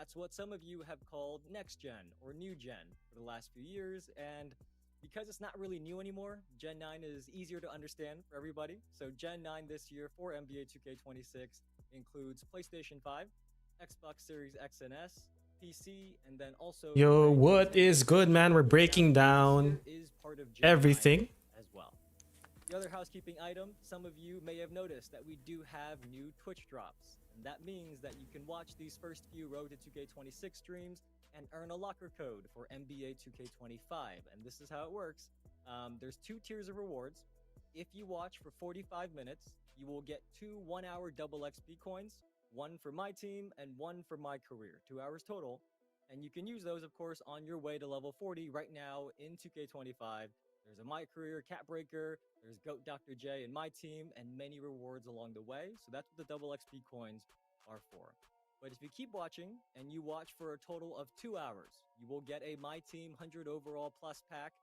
That's what some of you have called next gen or new gen for the last few years. And because it's not really new anymore, Gen 9 is easier to understand for everybody. So Gen 9 this year for NBA 2K26 includes PlayStation 5, Xbox Series X and S, PC, and then also Yo, what is good, man? We're breaking down is part of Gen 9 everything. as well. The other housekeeping item, some of you may have noticed that we do have new Twitch drops. And that means that you can watch these first few Road to 2K26 streams and earn a locker code for NBA 2K25. And this is how it works. There's 2 tiers of rewards. If you watch for 45 minutes, you will get 2 1-hour double XP coins, 1 for my team and 1 for my career, 2 hours total. And you can use those, of course, on your way to level 40 right now in 2K25. There's a My Career Cat Breaker, there's Goat Dr. J and my team, and many rewards along the way. So that's what the double XP coins are for. But if you keep watching and you watch for a total of 2 hours, you will get a My Team 100 overall plus pack,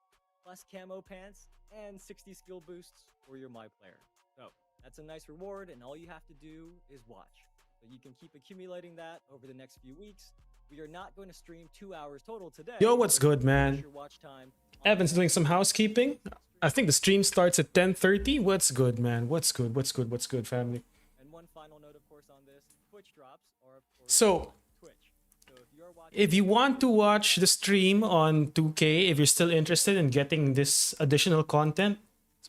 plus camo pants, and 60 skill boosts for your My Player. So that's a nice reward, and all you have to do is watch. So you can keep accumulating that over the next few weeks. We are not going to stream 2 hours total today. Yo, what's good, man? Evan's doing some housekeeping. I think the stream starts at 10:30. What's good, man? What's good? What's good? What's good, family? And one final note, of course, on this: Twitch drops are of course So, Twitch. So if you want to watch the stream on 2K, if you're still interested in getting this additional content,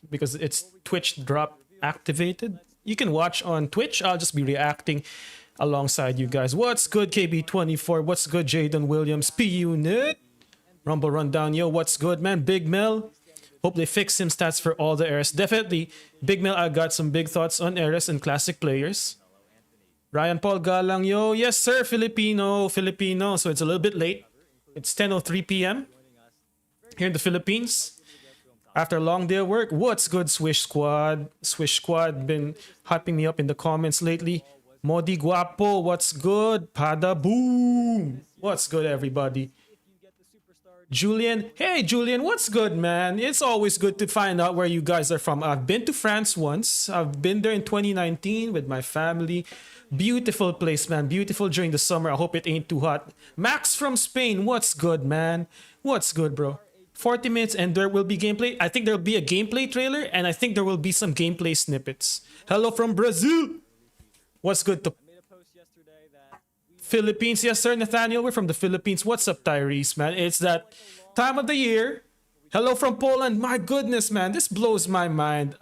because it's Twitch drop activated, you can watch on Twitch. I'll just be reacting alongside you guys. What's good, KB24? What's good, Jaden Williams? P Unit. Rumble Rundown. Yo, what's good, man? Big Mel. Hope they fix sim stats for all the eras. Definitely. Big Mel, I got some big thoughts on eras and classic players. Ryan Paul Galang. Yo, yes, sir. Filipino. So it's a little bit late. It's 10:03 p.m. here in the Philippines. After a long day of work. What's good, Swish Squad? Swish Squad been hyping me up in the comments lately. Modi Guapo. What's good? Pada Boom. What's good, everybody? Julian, hey Julian, what's good, man? It's always good to find out where you guys are from. I've been to France once. I've been there in 2019 with my family. Beautiful place, man. Beautiful during the summer. I hope it ain't too hot. Max from Spain, what's good, man? What's good, bro? 40 minutes and there will be gameplay. I think there'll be a gameplay trailer and I think there will be some gameplay snippets. Hello from Brazil. What's good to Philippines? Yes, sir, Nathaniel. We're from the Philippines. What's up, Tyrese, man? It's that time of the year. Hello from Poland. My goodness, man. This blows my mind.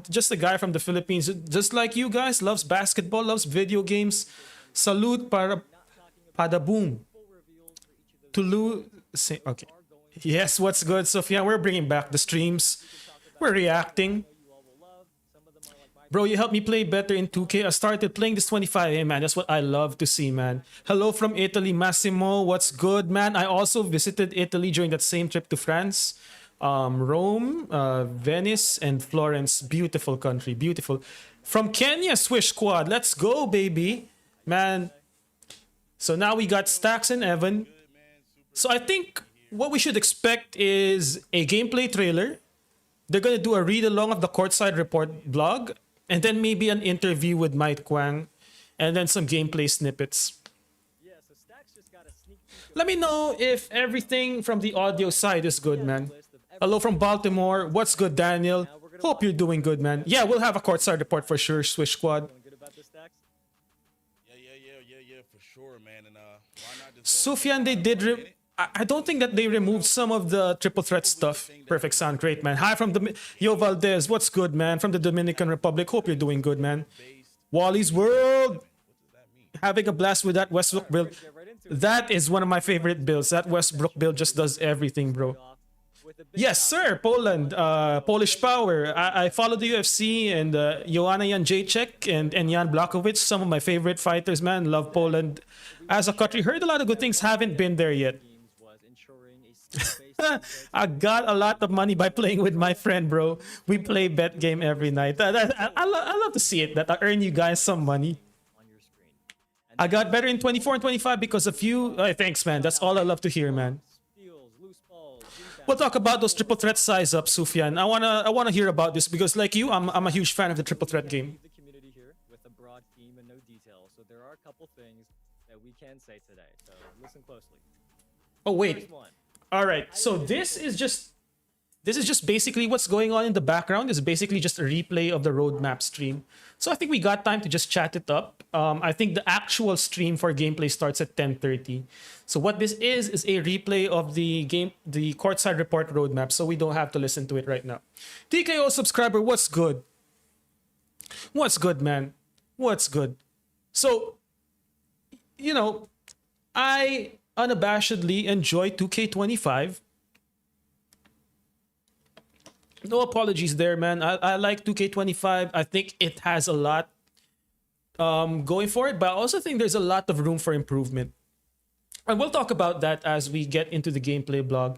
Just a guy from the Philippines, just like you guys, loves basketball, loves video games. Salute para boom. Tulu. Okay. Yes, what's good, Sophia? We're bringing back the streams. We're reacting. Bro, you helped me play better in 2K. I started playing this 25. Hey, man, that's what I love to see, man. Hello from Italy, Massimo. What's good, man? I also visited Italy during that same trip to France. Rome, Venice, and Florence. Beautiful country, beautiful. From Kenya, Swish Squad. Let's go, baby. Man. So now we got Stacks and Evan. So I think what we should expect is a gameplay trailer. They're going to do a read-along of the Courtside Report blog. And then maybe an interview with Mike Kwang. And then some gameplay snippets. Let me know if everything from the audio side is good, man. Hello from Baltimore. What's good, Daniel? Hope you're doing good, man. Yeah, we'll have a Courtside Report for sure, Swish Squad. Yeah, for sure, man. And why not just Sufyan, they did... I don't think that they removed some of the triple threat stuff. Perfect sound, great, man. Hi from the Yo Valdez, what's good, man? From the Dominican Republic. Hope you're doing good, man. Wally's World, having a blast with that Westbrook build. That is one of my favorite builds. That Westbrook build just does everything, bro. Yes, sir, Poland, Polish Power. I follow the UFC and Joanna Jędrzejczyk and Jan Blachowicz, some of my favorite fighters, man. Love Poland as a country. Heard a lot of good things. Haven't been there yet. I got a lot of money by playing with my friend, bro. We play bet game every night. I love to see it, that I earn you guys some money. I got better in 24 and 25 because of you. Thanks, man. That's all I love to hear, man. We'll talk about those triple threat size up, Sufyan. I wanna hear about this because, like you, I'm a huge fan of the triple threat game. The community here with a broad theme and no detail. So there are a couple things that we can say today. So listen closely. Oh wait. First one. All right. So this is just basically what's going on in the background. Is basically just a replay of the roadmap stream. So I think we got time to just chat it up. I think the actual stream for gameplay starts at 10:30. So what this is a replay of the Courtside Report roadmap. So we don't have to listen to it right now. TKO subscriber, what's good? What's good, man? What's good? So, you know, I unabashedly enjoy 2K25. No apologies there, man. I like 2K25. I think it has a lot going for it, but I also think there's a lot of room for improvement. And we'll talk about that as we get into the gameplay blog.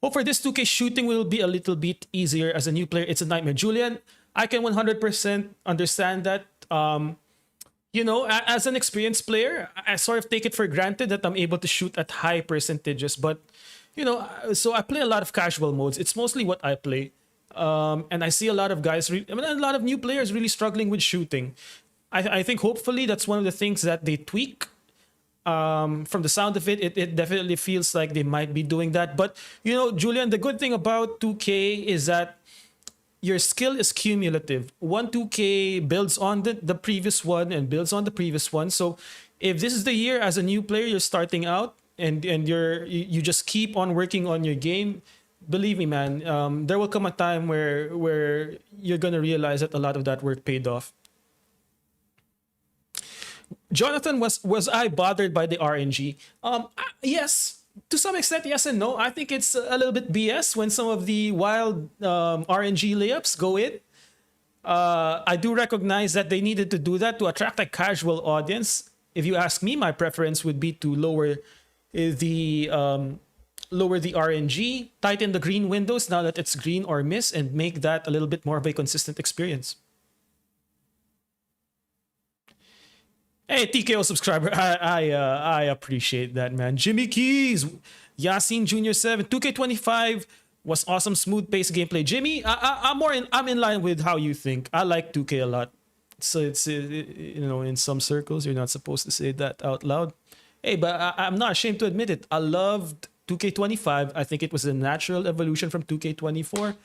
Hope for this 2K shooting will be a little bit easier. As a new player, it's a nightmare. Julian, I can 100% understand that. You know, as an experienced player, I sort of take it for granted that I'm able to shoot at high percentages. But, you know, so I play a lot of casual modes. It's mostly what I play. And I see a lot of guys, a lot of new players really struggling with shooting. I think hopefully that's one of the things that they tweak. From the sound of it, it definitely feels like they might be doing that. But, you know, Julian, the good thing about 2K is that your skill is cumulative. One 2K builds on the previous one and builds on the previous one. So if this is the year as a new player, you're starting out and you just keep on working on your game, believe me, man, there will come a time where you're gonna realize that a lot of that work paid off. Jonathan, was I bothered by the RNG? Yes. To some extent, yes and no. I think it's a little bit BS when some of the wild RNG layups go in. I do recognize that they needed to do that to attract a casual audience. If you ask me, my preference would be to lower the RNG, tighten the green windows now that it's green or miss, and make that a little bit more of a consistent experience. Hey, TKO subscriber, I appreciate that, man. Jimmy Keys, Yasin Junior 7, 2K25 was awesome, smooth pace gameplay. Jimmy, I'm in line with how you think. I like 2K a lot. So it's you know, in some circles you're not supposed to say that out loud. Hey, but I'm not ashamed to admit it. I loved 2K25. I think it was a natural evolution from 2K24.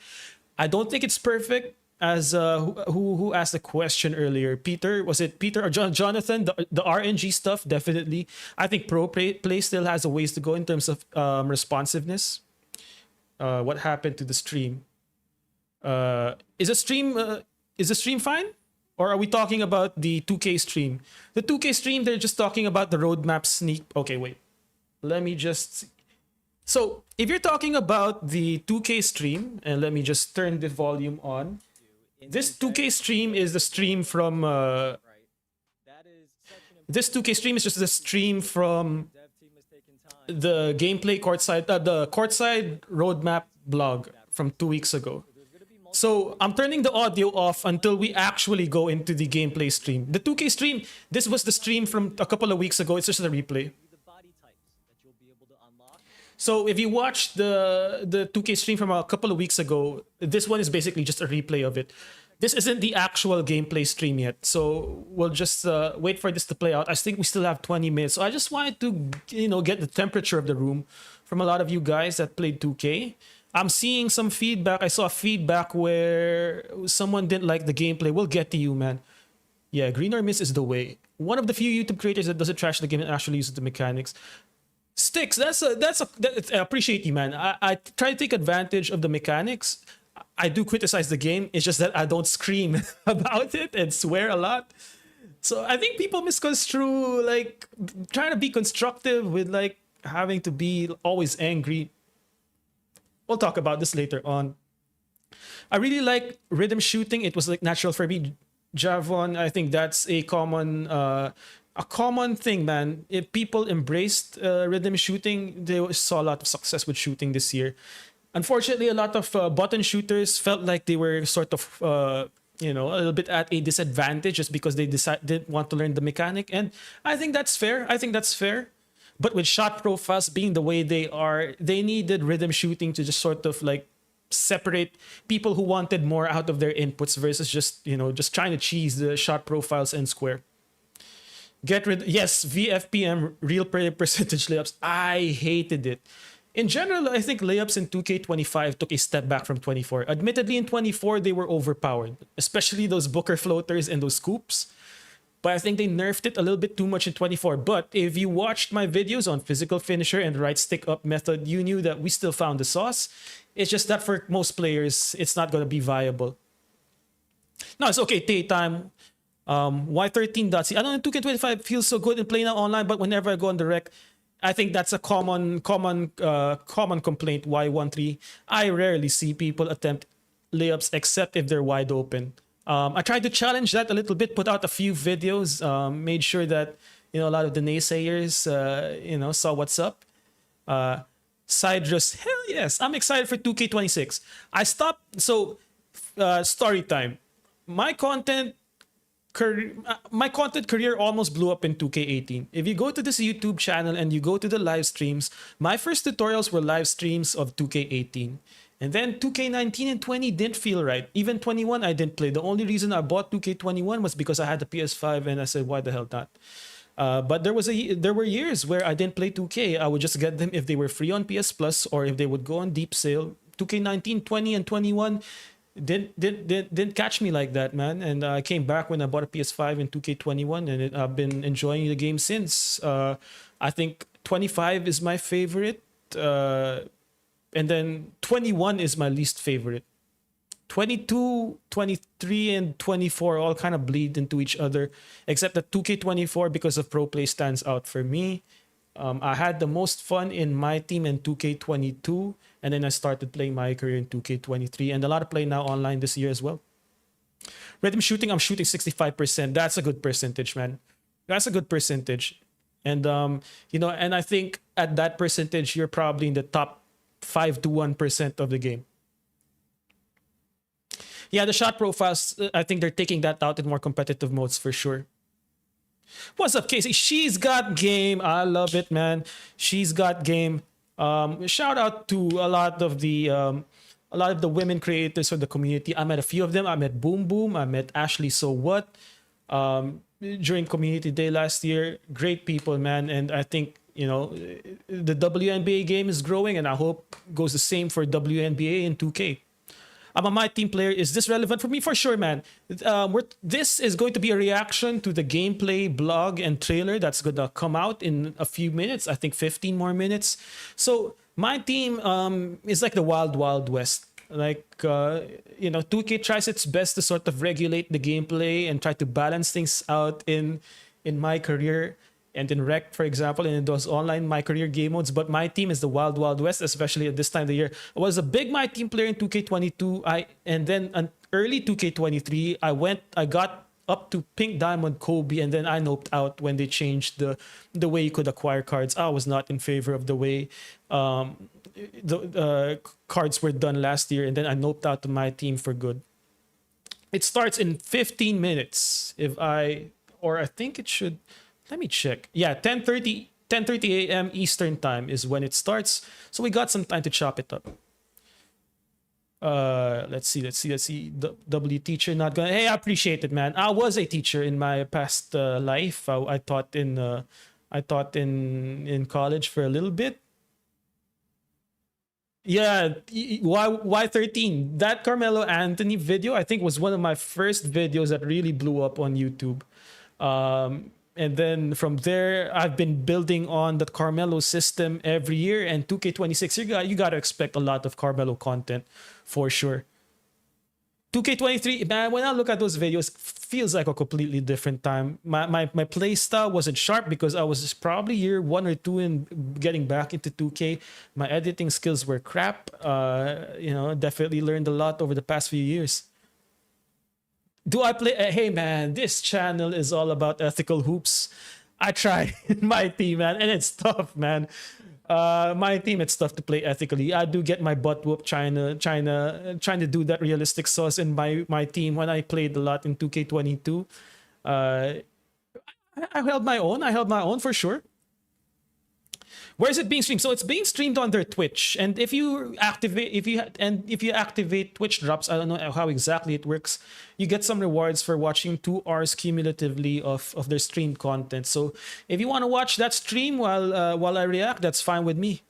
I don't think it's perfect. As who asked the question earlier, Peter, was it Peter or Jonathan? The RNG stuff, definitely. I think pro play still has a ways to go in terms of responsiveness. What happened to the stream? Is the stream fine, or are we talking about the 2K stream? The 2K stream, they're just talking about the roadmap sneak. Okay, wait. Let me just. So if you're talking about the 2K stream, and let me just turn the volume on. This 2K stream is the stream from this 2K stream is just the stream from the gameplay courtside the courtside roadmap blog from 2 weeks ago. So I'm turning the audio off until we actually go into the gameplay stream. The 2K stream, this was the stream from a couple of weeks ago. It's just a replay. So if you watch the 2K stream from a couple of weeks ago, this one is basically just a replay of it. This isn't the actual gameplay stream yet. So we'll just wait for this to play out. I think we still have 20 minutes. So I just wanted to, you know, get the temperature of the room from a lot of you guys that played 2K. I'm seeing some feedback. I saw feedback where someone didn't like the gameplay. We'll get to you, man. Yeah, green or miss is the way. One of the few YouTube creators that doesn't trash the game and actually uses the mechanics. Sticks, I appreciate you, man. I try to take advantage of the mechanics. I do criticize the game. It's just that I don't scream about it and swear a lot. So I think people misconstrue like trying to be constructive with like having to be always angry. We'll talk about this later on. I really like rhythm shooting. It was like natural for me. Javon, I think that's a common thing, man. If people embraced rhythm shooting, they saw a lot of success with shooting this year. Unfortunately, a lot of button shooters felt like they were sort of, you know, a little bit at a disadvantage just because they didn't want to learn the mechanic. And I think that's fair. But with shot profiles being the way they are, they needed rhythm shooting to just sort of like separate people who wanted more out of their inputs versus just, you know, just trying to cheese the shot profiles and square. Get rid. Yes, VFPM, real player percentage layups. I hated it. In general, I think layups in 2K25 took a step back from 24. Admittedly, in 24 they were overpowered, especially those Booker floaters and those scoops. But I think they nerfed it a little bit too much in 24. But if you watched my videos on physical finisher and right stick up method, you knew that we still found the sauce. It's just that for most players, it's not going to be viable. No, it's okay. Take time. Y13.c. I don't know, 2K25 feels so good in playing out online, but whenever I go on the rec, I think that's a common complaint. Y13. I rarely see people attempt layups except if they're wide open. I tried to challenge that a little bit, put out a few videos, made sure that a lot of the naysayers saw what's up. Cydrus, hell yes, I'm excited for 2K26. I stopped. So story time. My content career almost blew up in 2K18. If you go to this YouTube channel and you go to the live streams, my first tutorials were live streams of 2K18. And then 2K19 and 20 didn't feel right. Even 21 I didn't play. The only reason I bought 2K21 was because I had the PS5 and I said, why the hell not? But there were years where I didn't play 2K. I would just get them if they were free on PS Plus or if they would go on deep sale. 2K19, 20, and 21 didn't catch me like that, man. And I came back when I bought a PS5 in 2K21, and I've been enjoying the game since. I think 25 is my favorite, and then 21 is my least favorite. 22, 23, and 24 all kind of bleed into each other, except that 2K24, because of pro play, stands out for me. I had the most fun in my team in 2K22, and then I started playing my career in 2K23, and a lot of play now online this year as well. Rhythm shooting, I'm shooting 65%. That's a good percentage, man. That's a good percentage. And, and I think at that percentage, you're probably in the top 5 to 1% of the game. Yeah, the shot profiles, I think they're taking that out in more competitive modes for sure. What's up, Casey? She's got game. I love it, man. She's got game. Shout out to a lot of the women creators of the community. I met a few of them. I met Boom Boom. I met Ashley So What during Community Day last year. Great people, man. And I think the WNBA game is growing, and I hope goes the same for WNBA in 2K. I'm a My Team player. Is this relevant for me? For sure, man. This is going to be a reaction to the gameplay blog and trailer that's going to come out in a few minutes. I think 15 more minutes. So My Team is like the wild, wild west. Like, 2K tries its best to sort of regulate the gameplay and try to balance things out in My Career and in Rec, for example, and in those online My Career game modes. But My Team is the wild, wild west, especially at this time of the year. I was a big My Team player in 2K22. And then an early 2K23, I got up to Pink Diamond Kobe, and then I noped out when they changed the way you could acquire cards. I was not in favor of the way the cards were done last year, and then I noped out to My Team for good. It starts in 15 minutes. I think it should. Let me check. Yeah, 10:30 a.m. Eastern time is when it starts. So we got some time to chop it up. Let's see. W teacher not gonna. Hey, I appreciate it, man. I was a teacher in my past life. I taught in college for a little bit. Yeah, Y13. That Carmelo Anthony video, I think, was one of my first videos that really blew up on YouTube. And then from there, I've been building on the Carmelo system every year. And 2K26, you got to expect a lot of Carmelo content for sure. 2K23, man, when I look at those videos, feels like a completely different time. My play style wasn't sharp because I was just probably year 1 or 2 in getting back into 2K. My editing skills were crap. Definitely learned a lot over the past few years. Do I play? Hey, man, this channel is all about ethical hoops. I try in My Team, man, and it's tough, man. My Team, it's tough to play ethically. I do get my butt whooped trying to do that realistic sauce in my team when I played a lot in 2K22. I held my own. I held my own for sure. Where is it being streamed? So it's being streamed on their Twitch. And if you activate Twitch drops, I don't know how exactly it works. You get some rewards for watching 2 hours cumulatively of their streamed content. So if you want to watch that stream while I react, that's fine with me.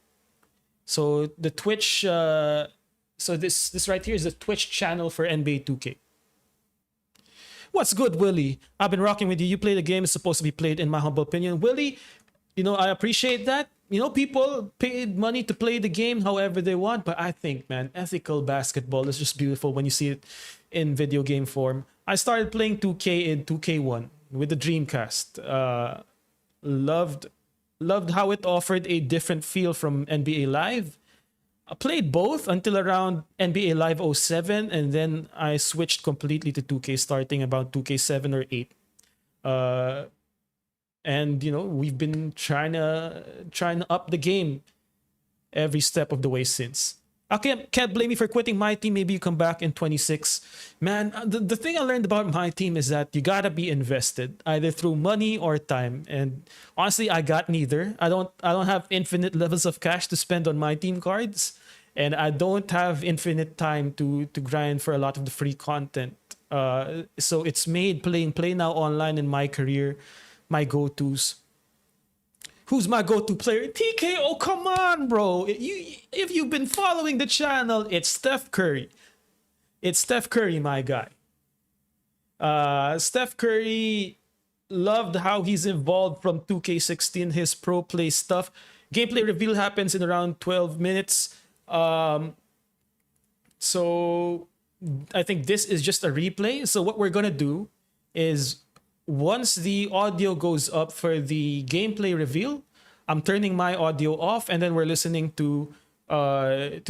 So the Twitch, so this right here is the Twitch channel for NBA 2K. What's good, Willie? I've been rocking with you. You play the game. It's supposed to be played, in my humble opinion. Willie, I appreciate that. People paid money to play the game however they want, but I think, man, ethical basketball is just beautiful when you see it in video game form. I started playing 2K in 2K1 with the Dreamcast. Loved how it offered a different feel from NBA Live. I played both until around NBA Live 07, and then I switched completely to 2K starting about 2K7 or 8. And we've been trying to up the game every step of the way since. Okay, can't blame me for quitting my team. Maybe you come back in 26. Man, the thing I learned about my team is that you gotta be invested either through money or time. And honestly, I got neither. I don't have infinite levels of cash to spend on my team cards, and I don't have infinite time to grind for a lot of the free content. So it's made playing Play Now Online in my career my go-tos. Who's my go-to player? TK, oh come on, bro. If you've been following the channel, it's Steph Curry. It's Steph Curry, my guy. Steph Curry, loved how he's involved from 2K16, his pro play stuff. Gameplay reveal happens in around 12 minutes. So I think this is just a replay. So what we're gonna do is, once the audio goes up for the gameplay reveal, I'm turning my audio off, and then we're listening to the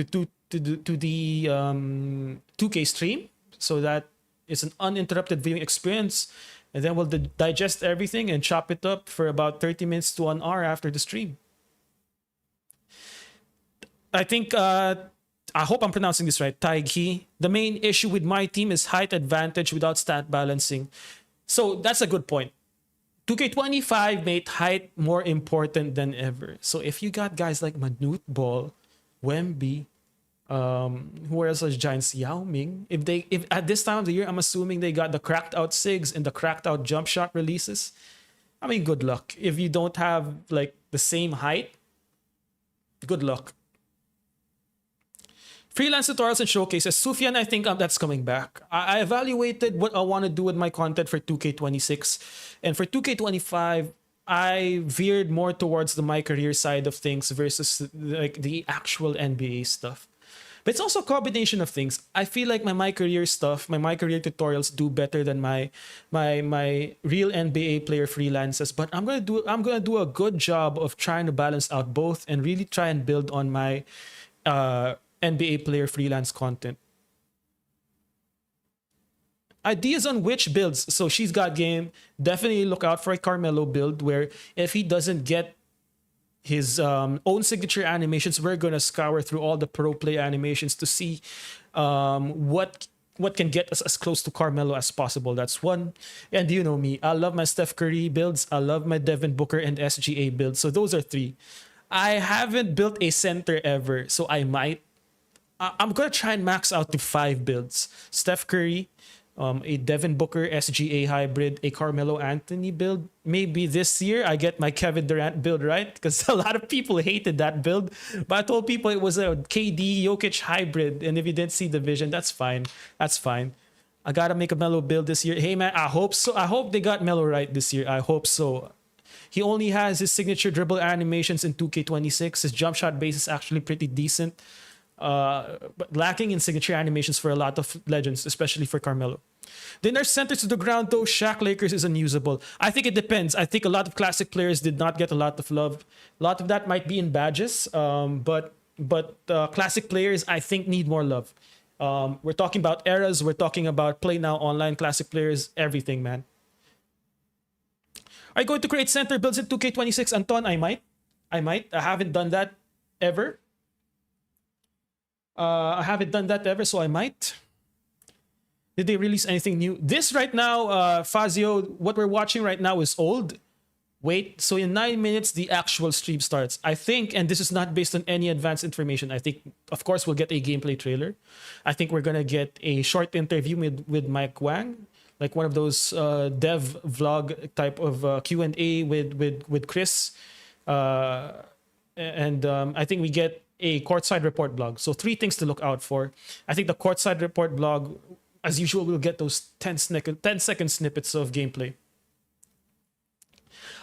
2K stream, so that it's an uninterrupted viewing experience. And then we'll digest everything and chop it up for about 30 minutes to an hour after the stream. I think I hope I'm pronouncing this right. Taigi. The main issue with my team is height advantage without stat balancing. So that's a good point. 2K25 made height more important than ever. So if you got guys like Manute Ball, Wemby, who else is Giants, Yao Ming, if at this time of the year, I'm assuming they got the cracked out SIGs and the cracked out jump shot releases. I mean, good luck. If you don't have like the same height, good luck. Freelance tutorials and showcases. Sufyan, I think that's coming back. I evaluated what I want to do with my content for 2K26. And for 2K25, I veered more towards the my career side of things versus like the actual NBA stuff. But it's also a combination of things. I feel like my career stuff, my career tutorials do better than my real NBA player freelances. But I'm gonna do a good job of trying to balance out both and really try and build on my NBA player freelance content. Ideas on which builds. So she's got game. Definitely look out for a Carmelo build where if he doesn't get his own signature animations, we're gonna scour through all the pro play animations to see what can get us as close to Carmelo as possible. That's one. And you know me, I love my Steph Curry builds. I love my Devin Booker and SGA builds. So those are 3. I haven't built a center ever, so I might. I'm gonna try and max out to 5 builds. Steph Curry, a Devin Booker SGA hybrid, a Carmelo Anthony build. Maybe this year I get my Kevin Durant build right, because a lot of people hated that build. But I told people it was a KD Jokic hybrid, and if you didn't see the vision, that's fine. That's fine. I gotta make a Melo build this year. Hey man, I hope so. I hope they got Melo right this year. I hope so. He only has his signature dribble animations in 2K26. His jump shot base is actually pretty decent. But lacking in signature animations for a lot of legends, especially for Carmelo. They nerfed centers to the ground though. Shaq Lakers is unusable. I think it depends. I think a lot of classic players did not get a lot of love. A lot of that might be in badges, but classic players I think need more love. We're talking about eras. We're talking about Play Now Online classic players. Everything, man. Are you going to create center builds in 2K26, Anton? I might. I haven't done that ever. So I might. Did they release anything new? This right now, Fazio, what we're watching right now is old. wait. So in 9 minutes, the actual stream starts. I think, and this is not based on any advanced information. I think, of course, we'll get a gameplay trailer. I think we're gonna get a short interview with Mike Wang, like one of those dev vlog type of Q&A with Chris. I think we get a Courtside Report blog. So 3 things to look out for. I think the Courtside Report blog, as usual, we'll get those 10-second snippets of gameplay.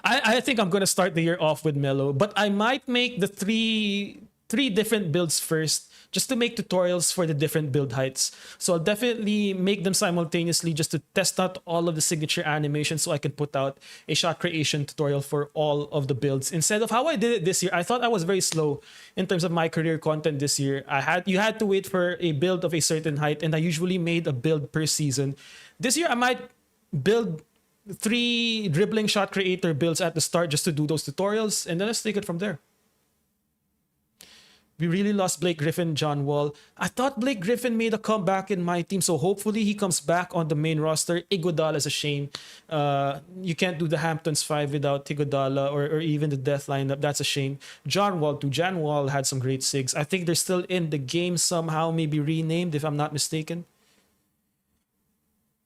I think I'm gonna start the year off with Mellow, but I might make the three different builds first, just to make tutorials for the different build heights. So I'll definitely make them simultaneously just to test out all of the signature animations, so I can put out a shot creation tutorial for all of the builds instead of how I did it this year. I thought I was very slow in terms of my career content this year. You had to wait for a build of a certain height, and I usually made a build per season. This year I might build 3 dribbling shot creator builds at the start just to do those tutorials, and then let's take it from there. We really lost Blake Griffin, John Wall. I thought Blake Griffin made a comeback in my team, so hopefully he comes back on the main roster. Iguodala is a shame. You can't do the Hamptons 5 without Iguodala or even the death lineup. That's a shame. John Wall too. John Wall had some great sigs. I think they're still in the game somehow, maybe renamed if I'm not mistaken.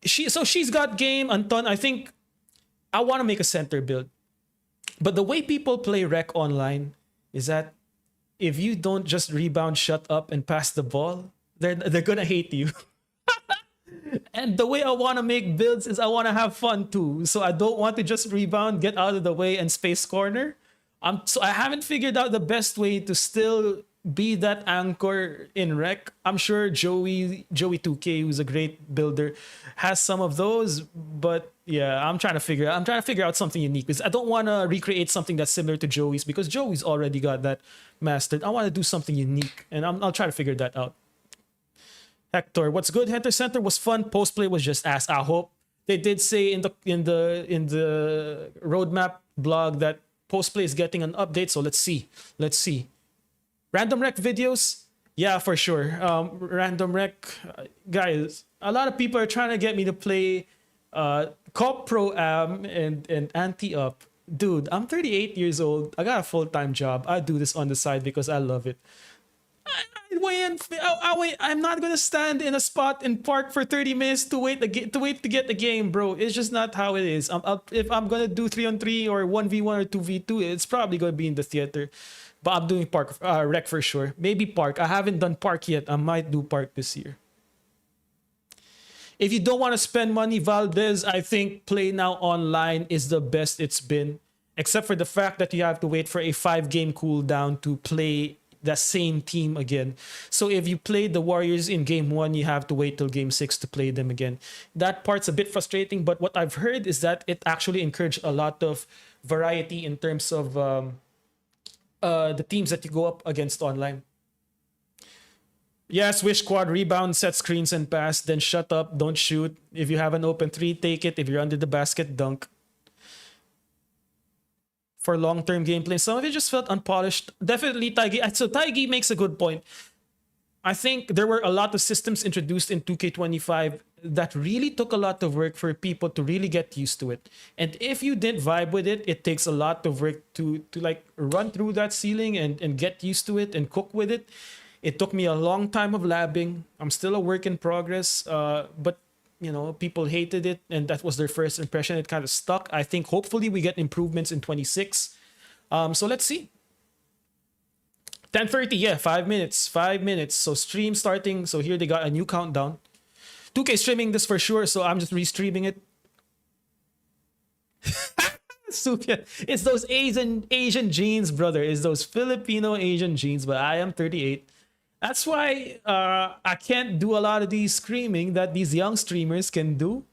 She's got game. Anton, I think I want to make a center build. But the way people play rec online is that if you don't just rebound, shut up, and pass the ball, they're gonna hate you. And the way I want to make builds is I want to have fun too. So I don't want to just rebound, get out of the way, and space corner. So I haven't figured out the best way to still be that anchor in rec. I'm sure Joey 2K, who's a great builder, has some of those, but yeah, I'm trying to figure out something unique, because I don't want to recreate something that's similar to Joey's, because Joey's already got that mastered. I want to do something unique, and I'll try to figure that out. Hector, what's good? Hector Center was fun. Post play was just ass. I hope they did say in the roadmap blog that post play is getting an update. So let's see. Random rec videos, yeah, for sure. Random rec, guys. A lot of people are trying to get me to play Cop Pro Am and Anti Up. Dude, I'm 38 years old. I got a full-time job. I do this on the side because I love it. I'm not gonna stand in a spot and park for 30 minutes to wait to get the game, bro. It's just not how it is. If I'm gonna do 3-on-3 or 1v1 or 2v2, it's probably gonna be in the theater. But I'm doing rec for sure. Maybe park. I haven't done park yet. I might do park this year. If you don't want to spend money, Valdez, I think Play Now Online is the best it's been. Except for the fact that you have to wait for a 5-game cooldown to play the same team again. So if you played the Warriors in game 1, you have to wait till game 6 to play them again. That part's a bit frustrating, but what I've heard is that it actually encouraged a lot of variety in terms of the teams that you go up against online. Yeah, swish quad, rebound, set screens and pass, then shut up, don't shoot. If you have an open 3, take it. If you're under the basket, dunk. For long-term gameplay, some of it just felt unpolished. Definitely Taigi. So Taigi makes a good point. I think there were a lot of systems introduced in 2K25 that really took a lot of work for people to really get used to it. And if you didn't vibe with it, it takes a lot of work to like run through that ceiling and get used to it and cook with it. It took me a long time of labbing. I'm still a work in progress, but you know, people hated it, and that was their first impression. It kind of stuck. I think hopefully we get improvements in 26. So let's see. 10:30, yeah, 5 minutes. 5 minutes. So stream starting. So here they got a new countdown. 2K streaming this for sure, so I'm just restreaming it. Sufia. It's those Asian genes, brother. It's those Filipino Asian genes, but I am 38. That's why I can't do a lot of these screaming that these young streamers can do.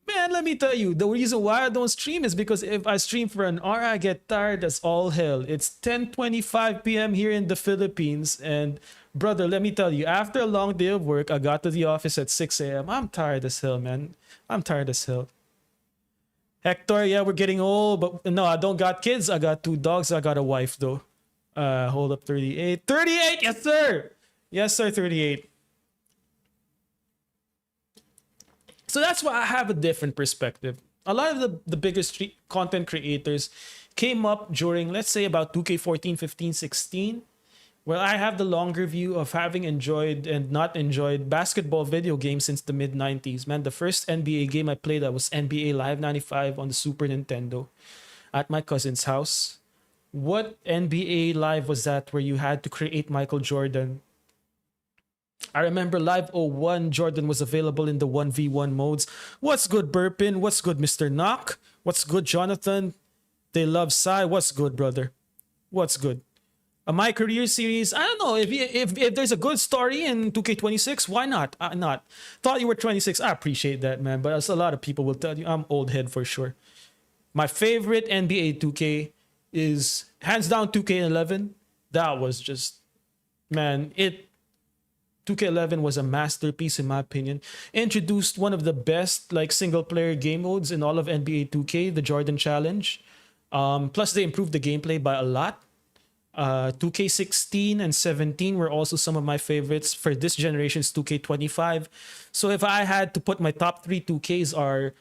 Man, let me tell you, the reason why I don't stream is because if I stream for an hour, I get tired as all hell. It's 10:25 p.m. here in the Philippines, and brother, let me tell you, after a long day of work, I got to the office at 6 a.m. I'm tired as hell, man. I'm tired as hell. Hector, yeah, we're getting old, but no, I don't got kids. I got 2 dogs. I got a wife, though. Hold up, 38. 38, yes, sir. Yes, sir, 38. So that's why I have a different perspective. a lot of the biggest content creators came up during, let's say, about 2K14, 15, 16. Well, I have the longer view of having enjoyed and not enjoyed basketball video games since the mid 90s. Man, the first NBA game I played that was NBA Live 95 on the Super Nintendo at my cousin's house. What NBA Live was that where you had to create Michael Jordan? I remember Live 01, Jordan was available in the 1v1 modes. What's good, Burpin? What's good, Mr. Knock? What's good, Jonathan? They love Psy. What's good, brother? What's good? My career series, I don't know, if there's a good story in 2K26, why not? Not. Thought you were 26. I appreciate that, man, but as a lot of people will tell you, I'm old head for sure. My favorite NBA 2K is hands down 2K11. That was just, man, 2K11 was a masterpiece in my opinion. Introduced one of the best like single player game modes in all of NBA 2K, the Jordan Challenge. Plus they improved the gameplay by a lot. 2K16 and 17 were also some of my favorites. For this generation's 2K25. So if I had to put my top 3 2Ks are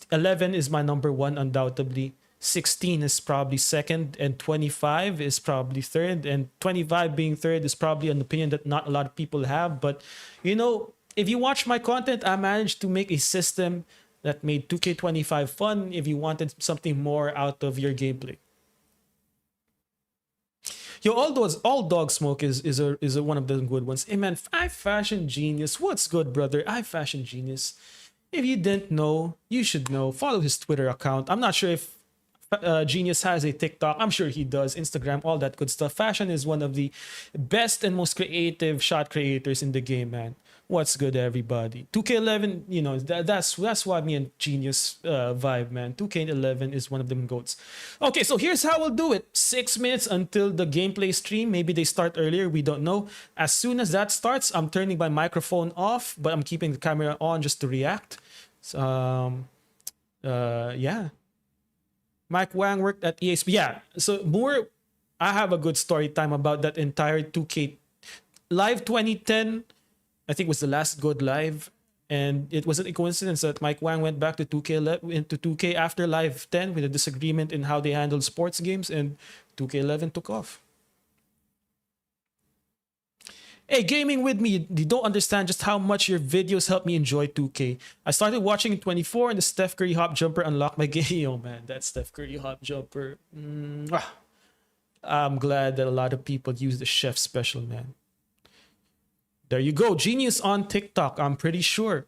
11 is my number 1 undoubtedly. 16 is probably second, and 25 is probably third. And 25 being third is probably an opinion that not a lot of people have. But, you know, if you watch my content, I managed to make a system that made 2K25 fun if you wanted something more out of your gameplay. Yo, all dog smoke is one of the good ones. Hey man, I Fashion Genius. What's good, brother? I Fashion Genius. If you didn't know, you should know. Follow his Twitter account. I'm not sure if Genius has a TikTok. I'm sure he does. Instagram, all that good stuff. Fashion is one of the best and most creative shot creators in the game, man. What's good, everybody? 2K11, you know, that's why me and Genius vibe, man. 2K11 is one of them goats. Okay, so here's how we'll do it. 6 minutes until the gameplay stream. Maybe they start earlier. We don't know. As soon as that starts, I'm turning my microphone off, but I'm keeping the camera on just to react. So, yeah. Mike Wang worked at ESP. Yeah, so I have a good story time about that entire 2K. Live 2010, I think was the last good live. And it wasn't a coincidence that Mike Wang went back to 2K after Live 10 with a disagreement in how they handled sports games, and 2K11 took off. Hey, gaming with me, you don't understand just how much your videos help me enjoy 2K. I started watching in 24 and the Steph Curry hop jumper unlocked my game. Yo, man, that Steph Curry hop jumper. I'm glad that a lot of people use the chef special, man. There you go. Genius on TikTok, I'm pretty sure.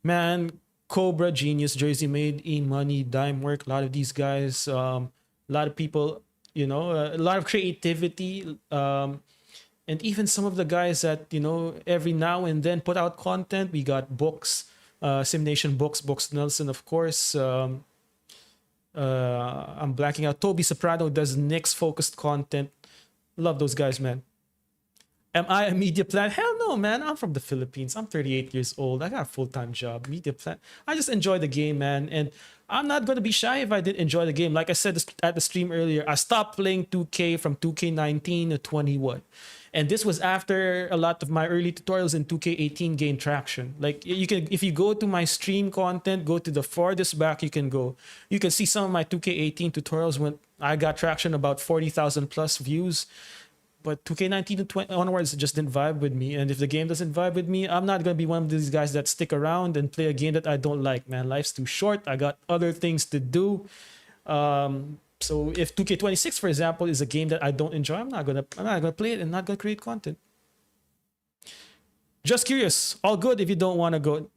Man, Cobra, Genius, Jersey Made, E-Money, Dime Work, a lot of these guys, a lot of people, you know, a lot of creativity. And even some of the guys that, you know, every now and then put out content. We got Books, Simnation Books Nelson, of course. I'm blanking out. Toby Soprano does Knicks-focused content. Love those guys, man. Am I a media plan? Hell no, man. I'm from the Philippines. I'm 38 years old. I got a full-time job. Media plan. I just enjoy the game, man. And I'm not going to be shy if I didn't enjoy the game. Like I said at the stream earlier, I stopped playing 2K from 2K19 to 21. And this was after a lot of my early tutorials in 2K18 gained traction. Like you can, if you go to my stream content, go to the farthest back you can go. You can see some of my 2K18 tutorials when I got traction, about 40,000 plus views. But 2K19 to 20 onwards just didn't vibe with me. And if the game doesn't vibe with me, I'm not going to be one of these guys that stick around and play a game that I don't like, man. Life's too short. I got other things to do. So if 2K26, for example, is a game that I don't enjoy, I'm not gonna play it and not gonna create content. Just curious. All good if you don't want to go.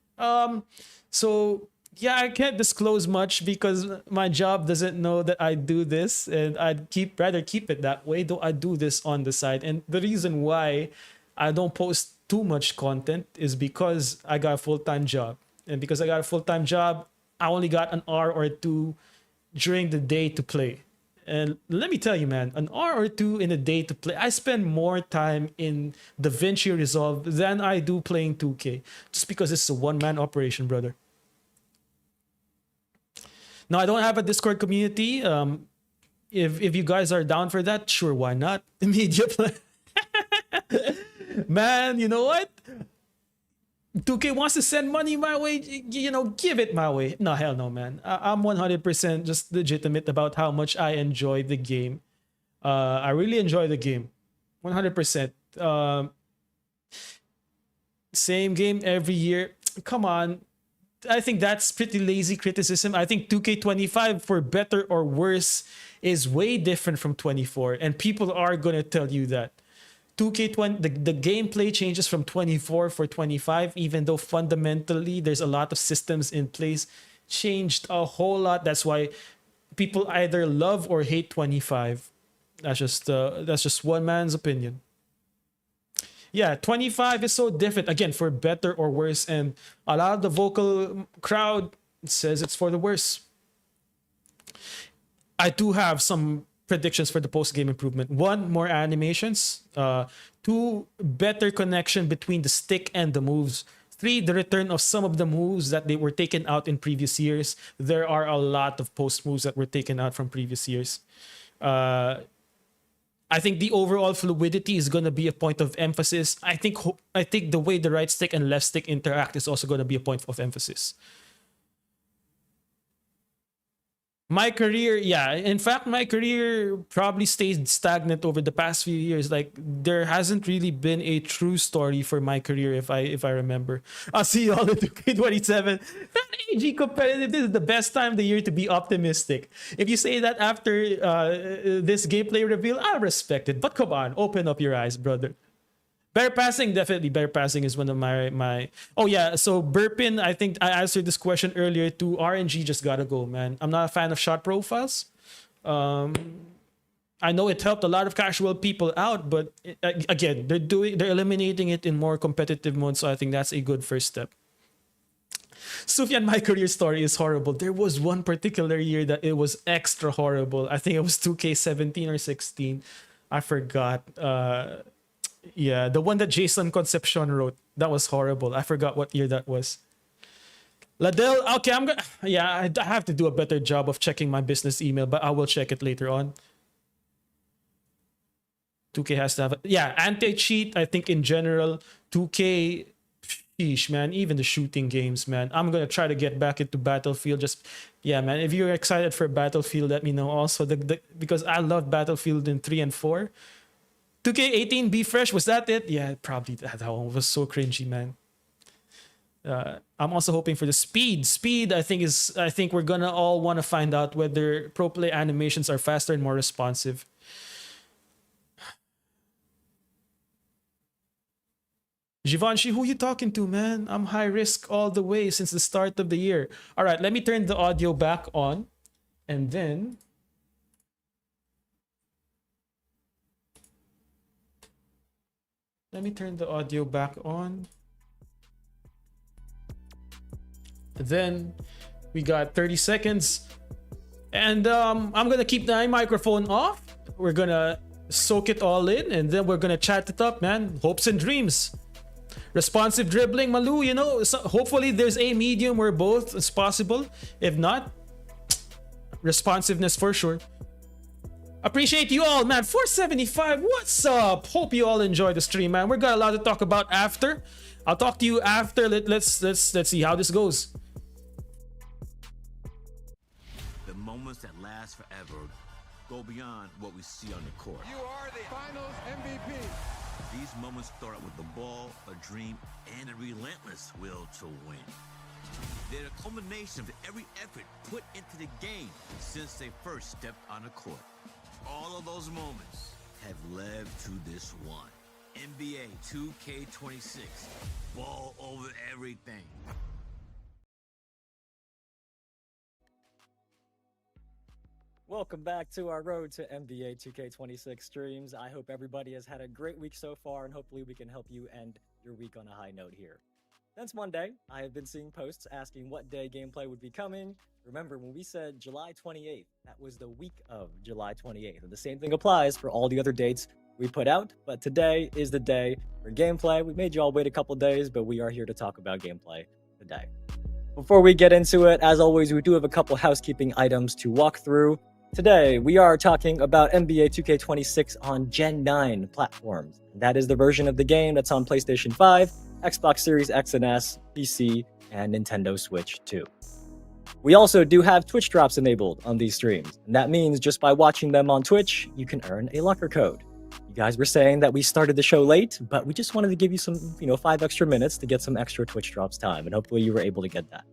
So yeah, I can't disclose much because my job doesn't know that I do this, and I'd rather keep it that way, though I do this on the side. And the reason why I don't post too much content is because I got a full-time job. And because I got a full-time job, I only got an hour or two during the day to play. And let me tell you, man, an hour or two in a day to play. I spend more time in DaVinci Resolve than I do playing 2K, just because it's a one-man operation, brother. Now, I don't have a Discord community. If you guys are down for that, sure, why not? Media plan. Man, you know what? 2K wants to send money my way, give it my way. No, hell no, man. I'm 100% just legitimate about how much I enjoy the game. I really enjoy the game. 100%. Same game every year. Come on. I think that's pretty lazy criticism. I think 2K25, for better or worse, is way different from 24. And people are going to tell you that. 2K20, the gameplay changes from 24 for 25, even though fundamentally there's a lot of systems in place, changed a whole lot. That's why people either love or hate 25. That's just one man's opinion. Yeah, 25 is so different, again, for better or worse, and a lot of the vocal crowd says it's for the worse. I do have some predictions for the post-game improvement. 1, more animations. 2, better connection between the stick and the moves. 3, the return of some of the moves that they were taken out in previous years. There are a lot of post moves that were taken out from previous years. I think the overall fluidity is going to be a point of emphasis. I think the way the right stick and left stick interact is also going to be a point of emphasis. My career, yeah. In fact, my career probably stayed stagnant over the past few years. Like, there hasn't really been a true story for my career, if I remember. I'll see you all in 2K27. AG competitive. This is the best time of the year to be optimistic. If you say that after this gameplay reveal, I respect it. But come on, open up your eyes, brother. Bear passing, definitely. Bear passing is one of my. Oh yeah, so Burpin, I think I answered this question earlier too. RNG just gotta go, man. I'm not a fan of shot profiles. I know it helped a lot of casual people out, but again, they're eliminating it in more competitive mode. So I think that's a good first step. Sufyan, my career story is horrible. There was one particular year that it was extra horrible. I think it was 2K17 or 16. I forgot. Yeah, the one that Jason Concepcion wrote. That was horrible. I forgot what year that was. Ladell, okay, I have to do a better job of checking my business email, but I will check it later on. 2K has to have anti-cheat. I think in general, 2K, sheesh, man, even the shooting games, man. I'm gonna try to get back into Battlefield. Man, if you're excited for Battlefield, let me know also. Because I love Battlefield in 3 and 4. 2K18 Be Fresh, was that it? Yeah, probably that one was so cringy, man. I'm also hoping for the speed. Speed, I think we're gonna all want to find out whether pro play animations are faster and more responsive. Givenchy, who you talking to, man? I'm high risk all the way since the start of the year. All right, let me turn the audio back on, and then let me turn the audio back on. Then we got 30 seconds. And I'm going to keep my microphone off. We're going to soak it all in. And then we're going to chat it up, man. Hopes and dreams. Responsive dribbling, Malu, so hopefully there's a medium where both is possible. If not, responsiveness for sure. Appreciate you all, man. 475, what's up? Hope you all enjoy the stream, man. We got a lot to talk about after. I'll talk to you after. Let's see how this goes. The moments that last forever go beyond what we see on the court. You are the Finals MVP. These moments start with the ball, a dream, and a relentless will to win. They're a culmination of every effort put into the game since they first stepped on the court. All of those moments have led to this one. NBA 2K26. Ball over everything. Welcome back to our road to NBA 2K26 streams. I hope everybody has had a great week so far, and hopefully we can help you end your week on a high note here. Since Monday, I have been seeing posts asking what day gameplay would be coming. Remember, when we said July 28th, that was the week of July 28th. And the same thing applies for all the other dates we put out, but today is the day for gameplay. We made you all wait a couple days, but we are here to talk about gameplay today. Before we get into it, as always, we do have a couple housekeeping items to walk through. Today, we are talking about NBA 2K26 on Gen 9 platforms. That is the version of the game that's on PlayStation 5, Xbox Series X and S, PC, and Nintendo Switch 2. We also do have Twitch drops enabled on these streams, and that means just by watching them on Twitch, you can earn a locker code. You guys were saying that we started the show late, but we just wanted to give you some, 5 extra minutes to get some extra Twitch drops time, and hopefully you were able to get that.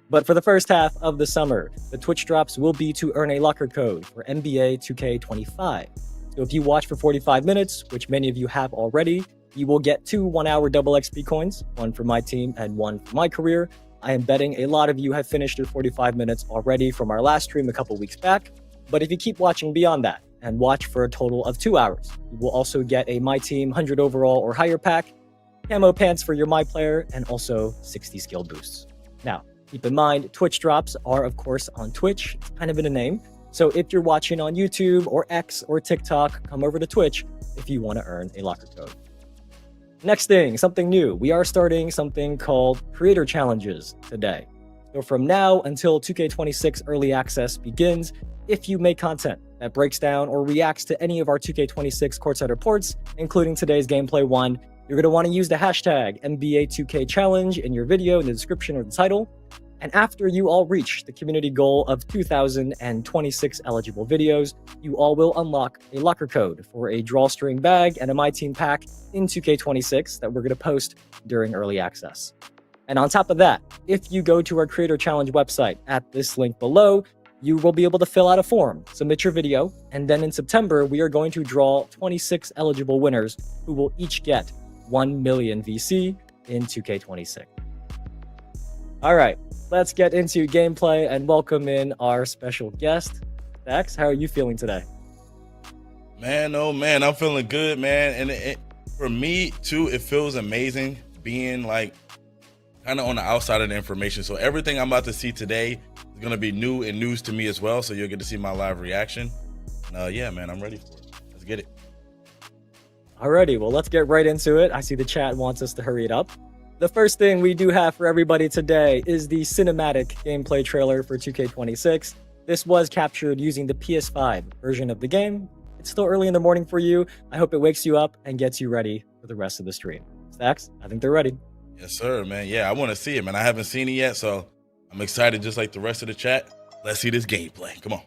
But for the first half of the summer, the Twitch drops will be to earn a locker code for NBA 2K25. So if you watch for 45 minutes, which many of you have already, you will get 2 1-hour double XP coins, one for my team and one for my career. I am betting a lot of you have finished your 45 minutes already from our last stream a couple weeks back. But if you keep watching beyond that and watch for a total of 2 hours, you will also get a My Team 100 overall or higher pack, camo pants for your My Player, and also 60 skill boosts. Now, keep in mind, Twitch drops are, of course, on Twitch. It's kind of in a name. So if you're watching on YouTube or X or TikTok, come over to Twitch if you want to earn a locker code. Next thing, something new. We are starting something called Creator Challenges today. So from now until 2K26 Early Access begins, if you make content that breaks down or reacts to any of our 2K26 Courtside Reports, including today's Gameplay 1, you're going to want to use the hashtag NBA2K Challenge in your video in the description or the title. And after you all reach the community goal of 2,026 eligible videos, you all will unlock a locker code for a drawstring bag and a My Team pack in 2K26 that we're going to post during early access. And on top of that, if you go to our Creator Challenge website at this link below, you will be able to fill out a form, submit your video, and then in September, we are going to draw 26 eligible winners who will each get 1 million VC in 2K26. All right, let's get into gameplay and welcome in our special guest. Dax, how are you feeling today? Man, oh man, I'm feeling good, man. And for me too, it feels amazing being like kind of on the outside of the information. So everything I'm about to see today is going to be new and news to me as well. So you'll get to see my live reaction. Yeah, man, I'm ready for it. Let's get it. Alrighty, well, let's get right into it. I see the chat wants us to hurry it up. The first thing we do have for everybody today is the cinematic gameplay trailer for 2K26. This was captured using the PS5 version of the game. It's still early in the morning for you. I hope it wakes you up and gets you ready for the rest of the stream. Stacks, I think they're ready. Yes, sir, man. Yeah, I want to see it, man. I haven't seen it yet, so I'm excited just like the rest of the chat. Let's see this gameplay. Come on.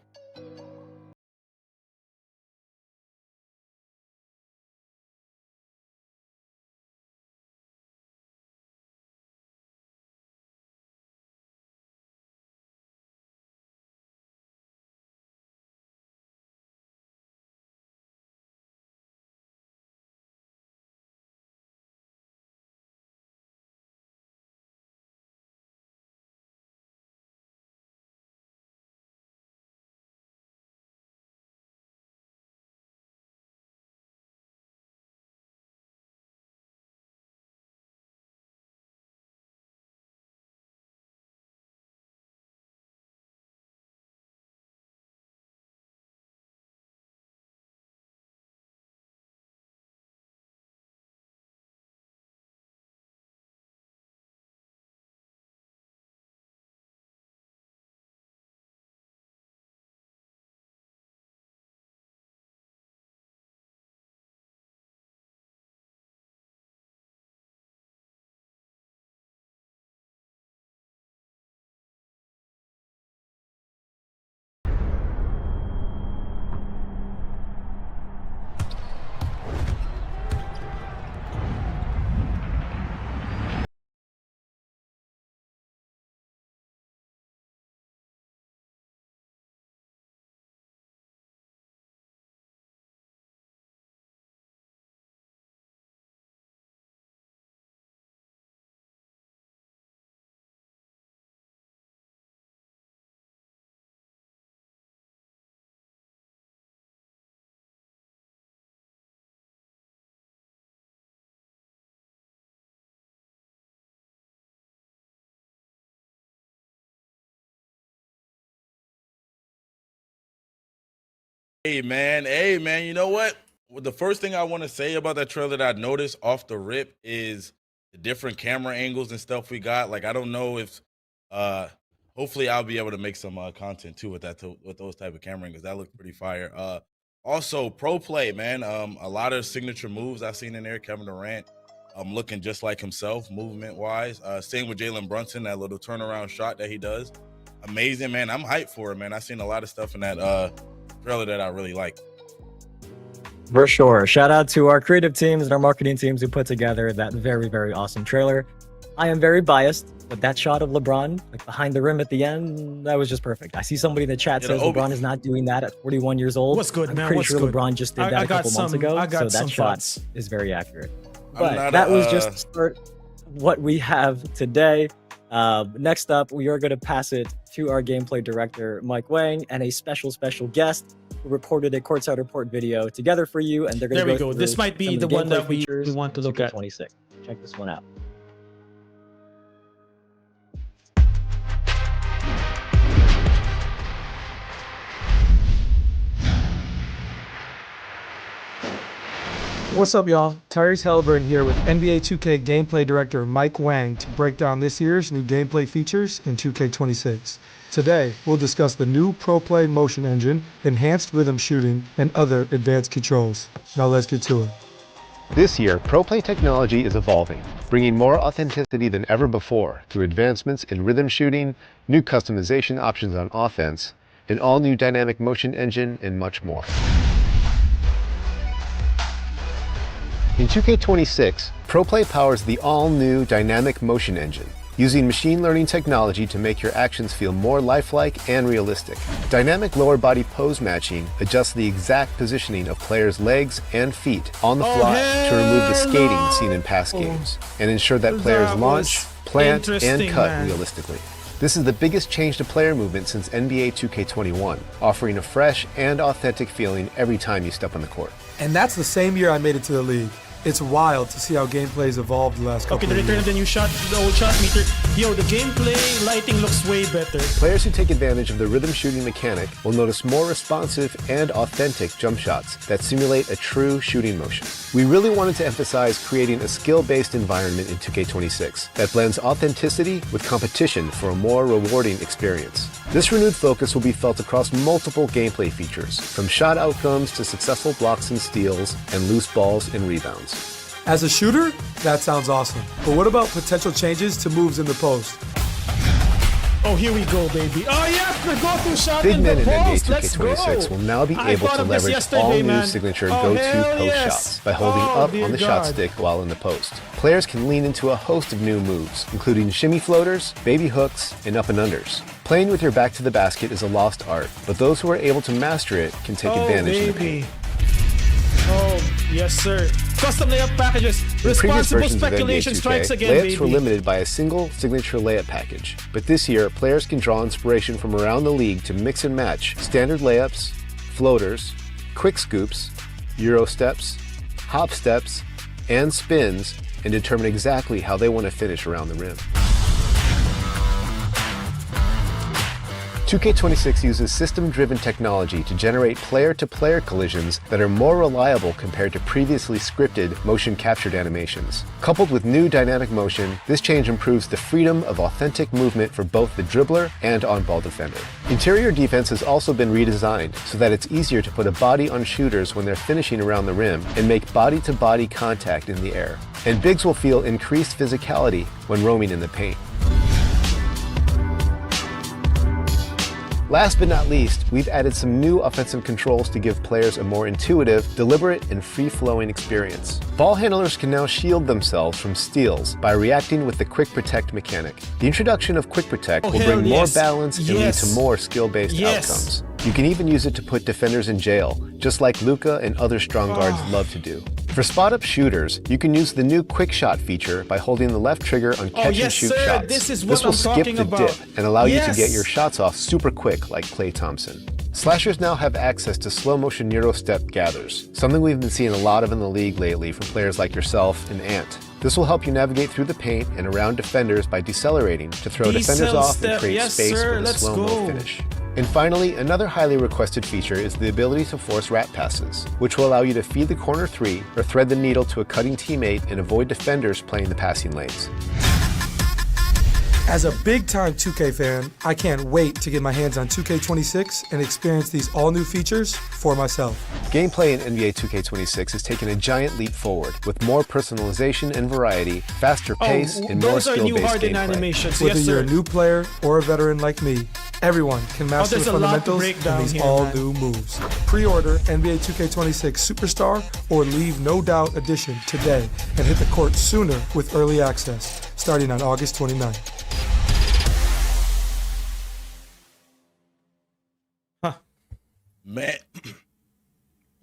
Hey, man. You know what? Well, the first thing I want to say about that trailer that I noticed off the rip is the different camera angles and stuff we got. Like, I don't know if, hopefully I'll be able to make some content too with that, with those type of camera angles. That looked pretty fire. Also pro play, man. A lot of signature moves I've seen in there. Kevin Durant looking just like himself, movement-wise. Same with Jalen Brunson, that little turnaround shot that he does. Amazing, man. I'm hyped for it, man. I've seen a lot of stuff in that trailer that I really like. For sure. Shout out to our creative teams and our marketing teams who put together that very, very awesome trailer. I am very biased, but that shot of LeBron, like behind the rim at the end, that was just perfect. I see somebody in the chat says LeBron is not doing that at 41 years old. What's good, I'm man? pretty What's sure good? LeBron just did that a couple months ago, so that shot is very accurate. But that was just to start what we have today. Next up, we are going to pass it to our gameplay director, Mike Wang, and a special guest who recorded a Courtside Report video together for you. And they're going to go through This might be the one that we want to look at. 26. Check this one out. What's up, y'all? Tyrese Halliburton here with NBA 2K gameplay director Mike Wang to break down this year's new gameplay features in 2K26. Today, we'll discuss the new Pro Play motion engine, enhanced rhythm shooting, and other advanced controls. Now let's get to it. This year, Pro Play technology is evolving, bringing more authenticity than ever before through advancements in rhythm shooting, new customization options on offense, an all-new dynamic motion engine, and much more. In 2K26, Pro Play powers the all-new dynamic motion engine, using machine learning technology to make your actions feel more lifelike and realistic. Dynamic lower body pose matching adjusts the exact positioning of players' legs and feet on the fly to remove the skating seen in past games and ensure that players launch, plant, and cut realistically. This is the biggest change to player movement since NBA 2K21, offering a fresh and authentic feeling every time you step on the court. And that's the same year I made it to the league. It's wild to see how gameplay's evolved the last couple Okay, the return of the new shot, the old shot meter. Yo, the gameplay lighting looks way better. Players who take advantage of the rhythm shooting mechanic will notice more responsive and authentic jump shots that simulate a true shooting motion. We really wanted to emphasize creating a skill-based environment in 2K26 that blends authenticity with competition for a more rewarding experience. This renewed focus will be felt across multiple gameplay features, from shot outcomes to successful blocks and steals and loose balls and rebounds. As a shooter, that sounds awesome. But what about potential changes to moves in the post? Oh, here we go, baby. Oh, yes, the go-to shot Big in the men in NBA post. Let's 2K26 go. will now be able to leverage all new signature go-to post shots by holding up on the shot stick while in the post. Players can lean into a host of new moves, including shimmy floaters, baby hooks, and up and unders. Playing with your back to the basket is a lost art, but those who are able to master it can take advantage in the paint. Oh, yes, sir. Custom layup packages. Responsible speculation strikes again, baby. Layups were limited by a single signature layup package. But this year, players can draw inspiration from around the league to mix and match standard layups, floaters, quick scoops, Euro steps, hop steps, and spins, and determine exactly how they want to finish around the rim. 2K26 uses system-driven technology to generate player-to-player collisions that are more reliable compared to previously scripted motion-captured animations. Coupled with new dynamic motion, this change improves the freedom of authentic movement for both the dribbler and on-ball defender. Interior defense has also been redesigned so that it's easier to put a body on shooters when they're finishing around the rim and make body-to-body contact in the air. And bigs will feel increased physicality when roaming in the paint. Last but not least, we've added some new offensive controls to give players a more intuitive, deliberate, and free-flowing experience. Ball handlers can now shield themselves from steals by reacting with the Quick Protect mechanic. The introduction of Quick Protect will bring more balance and lead to more skill-based outcomes. You can even use it to put defenders in jail, just like Luka and other strong guards love to do. For spot-up shooters, you can use the new Quick Shot feature by holding the left trigger on catch-and-shoot shots. This will skip the dip and allow you to get your shots off super quick like Klay Thompson. Slashers now have access to slow-motion Euro step gathers, something we've been seeing a lot of in the league lately from players like yourself and Ant. This will help you navigate through the paint and around defenders by decelerating to throw defenders off and create space with a slow-mo finish. And finally, another highly requested feature is the ability to force wrap passes, which will allow you to feed the corner three or thread the needle to a cutting teammate and avoid defenders playing the passing lanes. As a big-time 2K fan, I can't wait to get my hands on 2K26 and experience these all-new features for myself. Gameplay in NBA 2K26 has taken a giant leap forward with more personalization and variety, faster pace, and more those are new skill-based hardened gameplay. animations. Whether Yes, you're sir. a new player or a veteran like me, everyone can master there's the a lot to fundamentals break in down these here, all-new moves. Pre-order NBA 2K26 Superstar or Leave No Doubt Edition today and hit the court sooner with early access, starting on August 29th.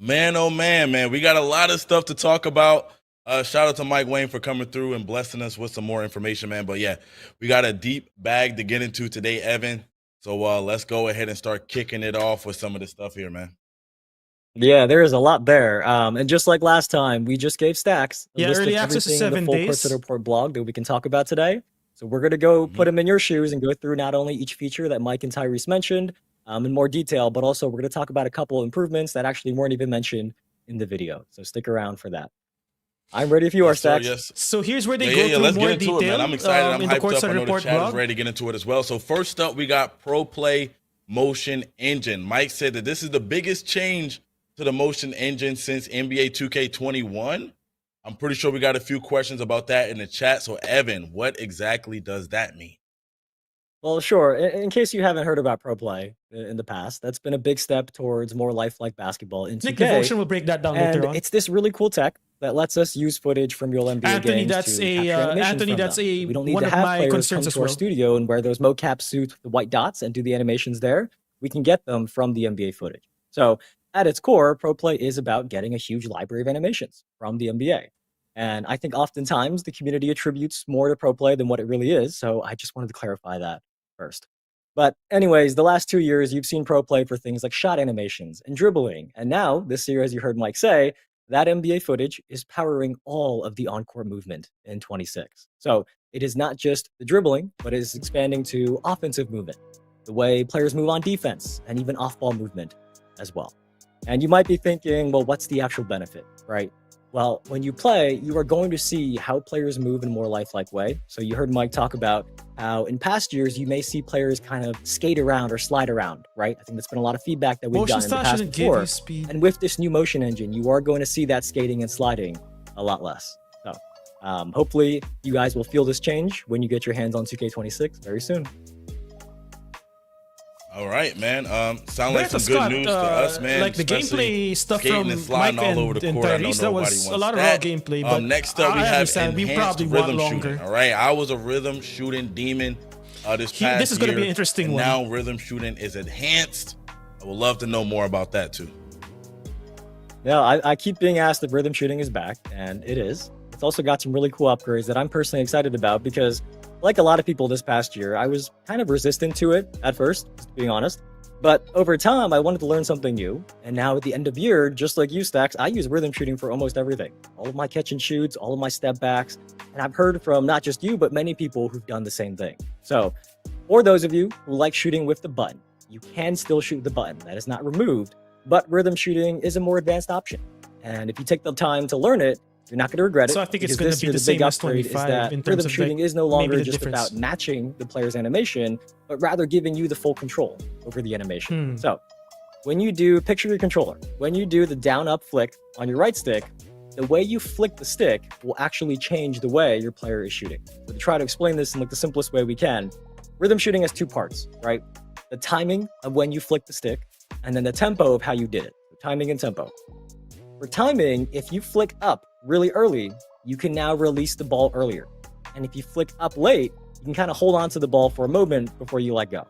Man, oh man, we got a lot of stuff to talk about. Shout out to Mike Wayne for coming through and blessing us with some more information, man. But yeah, we got a deep bag to get into today, Evan. So let's go ahead and start kicking it off with some of this stuff here, man. Yeah, there is a lot there. And just like last time, we just gave Stacks a Yeah, list early of access is everything in 7 the full days. Courtside Report blog that we can talk about today. So we're going to go put them in your shoes and go through not only each feature that Mike and Tyrese mentioned in more detail, but also we're going to talk about a couple of improvements that actually weren't even mentioned in the video. So stick around for that. I'm ready if you are, Yes, sir, Stacks. yes. So here's where they go through Let's more get into detail. it, man. I'm excited. I'm in the hyped up. Courtside I know the Report chat is blog. ready to get into it as well. So first up, we got Pro Play Motion Engine. Mike said that this is the biggest change to the motion engine since NBA 2K21. I'm pretty sure we got a few questions about that in the chat. So Evan, what exactly does that mean? Well, sure. In case you haven't heard about Pro Play in the past, that's been a big step towards more lifelike basketball in 2K. Nick Devotion will break that down And later on. it's this really cool tech that lets us use footage from real NBA Anthony, games that's to a capture animations Anthony, from that's them. a We don't need one to of have my players come concerns as to our well. studio and wear those mocap suits with the white dots and do the animations there. We can get them from the NBA footage. So at its core, Pro Play is about getting a huge library of animations from the NBA. And I think oftentimes the community attributes more to Pro Play than what it really is. So I just wanted to clarify that first. But anyways, the last 2 years, you've seen Pro Play for things like shot animations and dribbling. And now, this year, as you heard Mike say, that NBA footage is powering all of the on-court movement in 26. So it is not just the dribbling, but it is expanding to offensive movement, the way players move on defense, and even off-ball movement as well. And you might be thinking, well, what's the actual benefit, right? Well, when you play, you are going to see how players move in a more lifelike way. So you heard Mike talk about how in past years, you may see players kind of skate around or slide around, right? I think that's been a lot of feedback that we've Motion gotten in the style past shouldn't give before. you speed. And with this new motion engine, you are going to see that skating and sliding a lot less. So hopefully you guys will feel this change when you get your hands on 2K26 very soon. All right, man. Sound like Back to some good Scott, news to us, man. like the especially gameplay stuff skating from and sliding Mike all and, over the and court. I know Tyrese, that nobody was wants a lot of that. raw gameplay. But Next up, we I have understand. We enhanced probably want rhythm longer. shooting. All right, I was a rhythm shooting demon this past This is going to be year, an interesting and one. now rhythm shooting is enhanced. I would love to know more about that too. Yeah, I keep being asked if rhythm shooting is back, and it is. It's also got some really cool upgrades that I'm personally excited about because, like a lot of people this past year, I was kind of resistant to it at first, just being honest. But over time, I wanted to learn something new. And now at the end of year, just like you, Stacks, I use rhythm shooting for almost everything. All of my catch and shoots, all of my step backs. And I've heard from not just you, but many people who've done the same thing. So for those of you who like shooting with the button, you can still shoot the button. That is not removed, but rhythm shooting is a more advanced option. And if you take the time to learn it, you're not going to regret it. So I think it's because going to this be year the big same as upgrade is 25 that in terms rhythm of shooting like, is no maybe longer the just difference. about matching the player's animation, but rather giving you the full control over the animation. So when you do, picture your controller, when you do the down up flick on your right stick, the way you flick the stick will actually change the way your player is shooting. So to try to explain this in like the simplest way we can, rhythm shooting has two parts, right? The timing of when you flick the stick, and then the tempo of how you did it, the timing and tempo. For timing, if you flick up really early, you can now release the ball earlier. And if you flick up late, you can kind of hold on to the ball for a moment before you let go.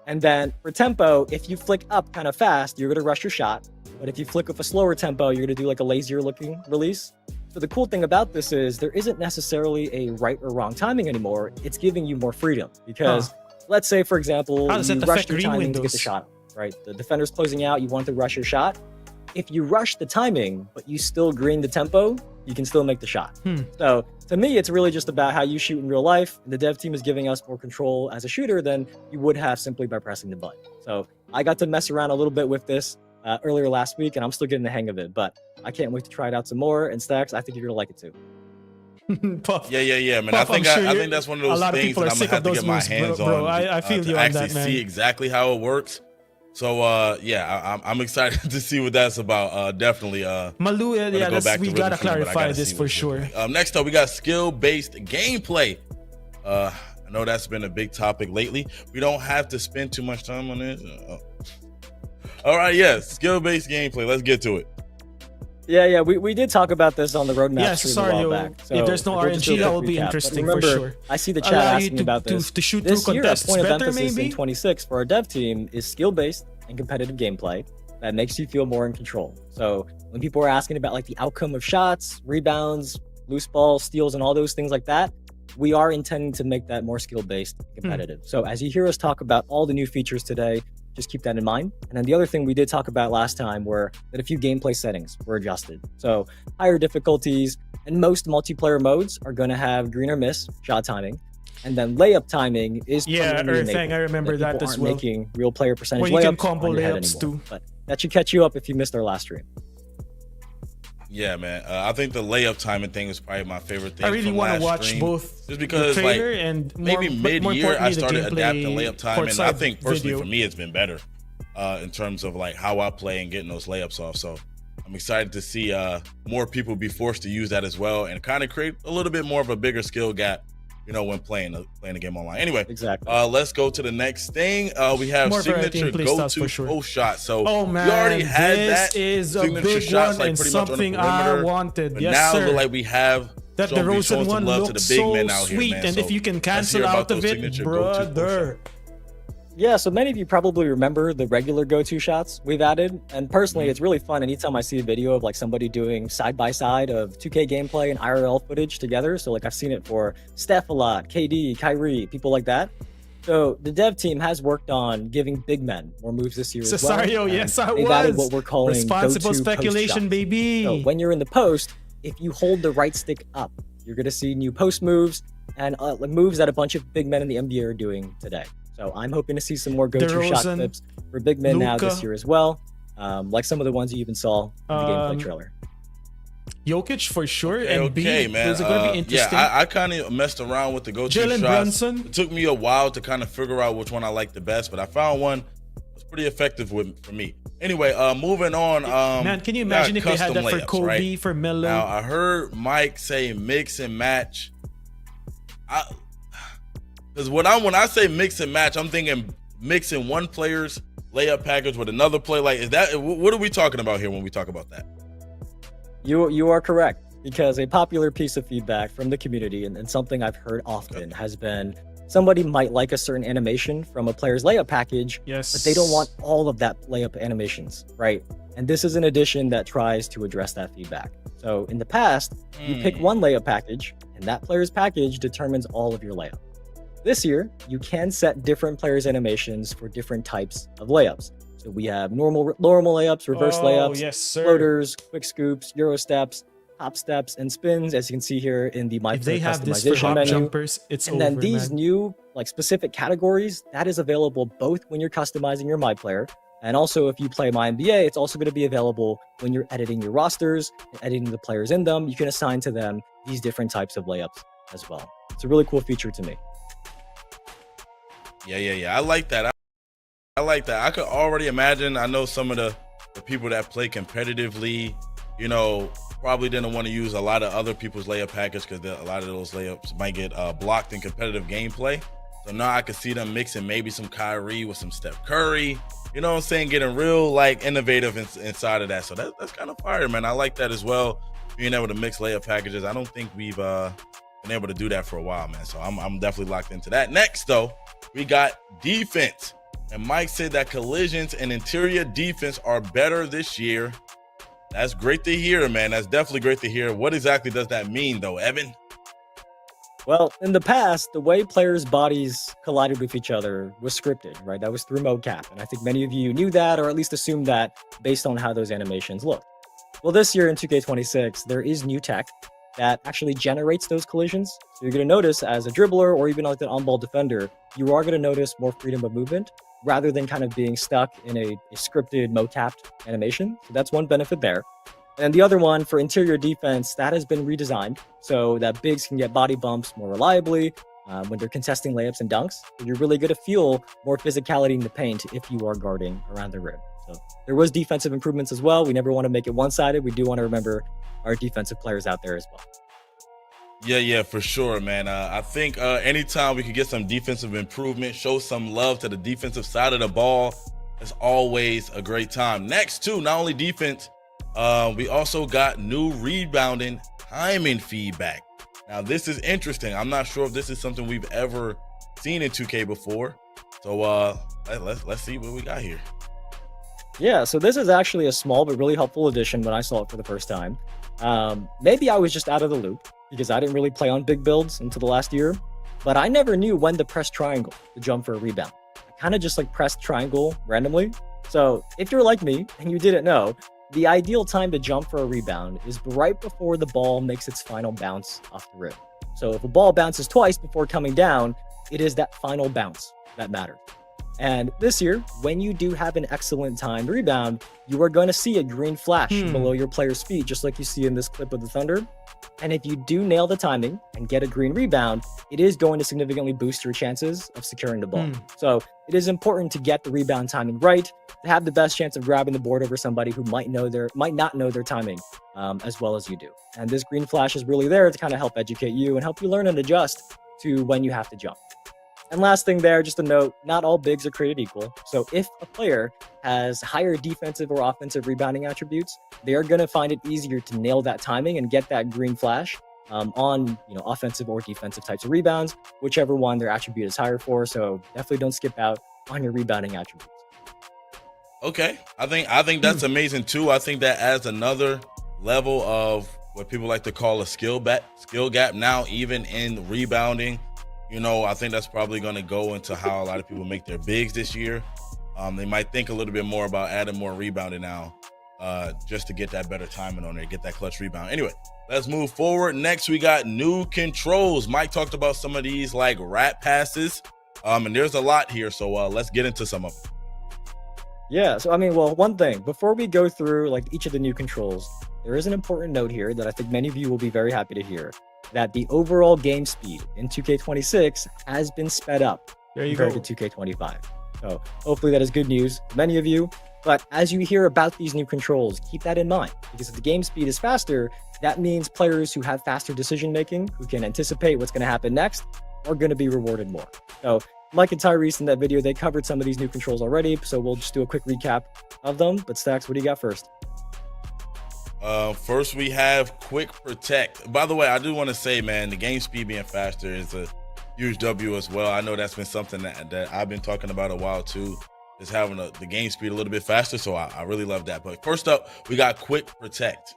And then for tempo, if you flick up kind of fast, you're going to rush your shot. But if you flick with a slower tempo, you're going to do like a lazier looking release. So the cool thing about this is there isn't necessarily a right or wrong timing anymore. It's giving you more freedom because let's say, for example, How does you that rush affect your green timing to get windows? the shot, right? The defender's closing out, you want to rush your shot. If you rush the timing, but you still green the tempo, you can still make the shot. So to me, it's really just about how you shoot in real life. The dev team is giving us more control as a shooter than you would have simply by pressing the button. So I got to mess around a little bit with this earlier last week, and I'm still getting the hang of it. But I can't wait to try it out some more. And Stacks, I think you're going to like it too. Puff. Yeah, man. Puff, I think I'm sure I think that's one of a those lot of things people that are I'm gonna sick have of to those get my moves, hands bro. on. I feel to you on actually that, man. see exactly how it works. So I'm excited to see what that's about. Definitely. Malu, Gonna yeah, go back we to gotta rhythm shooting, but I clarify gotta this see for what it's sure. looking like. Next up, we got skill-based gameplay. I know that's been a big topic lately. We don't have to spend too much time on this. All right, skill-based gameplay. Let's get to it. Yeah, we did talk about this on the roadmap Yes, stream sorry, a while back. So if there's no we'll just do a RNG, that quick will be recap. But interesting remember, for sure. I see the chat Allow you asking about this. to shoot This through year, a contests point of better, emphasis maybe? in 26 for our dev team is skill-based and competitive gameplay that makes you feel more in control. So when people are asking about like the outcome of shots, rebounds, loose ball, steals, and all those things like that, we are intending to make that more skill-based and competitive. So as you hear us talk about all the new features today, just keep that in mind. And then the other thing we did talk about last time were that a few gameplay settings were adjusted. So higher difficulties and most multiplayer modes are going to have green or miss shot timing. And then layup timing is Earthang, I remember that as well. Making real player percentage Or you layups can combo on your head layups anymore. too. But that should catch you up if you missed our last stream. Yeah, man. I think the layup timing thing is probably my favorite thing. I really want to watch both just because the trailer and maybe mid-year I started adapting layup time, and I Courtside think personally video. for me it's been better in terms of like how I play and getting those layups off. So I'm excited to see more people be forced to use that as well and kind of create a little bit more of a bigger skill gap, you know, when playing the game online. Anyway, exactly. Let's go to the next thing. We have More signature go-to sure. post shot. So oh man, we already had this that. is a signature big shots, one like and pretty much on the something perimeter. I wanted. But Yes, now sir. look like we have That showing DeRozan some one love to looks the big so men out here, sweet, man. and So if you can let's hear cancel about out of those it, signature go-to post brother. shots. Yeah, so many of you probably remember the regular go-to shots we've added. And personally, it's really fun anytime I see a video of like somebody doing side-by-side of 2K gameplay and IRL footage together. So like I've seen it for Steph a lot, KD, Kyrie, people like that. So the dev team has worked on giving big men more moves this year as well. Cesario, yes, I they've was. added what we're calling Responsible go-to speculation, post shots. baby. So when you're in the post, if you hold the right stick up, you're going to see new post moves and moves that a bunch of big men in the NBA are doing today. So I'm hoping to see some more go-to shot DeRozan, clips for big men now Luka. this year as well, like some of the ones you even saw in the gameplay trailer. Jokic for sure, Okay, and okay, B, man. those are going to be interesting. Yeah, I kind of messed around with the go-to Jalen shots. Brunson. It took me a while to kind of figure out which one I liked the best, but I found one that was pretty effective for me. Anyway, moving on. Man, can you imagine if they had that for layups, Kobe, right? for Melo? Now, I heard Mike say mix and match. Because when I say mix and match, I'm thinking mixing one player's layup package with another play. Like, is that what are we talking about here when we talk about that? You are correct, because a popular piece of feedback from the community and something I've heard often has been somebody might like a certain animation from a player's layup package, Yes. but they don't want all of that layup animations, right? And this is an addition that tries to address that feedback. So in the past, you pick one layup package, and that player's package determines all of your layup. This year, you can set different players' animations for different types of layups. So we have normal layups, reverse layups, yes, sir. floaters, quick scoops, Euro steps, hop steps, and spins, as you can see here in the My If they Player have this for customization hop menu. jumpers, it's And over, then these man. new like specific categories, that is available both when you're customizing your My Player, and also if you play My NBA, it's also going to be available when you're editing your rosters and editing the players in them. You can assign to them these different types of layups as well. It's a really cool feature to me. Yeah. I like that. I like that. I could already imagine. I know some of the people that play competitively, you know, probably didn't want to use a lot of other people's layup package because a lot of those layups might get blocked in competitive gameplay. So now I could see them mixing maybe some Kyrie with some Steph Curry. You know what I'm saying? Getting real like innovative inside of that. So that's kind of fire, man. I like that as well. Being able to mix layup packages. I don't think we've been able to do that for a while, man. So I'm definitely locked into that. Next, though, we got defense. And Mike said that collisions and interior defense are better this year. That's great to hear, man. That's definitely great to hear. What exactly does that mean, though, Evan? Well, in the past, the way players' bodies collided with each other was scripted, right? That was through mocap. And I think many of you knew that, or at least assumed that based on how those animations looked. Well, this year in 2K26, there is new tech that actually generates those collisions. So you're going to notice as a dribbler or even like an on-ball defender, you are going to notice more freedom of movement rather than kind of being stuck in a scripted, mocapped animation. So that's one benefit there. And the other one for interior defense, that has been redesigned so that bigs can get body bumps more reliably when they're contesting layups and dunks. You're really going to feel more physicality in the paint if you are guarding around the rim. So there was defensive improvements as well. We never want to make it one-sided. We do want to remember our defensive players out there as well. Yeah, for sure, man. I think anytime we could get some defensive improvement, show some love to the defensive side of the ball, it's always a great time. Next, too, not only defense, we also got new rebounding timing feedback. Now, this is interesting. I'm not sure if this is something we've ever seen in 2K before. So let's see what we got here. Yeah, so this is actually a small but really helpful addition when I saw it for the first time. Maybe I was just out of the loop because I didn't really play on big builds until the last year, but I never knew when to press triangle to jump for a rebound. I kind of just like pressed triangle randomly. So if you're like me and you didn't know, the ideal time to jump for a rebound is right before the ball makes its final bounce off the rim. So if a ball bounces twice before coming down, it is that final bounce that matters. And this year, when you do have an excellent timed rebound, you are going to see a green flash below your player's feet, just like you see in this clip of the Thunder. And if you do nail the timing and get a green rebound, it is going to significantly boost your chances of securing the ball. So it is important to get the rebound timing right to have the best chance of grabbing the board over somebody who might not know their timing as well as you do. And this green flash is really there to kind of help educate you and help you learn and adjust to when you have to jump. And last thing there, just a note, not all bigs are created equal. So if a player has higher defensive or offensive rebounding attributes, they are going to find it easier to nail that timing and get that green flash on offensive or defensive types of rebounds, whichever one their attribute is higher for. So definitely don't skip out on your rebounding attributes. Okay, I think that's amazing too. I think that adds another level of what people like to call a skill gap now, even in rebounding. I think that's probably going to go into how a lot of people make their bigs this year. They might think a little bit more about adding more rebounding now just to get that better timing on there, get that clutch rebound. Anyway, let's move forward. Next, we got new controls. Mike talked about some of these like rat passes, and there's a lot here. So let's get into some of them. Yeah, so one thing, before we go through like each of the new controls, there is an important note here that I think many of you will be very happy to hear, that the overall game speed in 2K26 has been sped up compared to 2K25. So hopefully that is good news for many of you. But as you hear about these new controls, keep that in mind, because if the game speed is faster, that means players who have faster decision making, who can anticipate what's going to happen next, are going to be rewarded more. So Mike and Tyrese in that video, they covered some of these new controls already, so we'll just do a quick recap of them. But Stacks, what do you got first? First, we have Quick Protect. By the way, I do want to say, man, the game speed being faster is a huge W as well. I know that's been something that I've been talking about a while too, is having the game speed a little bit faster. So I really love that. But first up, we got Quick Protect.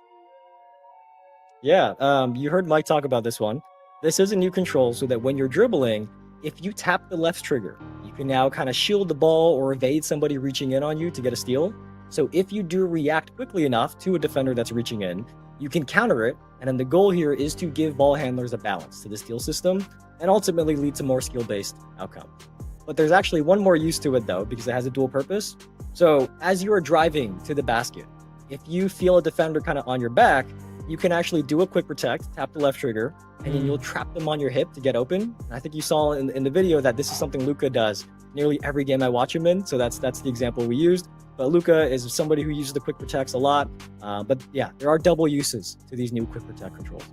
Yeah, you heard Mike talk about this one. This is a new control so that when you're dribbling, if you tap the left trigger, you can now kind of shield the ball or evade somebody reaching in on you to get a steal. So if you do react quickly enough to a defender that's reaching in, you can counter it. And then the goal here is to give ball handlers a balance to the steal system and ultimately lead to more skill-based outcomes. But there's actually one more use to it though, because it has a dual purpose. So as you are driving to the basket, if you feel a defender kind of on your back, you can actually do a quick protect, tap the left trigger, and then you'll trap them on your hip to get open. And I think you saw in the video that this is something Luka does nearly every game I watch him in. So that's the example we used. But Luka is somebody who uses the quick protects a lot. But yeah, there are double uses to these new quick protect controls.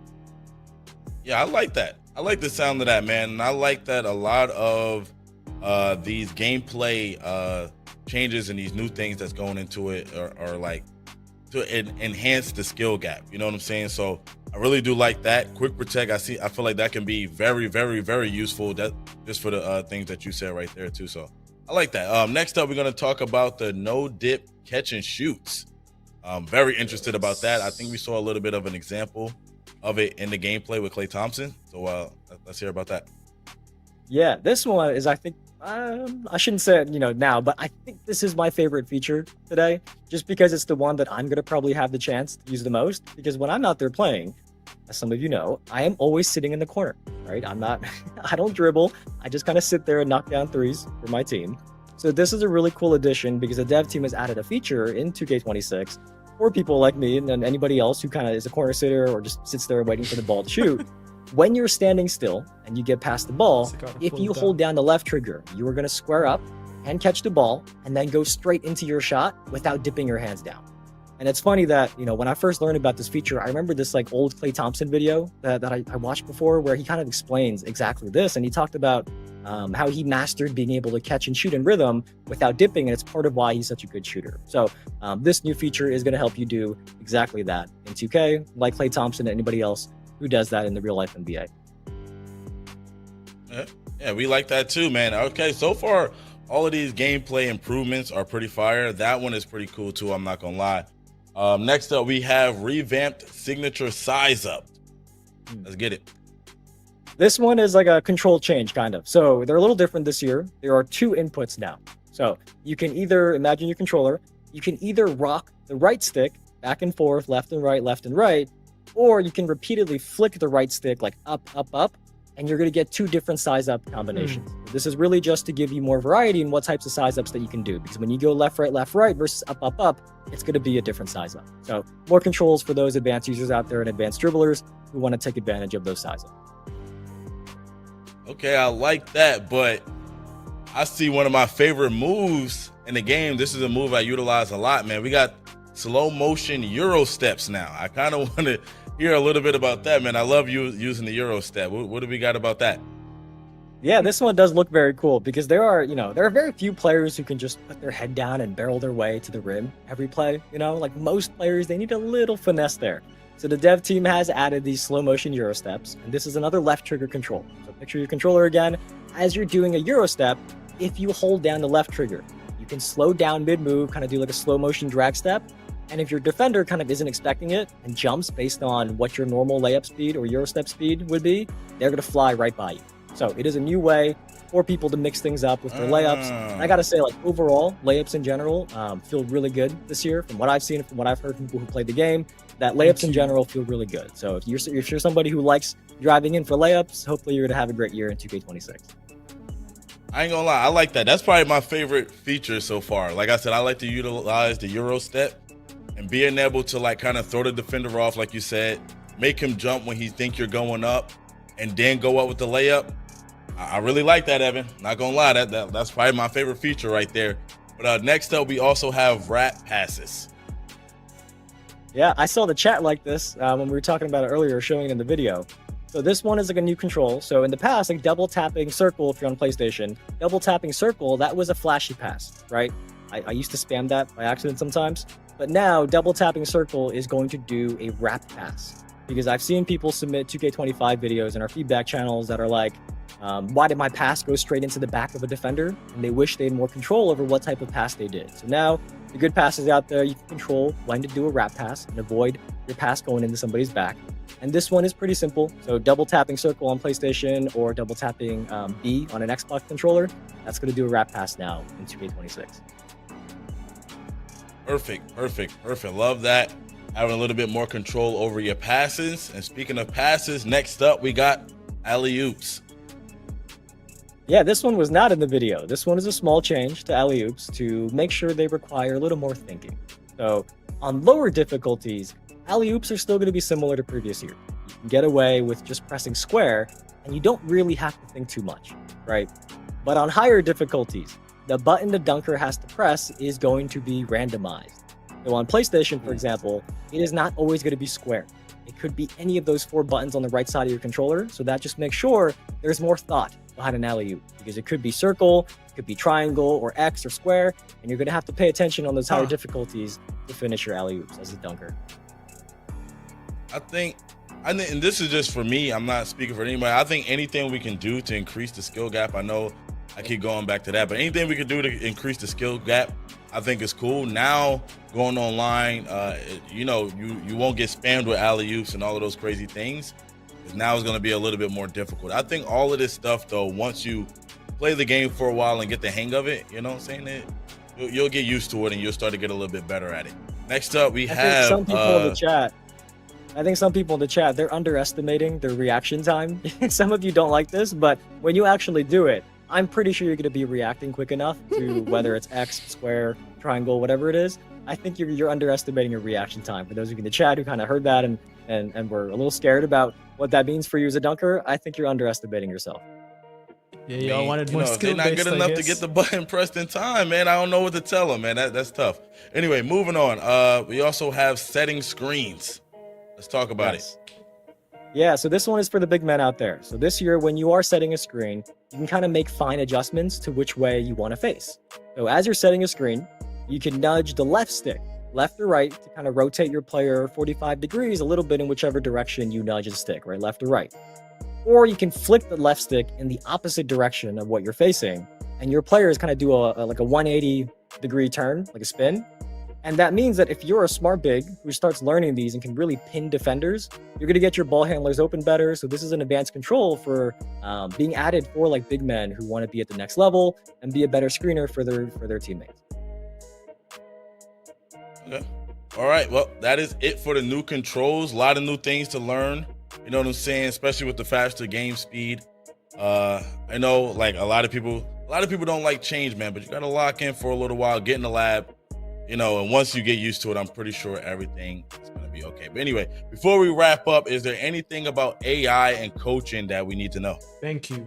Yeah, I like that. I like the sound of that, man. And I like that a lot of these gameplay changes and these new things that's going into it are like to enhance the skill gap. You know what I'm saying? So I really do like that. Quick protect, I feel like that can be very, very, very useful. That just for the things that you said right there too. So I like that. Next up, we're going to talk about the no dip catch and shoots. I'm very interested about that. I think we saw a little bit of an example of it in the gameplay with Klay Thompson. So let's hear about that. Yeah, this one is, I think, I shouldn't say it, now, but I think this is my favorite feature today, just because it's the one that I'm going to probably have the chance to use the most. Because when I'm out there playing, as some of you know, I am always sitting in the corner, right? I don't dribble. I just kind of sit there and knock down threes for my team. So this is a really cool addition because the dev team has added a feature in 2K26 for people like me and anybody else who kind of is a corner sitter or just sits there waiting for the ball to shoot, when you're standing still and you get past the ball, if you hold down the left trigger, you are going to square up and catch the ball and then go straight into your shot without dipping your hands down. And it's funny that, when I first learned about this feature, I remember this like old Klay Thompson video that I watched before where he kind of explains exactly this. And he talked about how he mastered being able to catch and shoot in rhythm without dipping. And it's part of why he's such a good shooter. So this new feature is going to help you do exactly that in 2K, like Klay Thompson and anybody else who does that in the real life NBA. Yeah, we like that too, man. Okay, so far, all of these gameplay improvements are pretty fire. That one is pretty cool too, I'm not going to lie. Next up, we have revamped signature size up. Let's get it. This one is like a control change, kind of. So they're a little different this year. There are 2 inputs now. So you can either, imagine your controller, you can either rock the right stick back and forth, left and right, or you can repeatedly flick the right stick like up, and you're going to get 2 different size up combinations. This is really just to give you more variety in what types of size ups that you can do, because when you go left, right versus up, it's going to be a different size up. So more controls for those advanced users out there and advanced dribblers who want to take advantage of those size ups. Okay, I like that, but I see one of my favorite moves in the game. This is a move I utilize a lot, man. We got slow motion Euro steps now. I kind of want to hear a little bit about that, man. I love you using the Euro step. What do we got about that? Yeah, this one does look very cool because there are very few players who can just put their head down and barrel their way to the rim every play. Like most players, they need a little finesse there. So the dev team has added these slow motion Euro steps, and this is another left trigger control. So picture your controller again. As you're doing a Euro step, if you hold down the left trigger, you can slow down mid-move, kind of do like a slow motion drag step. And if your defender kind of isn't expecting it and jumps based on what your normal layup speed or Euro step speed would be, they're going to fly right by you. So it is a new way for people to mix things up with their layups. And I got to say, like overall, layups in general feel really good this year. From what I've seen, from what I've heard from people who played the game, that layups in general feel really good. So if you're somebody who likes driving in for layups, hopefully you're going to have a great year in 2K26. I ain't gonna lie, I like that. That's probably my favorite feature so far. Like I said, I like to utilize the Euro step and being able to like kind of throw the defender off, like you said, make him jump when he think you're going up, and then go up with the layup. I really like that, Evan. Not gonna lie, that's probably my favorite feature right there. But next up, we also have wrap passes. Yeah, I saw the chat like this when we were talking about it earlier, showing it in the video. So this one is like a new control. So in the past, like double tapping circle, if you're on PlayStation, double tapping circle, that was a flashy pass, right? I used to spam that by accident sometimes. But now double tapping circle is going to do a wrap pass, because I've seen people submit 2K25 videos in our feedback channels that are like, why did my pass go straight into the back of a defender? And they wish they had more control over what type of pass they did. So now the good passes out there, you can control when to do a wrap pass and avoid your pass going into somebody's back. And this one is pretty simple. So double tapping circle on PlayStation or double tapping B on an Xbox controller, that's going to do a wrap pass now in 2K26. Perfect. Love that. Having a little bit more control over your passes. And speaking of passes, next up, we got alley-oops. Yeah, this one was not in the video. This one is a small change to alley-oops to make sure they require a little more thinking. So on lower difficulties, alley-oops are still going to be similar to previous years. You can get away with just pressing square, and you don't really have to think too much, right? But on higher difficulties, the button the dunker has to press is going to be randomized. So on PlayStation, for example, it is not always going to be square. It could be any of those 4 buttons on the right side of your controller, so that just makes sure there's more thought behind an alley-oop, because it could be circle, it could be triangle, or X, or square, and you're going to have to pay attention on those higher difficulties to finish your alley-oops as a dunker. I think, and this is just for me, I'm not speaking for anybody, I think anything we can do to increase the skill gap, I know I keep going back to that, but anything we can do to increase the skill gap, I think is cool. Now, going online, you won't get spammed with alley-oops and all of those crazy things. Now it's going to be a little bit more difficult. I think all of this stuff, though, once you play the game for a while and get the hang of it, you know what I'm saying? You'll get used to it and you'll start to get a little bit better at it. Next up, we have some people in the chat. I think some people in the chat, they're underestimating their reaction time. Some of you don't like this, but when you actually do it, I'm pretty sure you're going to be reacting quick enough to whether it's X, square, triangle, whatever it is. I think you're underestimating your reaction time. For those of you in the chat who kind of heard that and were a little scared about what that means for you as a dunker, I think you're underestimating yourself. Yeah, y'all wanted you more know, if they're not skill-based, good I enough to guess. get the button pressed in time, man, I don't know what to tell them, man. That's tough. Anyway, moving on. We also have setting screens. Let's talk about it. Yeah, so this one is for the big men out there. So this year, when you are setting a screen, you can kind of make fine adjustments to which way you want to face. So as you're setting a screen, you can nudge the left stick, left or right, to kind of rotate your player 45 degrees a little bit in whichever direction you nudge the stick, right, left or right. Or you can flick the left stick in the opposite direction of what you're facing, and your players kind of do like a 180 degree turn, like a spin. And that means that if you're a smart big who starts learning these and can really pin defenders, you're going to get your ball handlers open better. So this is an advanced control for being added for like big men who want to be at the next level and be a better screener for their teammates. Okay. All right. Well, that is it for the new controls. A lot of new things to learn. You know what I'm saying? Especially with the faster game speed. I know like a lot of people don't like change, man, but you got to lock in for a little while, get in the lab, you know, and once you get used to it, I'm pretty sure everything is going to be okay. But anyway, before we wrap up, is there anything about AI and coaching that we need to know? Thank you.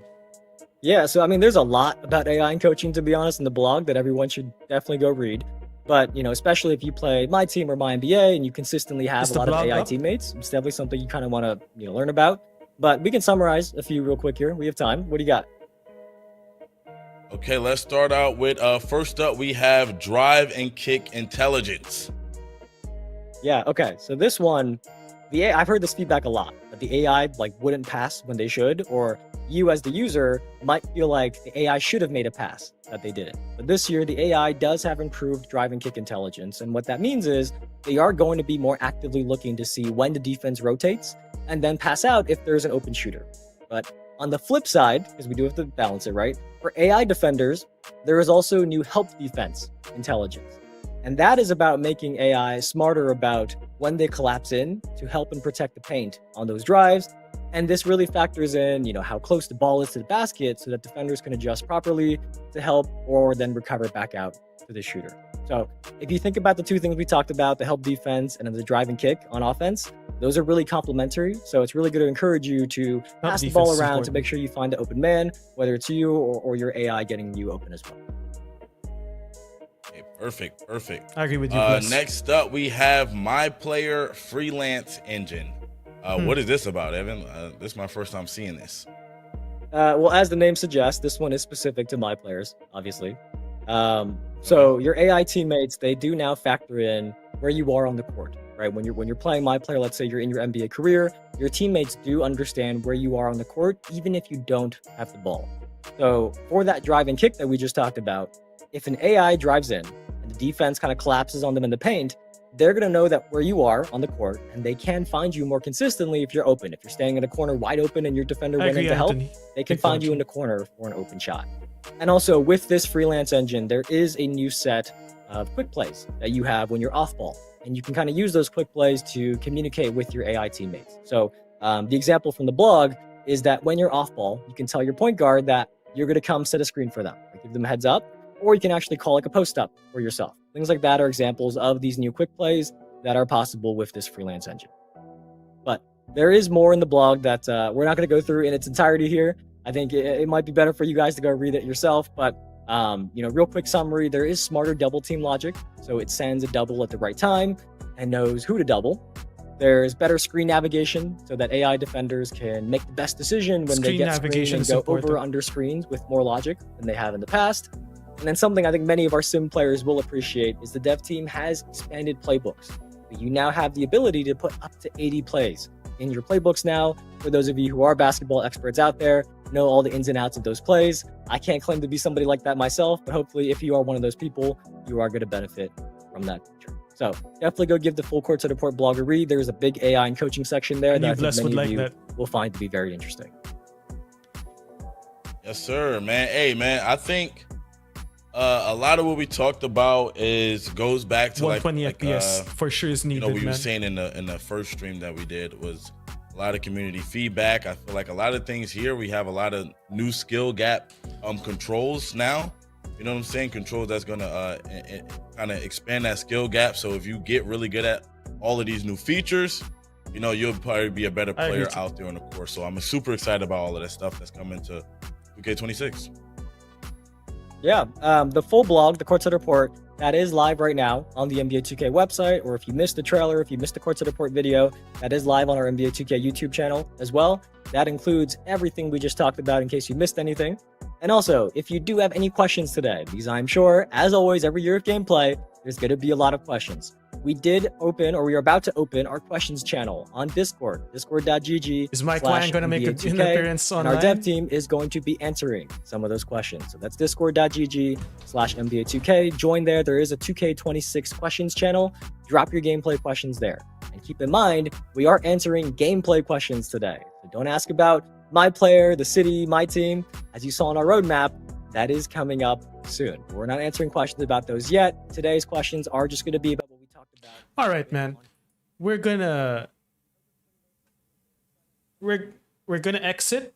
Yeah, so I mean, there's a lot about AI and coaching, to be honest, in the blog that everyone should definitely go read. But, you know, especially if you play my team or my NBA and you consistently have a lot of AI teammates, it's definitely something you kind of want to, learn about. But we can summarize a few real quick here. We have time. What do you got? Okay, let's start out with first up, we have drive and kick intelligence. Yeah, okay. So this one, I've heard this feedback a lot, that the AI wouldn't pass when they should, or you as the user might feel like the AI should have made a pass that they didn't. But this year, the AI does have improved drive and kick intelligence. And what that means is they are going to be more actively looking to see when the defense rotates and then pass out if there's an open shooter. But on the flip side, because we do have to balance it, right? For AI defenders, there is also new help defense intelligence. And that is about making AI smarter about when they collapse in to help and protect the paint on those drives. And this really factors in, how close the ball is to the basket so that defenders can adjust properly to help or then recover back out to the shooter. So if you think about the two things we talked about, the help defense and the drive and kick on offense, those are really complementary. So it's really going to encourage you to pass the ball around to make sure you find the open man, whether it's you or your AI getting you open as well. Okay, perfect. I agree with you. Next up, we have My Player Freelance Engine. What is this about, Evan? This is my first time seeing this. Well, as the name suggests, this one is specific to my players, obviously. So your AI teammates, they do now factor in where you are on the court, right? When you're playing my player, let's say you're in your NBA career, your teammates do understand where you are on the court, even if you don't have the ball. So for that drive and kick that we just talked about, if an AI drives in and the defense kind of collapses on them in the paint, they're going to know that where you are on the court, and they can find you more consistently if you're open. If you're staying in a corner wide open and your defender went in to help, they can find you in the corner for an open shot. And also with this freelance engine, there is a new set of quick plays that you have when you're off ball. And you can kind of use those quick plays to communicate with your AI teammates. So the example from the blog is that when you're off ball, you can tell your point guard that you're going to come set a screen for them, give them a heads up, or you can actually call a post up for yourself. Things like that are examples of these new quick plays that are possible with this freelance engine. But there is more in the blog that we're not going to go through in its entirety here. I think it might be better for you guys to go read it yourself. But, real quick summary, there is smarter double team logic. So it sends a double at the right time and knows who to double. There's better screen navigation so that AI defenders can make the best decision when they get screened and go over or under screens with more logic than they have in the past. And then something I think many of our sim players will appreciate is the dev team has expanded playbooks. You now have the ability to put up to 80 plays in your playbooks now. For those of you who are basketball experts out there, know all the ins and outs of those plays. I can't claim to be somebody like that myself, but hopefully if you are one of those people, you are going to benefit from that feature. So definitely go give the full Courtside Report blog a read. There's a big AI and coaching section there that I think many of you will find to be very interesting. Yes, sir, man. Hey, man, I think a lot of what we talked about goes back to 120 FPS for sure is needed. We were saying in the first stream that we did was a lot of community feedback. I feel like a lot of things here, we have a lot of new skill gap controls now. You know what I'm saying? Controls that's gonna kind of expand that skill gap. So if you get really good at all of these new features, you know, you'll probably be a better player out there on the course. So I'm super excited about all of that stuff that's coming to 2K26. Yeah, the full blog, the Courtside Report, that is live right now on the NBA 2K website, or if you missed the trailer, if you missed the Courtside Report video, that is live on our NBA 2K YouTube channel as well. That includes everything we just talked about in case you missed anything. And also, if you do have any questions today, because I'm sure, as always, every year of gameplay, there's going to be a lot of questions. We did open, or we are about to open, our questions channel on Discord, discord.gg. Is Mike Wang going to make an appearance online? And our dev team is going to be answering some of those questions. So that's discord.gg/NBA2K. Join there. There is a 2K26 questions channel. Drop your gameplay questions there. And keep in mind, we are answering gameplay questions today. So don't ask about my player, the city, my team. As you saw on our roadmap, that is coming up soon. We're not answering questions about those yet. Today's questions are just going to be about what we talked about. All right, man. We're gonna exit.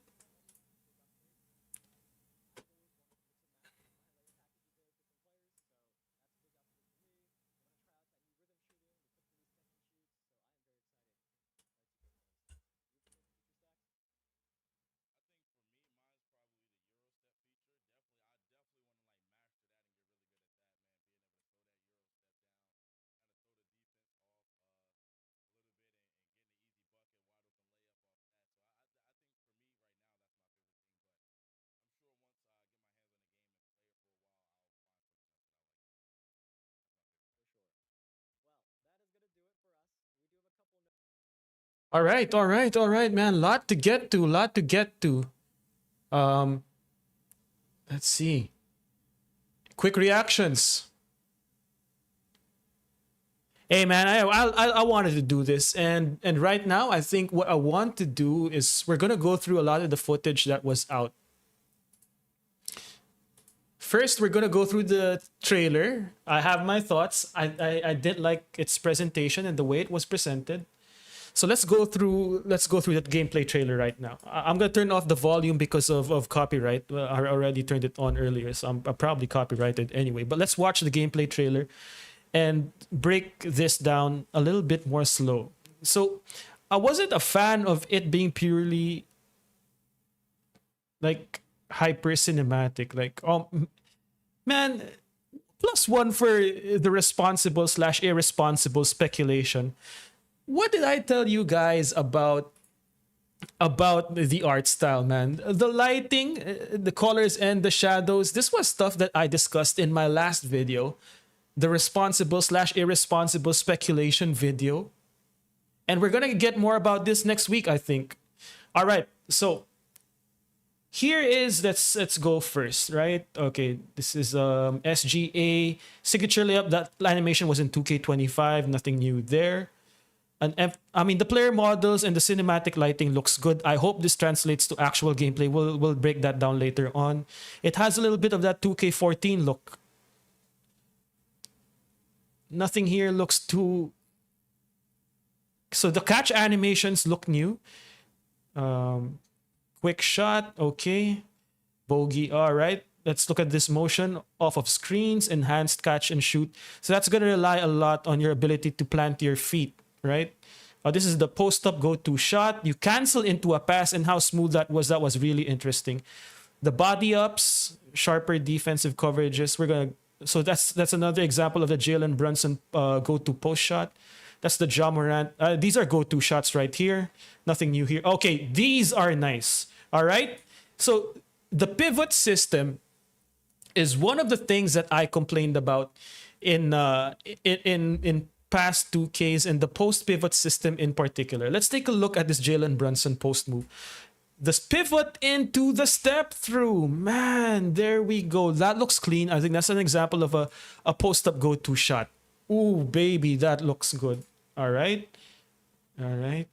All right, man. Lot to get to. Let's see. Quick reactions. Hey, man, I wanted to do this, and right now I think what I want to do is we're gonna go through a lot of the footage that was out. First, we're gonna go through the trailer. I have my thoughts. I did like its presentation and the way it was presented. So let's go through that gameplay trailer right now. I'm gonna turn off the volume because of copyright. I already turned it on earlier, so I'm probably copyrighted anyway. But let's watch the gameplay trailer and break this down a little bit more slow. So I wasn't a fan of it being purely like hyper cinematic. Like, man, +1 for the responsible/irresponsible speculation. What did I tell you guys about the art style, man? The lighting, the colors and the shadows. This was stuff that I discussed in my last video, the responsible/irresponsible speculation video. And we're going to get more about this next week, I think. All right. So here is, let's go first, right? Okay, this is SGA signature layup. That animation was in 2K25, nothing new there. And I mean, the player models and the cinematic lighting looks good. I hope this translates to actual gameplay. We'll break that down later on. It has a little bit of that 2K14 look. Nothing here looks too... So the catch animations look new. Quick shot, okay. Bogey, all right. Let's look at this motion off of screens, enhanced catch and shoot. So that's going to rely a lot on your ability to plant your feet, right? This is the post-up go-to shot. You cancel into a pass, and how smooth that was. That was really interesting. The body ups, sharper defensive coverages. So that's another example of the Jalen Brunson go-to post shot. That's the Ja Morant. These are go-to shots right here. Nothing new here. Okay, these are nice. All right. So the pivot system is one of the things that I complained about in past 2Ks, and the post pivot system in particular. Let's take a look at this Jalen Brunson post move. This pivot into the step through. Man, there we go. That looks clean. I think that's an example of a post up go-to shot. Ooh, baby, that looks good. All right. All right.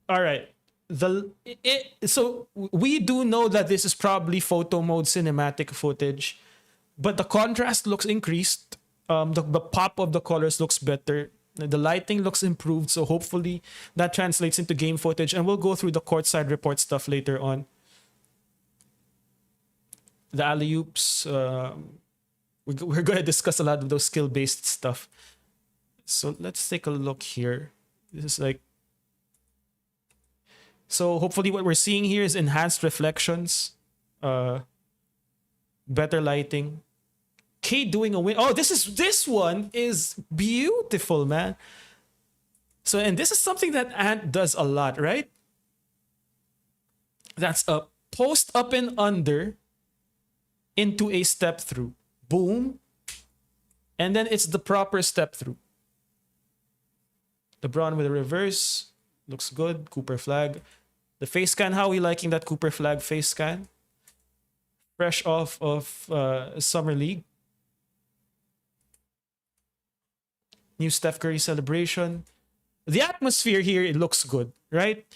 All right. So we do know that this is probably photo mode cinematic footage, but the contrast looks increased. The pop of the colors looks better. The lighting looks improved. So hopefully that translates into game footage, and we'll go through the courtside report stuff later on. the alley-oops. We're going to discuss a lot of those skill-based stuff. So let's take a look here. This is like... So hopefully what we're seeing here is enhanced reflections, better lighting. K doing a win. Oh, this one is beautiful, man. So, and this is something that Ant does a lot, right? That's a post up and under into a step through. Boom. And then it's the proper step through. LeBron with a reverse. Looks good. Cooper flag. The face scan. How are we liking that Cooper flag face scan? Fresh off of Summer League. New Steph Curry celebration. The atmosphere here, it looks good, right?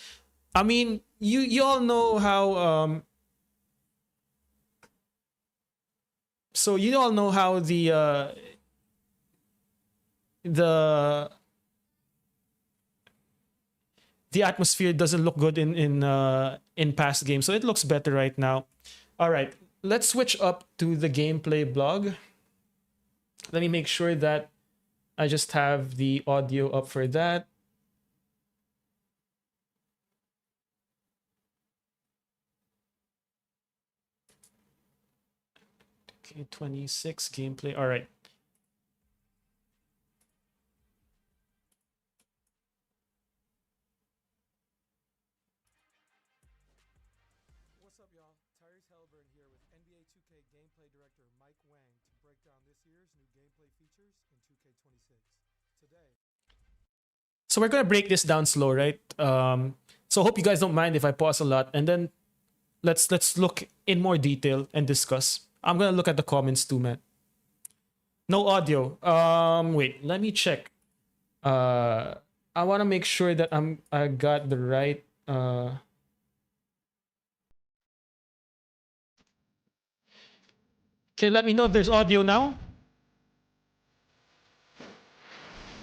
I mean, you all know how so you all know how the atmosphere doesn't look good in past games, so it looks better right now. All right, let's switch up to the gameplay blog. Let me make sure that I just have the audio up for that. Okay, 26 gameplay. All right. What's up, y'all? Tyrese Halliburton here with NBA 2K gameplay director Mike Wang to break down this year's new gameplay features in 2K26. Today. So we're gonna break this down slow, right? So hope you guys don't mind if I pause a lot, and then let's look in more detail and discuss. I'm gonna look at the comments too, man. No audio. Wait, let me check. I wanna make sure that I got the right Okay, let me know if there's audio now.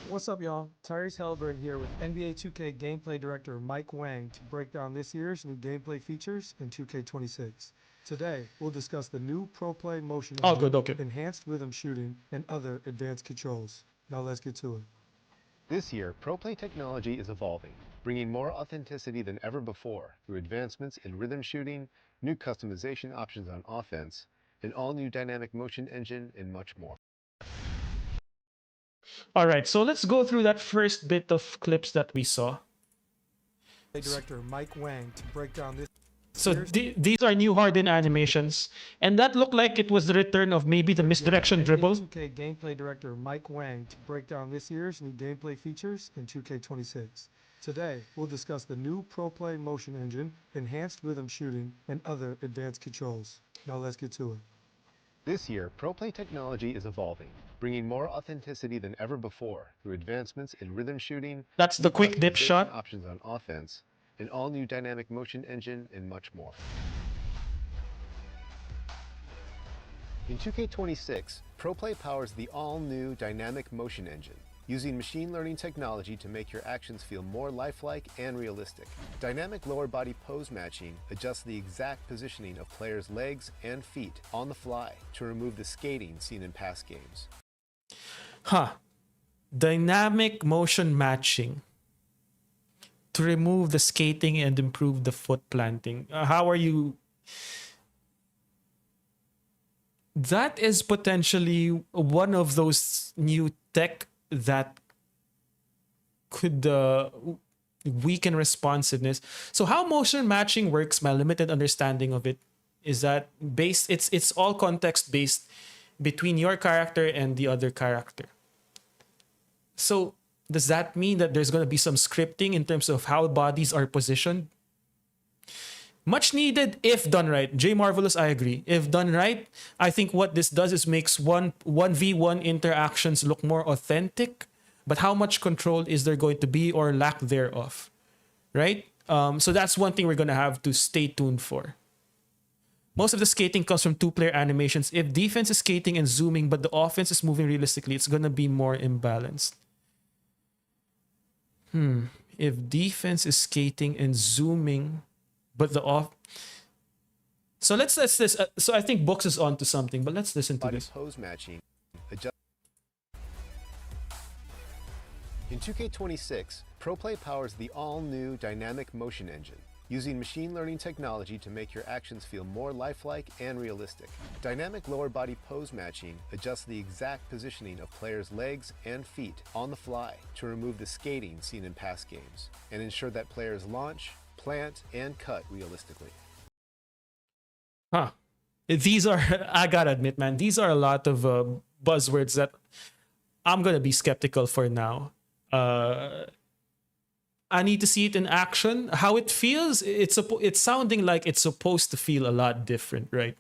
What's up, y'all? Tyrese Halliburton here with NBA 2K gameplay director Mike Wang to break down this year's new gameplay features in 2K26. Today, we'll discuss the new Pro Play motion Oh, engine, good, okay. enhanced rhythm shooting, and other advanced controls. Now let's get to it. This year, ProPlay technology is evolving, bringing more authenticity than ever before through advancements in rhythm shooting, new customization options on offense, an all-new dynamic motion engine, and much more. All right, so let's go through that first bit of clips that we saw. Director Mike Wang to break down this. So these are new Harden animations, and that looked like it was the return of maybe the misdirection dribble. 2K gameplay director Mike Wang to break down this year's new gameplay features in 2K26. Today, we'll discuss the new Pro Play motion engine, enhanced rhythm shooting, and other advanced controls. Now let's get to it. This year, ProPlay technology is evolving, bringing more authenticity than ever before through advancements in rhythm shooting, That's the new quick dip customization shot. options on offense, an all-new dynamic motion engine, and much more. In 2K26, ProPlay powers the all-new dynamic motion engine, using machine learning technology to make your actions feel more lifelike and realistic. Dynamic lower body pose matching adjusts the exact positioning of players' legs and feet on the fly to remove the skating seen in past games. Huh. Dynamic motion matching to remove the skating and improve the foot planting. How are you? That is potentially one of those new tech that could weaken responsiveness. So how motion matching works, my limited understanding of it, is that it's all context based between your character and the other character. So does that mean that there's going to be some scripting in terms of how bodies are positioned? Much needed if done right. Jay Marvelous, I agree. If done right, I think what this does is makes 1v1 interactions look more authentic. But how much control is there going to be or lack thereof? Right? So that's one thing we're going to have to stay tuned for. Most of the skating comes from two-player animations. If defense is skating and zooming, but the offense is moving realistically, it's going to be more imbalanced. If defense is skating and zooming, but So let's this. So I think Books is on to something, but let's listen to body this. pose matching. In 2K26, ProPlay powers the all-new dynamic motion engine, using machine learning technology to make your actions feel more lifelike and realistic. Dynamic lower body pose matching adjusts the exact positioning of players' legs and feet on the fly to remove the skating seen in past games and ensure that players launch, plant, and cut realistically. Huh. These are, I gotta admit, man, these are a lot of buzzwords that I'm gonna be skeptical for now. I need to see it in action. How it feels, it's sounding like it's supposed to feel a lot different, right?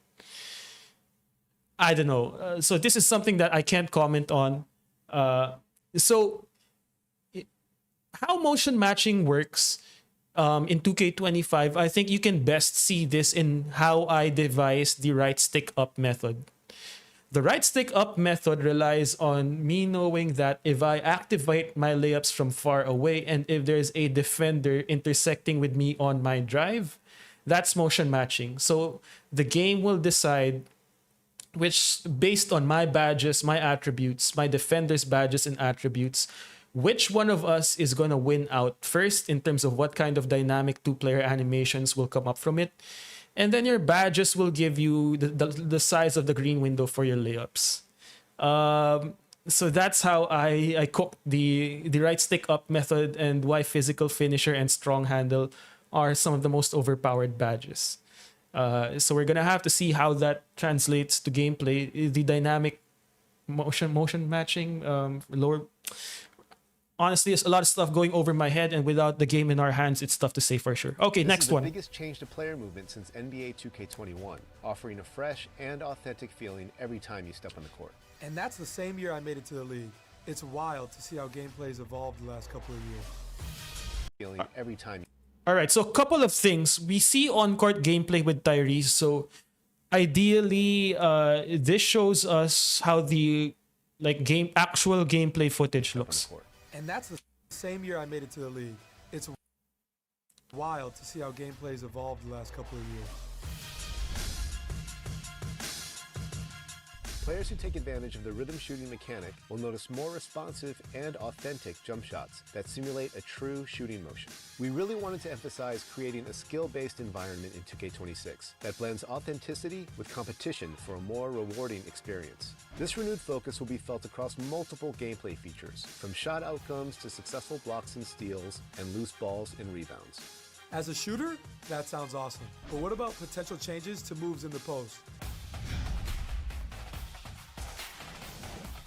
I don't know. So this is something that I can't comment on. How motion matching works in 2K25, I think you can best see this in how I devised the right stick up method. The right stick up method relies on me knowing that if I activate my layups from far away and if there's a defender intersecting with me on my drive, that's motion matching. So the game will decide which, based on my badges, my attributes, my defender's badges and attributes, which one of us is going to win out first in terms of what kind of dynamic two-player animations will come up from it. And then your badges will give you the size of the green window for your layups. So that's how I cooked the right stick up method and why physical finisher and strong handle are some of the most overpowered badges. So we're gonna have to see how that translates to gameplay. The dynamic motion matching, lower. Honestly, there's a lot of stuff going over my head, and without the game in our hands, it's tough to say for sure. Okay, This next is the one. biggest change to player movement since NBA 2K21, offering a fresh and authentic feeling every time you step on the court. And that's the same year I made it to the league. It's wild to see how gameplay's evolved the last couple of years. Feeling every time. All right, so a couple of things. We see on-court gameplay with Tyrese, so ideally, this shows us how the actual gameplay footage looks. And that's the same year I made it to the league. It's wild to see how gameplay's evolved the last couple of years. Players who take advantage of the rhythm shooting mechanic will notice more responsive and authentic jump shots that simulate a true shooting motion. We really wanted to emphasize creating a skill-based environment in 2K26 that blends authenticity with competition for a more rewarding experience. This renewed focus will be felt across multiple gameplay features, from shot outcomes to successful blocks and steals and loose balls and rebounds. As a shooter, that sounds awesome. But what about potential changes to moves in the post?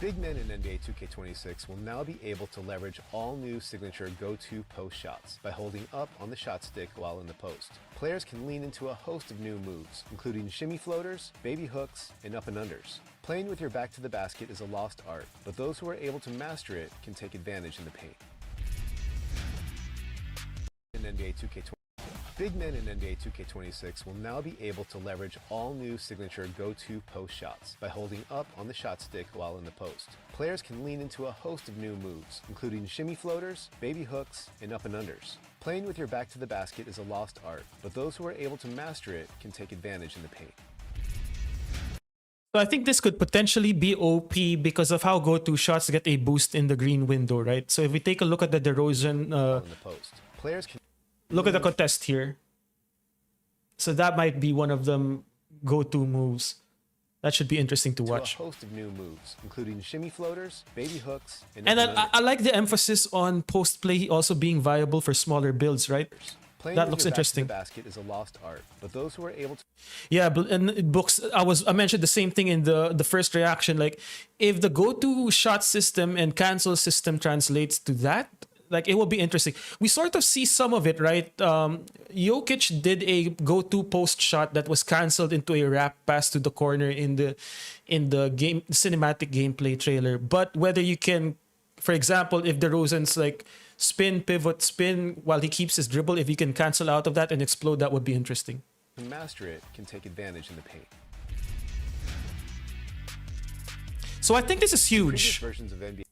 Big men in NBA 2K26 will now be able to leverage all new signature go-to post shots by holding up on the shot stick while in the post. Players can lean into a host of new moves, including shimmy floaters, baby hooks, and up and unders. Playing with your back to the basket is a lost art, but those who are able to master it can take advantage in the paint. In NBA 2K26, big men in NBA 2K26 will now be able to leverage all new signature go-to post shots by holding up on the shot stick while in the post. Players can lean into a host of new moves, including shimmy floaters, baby hooks, and up and unders. Playing with your back to the basket is a lost art, but those who are able to master it can take advantage in the paint. So I think this could potentially be OP because of how go-to shots get a boost in the green window, right? So if we take a look at the DeRozan, In the post, players can look at the contest here. So that might be one of them go-to moves. That should be interesting to watch. a host of new moves, including shimmy floaters, baby hooks, and And up and I like the emphasis on post play also being viable for smaller builds, right? Playing That with looks your back to interesting. the basket is a lost art, but those who are able to Yeah, but in books, I mentioned the same thing in the first reaction. Like, if the go-to shot system and cancel system translates to that, like, it will be interesting. We sort of see some of it, right? Jokic did a go-to post shot that was canceled into a wrap pass to the corner in the game cinematic gameplay trailer. But whether you can, for example, if DeRozan's like spin, pivot, spin while he keeps his dribble, if you can cancel out of that and explode, that would be interesting. master it can take advantage in the paint. So I think this is huge. Versions of NBA.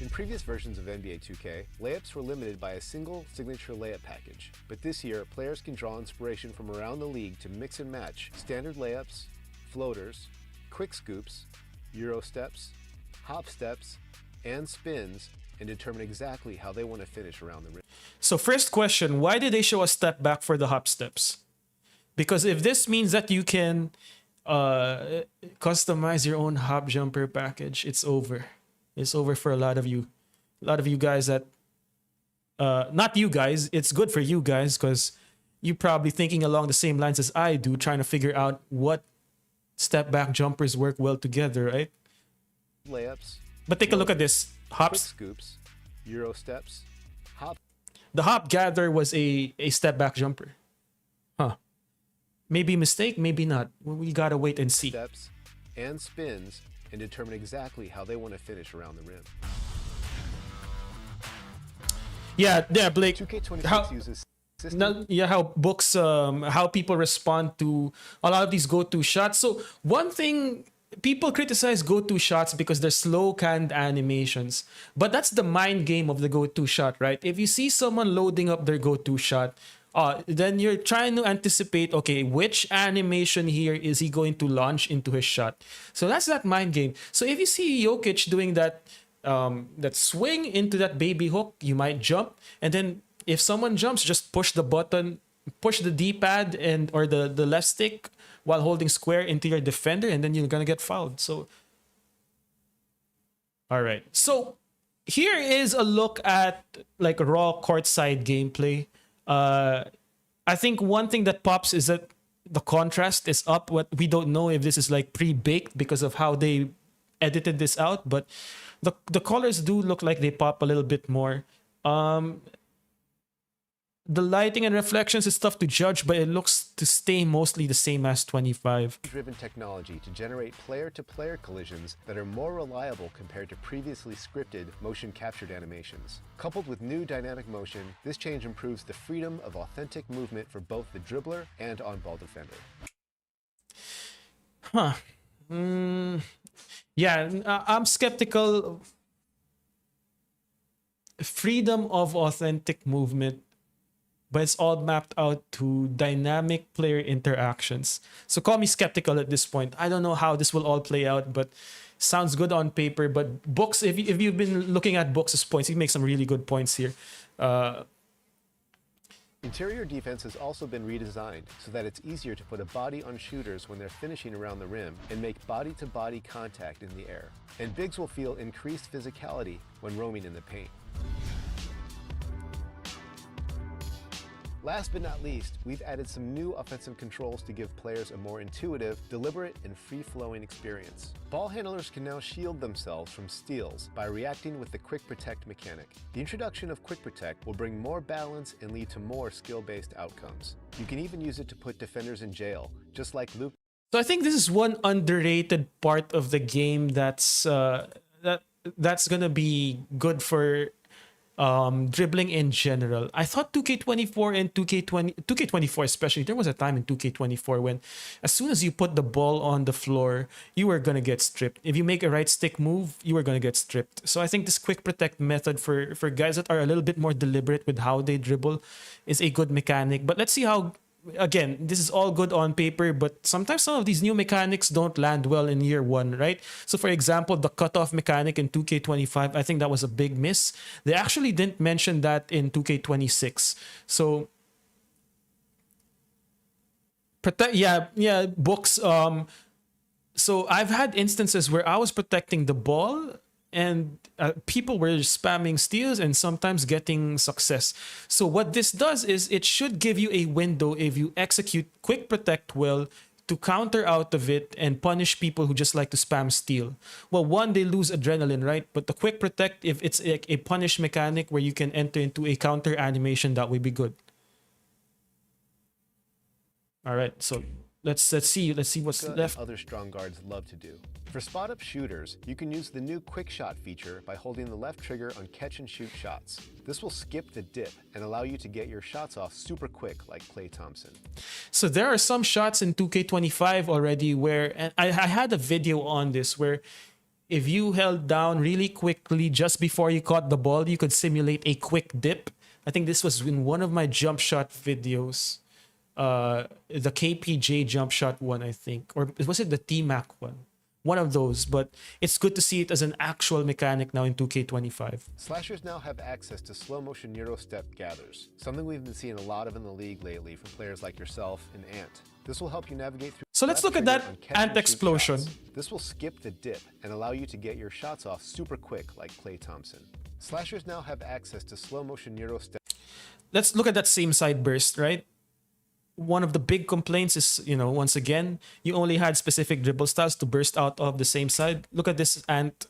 In previous versions of NBA 2K, layups were limited by a single signature layup package. But this year, players can draw inspiration from around the league to mix and match standard layups, floaters, quick scoops, Euro steps, hop steps, and spins, and determine exactly how they want to finish around the rim. So first question, why did they show a step back for the hop steps? Because if this means that you can customize your own hop jumper package, it's over. It's over for a lot of you. A lot of you guys that not you guys, it's good for you guys because you're probably thinking along the same lines as I do, trying to figure out what step back jumpers work well together, right? Layups. But take a look at this. Quick Hops. scoops, Euro steps, hop The hop gather was a step back jumper. Huh. Maybe mistake, maybe not. We gotta wait and see. steps, and spins, and determine exactly how they want to finish around the rim. Yeah, Blake. 2K26 How, uses system how books, how people respond to a lot of these go-to shots. So one thing, people criticize go-to shots because they're slow canned animations, but that's the mind game of the go-to shot, right? If you see someone loading up their go-to shot, then you're trying to anticipate, okay, which animation here is he going to launch into his shot? So that's that mind game. So if you see Jokic doing that that swing into that baby hook, you might jump, and then if someone jumps, just push the button, push the D-pad and or the left stick while holding square into your defender, and then you're gonna get fouled. So, all right. So here is a look at like raw courtside gameplay. I think one thing that pops is that the contrast is up. What we don't know if this is like pre-baked because of how they edited this out, but the colors do look like they pop a little bit more. The lighting and reflections is tough to judge, but it looks to stay mostly the same as 25. driven technology to generate player-to-player collisions that are more reliable compared to previously scripted motion captured animations. Coupled with new dynamic motion, this change improves the freedom of authentic movement for both the dribbler and on-ball defender. Huh. Yeah, I'm skeptical. Freedom of authentic movement, but it's all mapped out to dynamic player interactions. So call me skeptical at this point. I don't know how this will all play out, but sounds good on paper. But books, if you've been looking at books' points, he makes some really good points here. Interior defense has also been redesigned so that it's easier to put a body on shooters when they're finishing around the rim and make body-to-body contact in the air. And bigs will feel increased physicality when roaming in the paint. Last but not least, we've added some new offensive controls to give players a more intuitive, deliberate, and free-flowing experience. Ball handlers can now shield themselves from steals by reacting with the Quick Protect mechanic. The introduction of Quick Protect will bring more balance and lead to more skill-based outcomes. You can even use it to put defenders in jail, just like Luke. So I think this is one underrated part of the game that's gonna be good for dribbling in general. I thought 2K24 and 2K24 especially, there was a time in 2K24 when as soon as you put the ball on the floor, you were gonna get stripped. If you make a right stick move, you were gonna get stripped. So I think this quick protect method for guys that are a little bit more deliberate with how they dribble is a good mechanic. But let's see how. Again, this is all good on paper, but sometimes some of these new mechanics don't land well in year one, right? So for example, the cutoff mechanic in 2K25, I think that was a big miss. They actually didn't mention that in 2K26. So books. So I've had instances where I was protecting the ball and people were spamming steals and sometimes getting success. So what this does is it should give you a window if you execute Quick Protect well to counter out of it and punish people who just like to spam steal. Well, one, they lose adrenaline, right? But the Quick Protect, if it's a punish mechanic where you can enter into a counter animation, that would be good. All right, so let's see what's left. Other strong guards love to do. For spot-up shooters, you can use the new Quick Shot feature by holding the left trigger on catch-and-shoot shots. This will skip the dip and allow you to get your shots off super quick like Klay Thompson. So there are some shots in 2K25 already where, and I had a video on this, where if you held down really quickly just before you caught the ball, you could simulate a quick dip. I think this was in one of my jump shot videos. The KPJ jump shot one, I think. Or was it the T-Mac one? One of those, but it's good to see it as an actual mechanic now in 2K25. Slashers now have access to slow-motion Euro step gathers, something we've been seeing a lot of in the league lately from players like yourself and Ant. This will help you navigate through. So let's look at that Ant explosion. Shots. This will skip the dip and allow you to get your shots off super quick like Klay Thompson. Slashers now have access to slow-motion Euro step. Let's look at that same side burst, right? One of the big complaints is, once again, you only had specific dribble styles to burst out of the same side. Look at this Ant.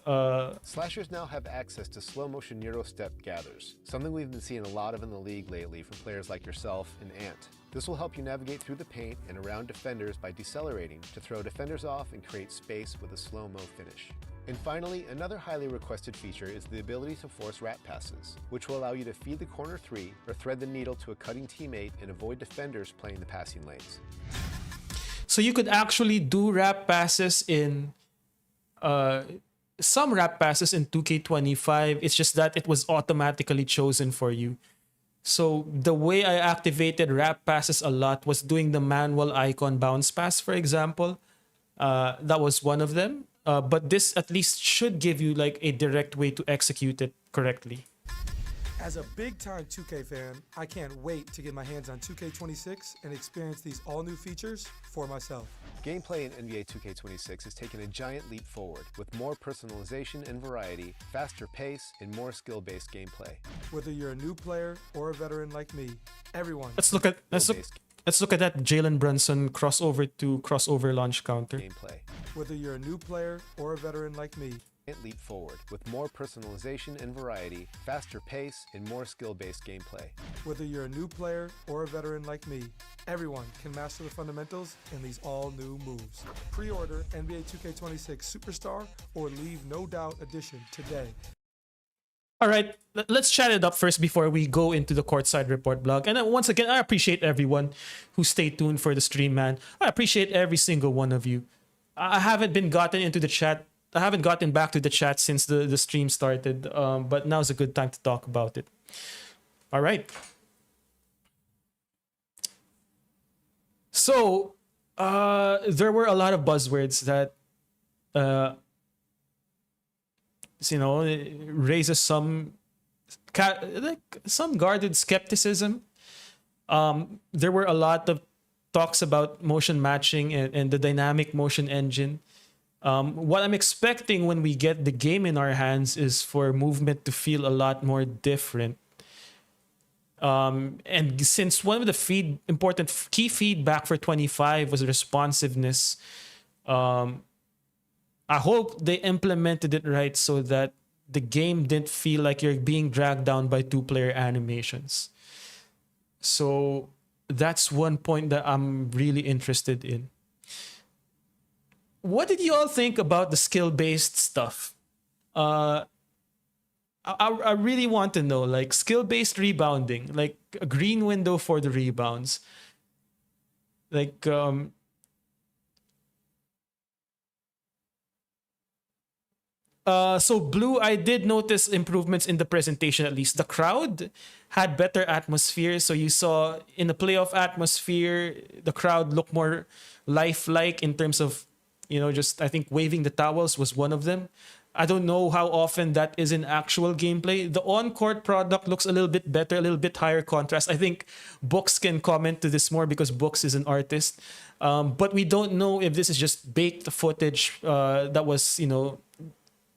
Slashers now have access to slow-motion Euro step gathers, something we've been seeing a lot of in the league lately from players like yourself and Ant. This will help you navigate through the paint and around defenders by decelerating to throw defenders off and create space with a slow-mo finish. And finally, another highly requested feature is the ability to force wrap passes, which will allow you to feed the corner three or thread the needle to a cutting teammate and avoid defenders playing the passing lanes. So you could actually do wrap passes in some wrap passes in 2K25. It's just that it was automatically chosen for you. So the way I activated wrap passes a lot was doing the manual icon bounce pass, for example. That was one of them. But this at least should give you like a direct way to execute it correctly. As a big-time 2K fan, I can't wait to get my hands on 2K26 and experience these all-new features for myself. Gameplay in NBA 2K26 has taken a giant leap forward with more personalization and variety, faster pace, and more skill-based gameplay. Whether you're a new player or a veteran like me, everyone. Let's look at that Jalen Brunson crossover launch counter. Gameplay. Whether you're a new player or a veteran like me, leap forward with more personalization and variety, faster pace, and more skill-based gameplay. Whether you're a new player or a veteran like me, everyone can master the fundamentals in these all-new moves. Pre-order NBA 2K26 Superstar or Leave No Doubt Edition today. All right, let's chat it up first before we go into the Courtside Report blog. And once again, I appreciate everyone who stayed tuned for the stream, man. I appreciate every single one of you. I haven't gotten back to the chat since the stream started, but now's a good time to talk about it. All right. So, there were a lot of buzzwords that, raises some guarded skepticism. There were a lot of talks about motion matching and the dynamic motion engine. What I'm expecting when we get the game in our hands is for movement to feel a lot more different. And since one of the important key feedback for 25 was responsiveness, I hope they implemented it right so that the game didn't feel like you're being dragged down by two-player animations. So that's one point that I'm really interested in. What did you all think about the skill-based stuff? I really want to know, like, skill-based rebounding, like a green window for the rebounds. Like, so Blue, I did notice improvements in the presentation at least. The crowd had better atmosphere. So you saw in the playoff atmosphere, the crowd looked more lifelike in terms of, just I think waving the towels was one of them. I don't know how often that is in actual gameplay. The on-court product looks a little bit better, a little bit higher contrast. I think Books can comment to this more because Books is an artist. But we don't know if this is just baked footage that was,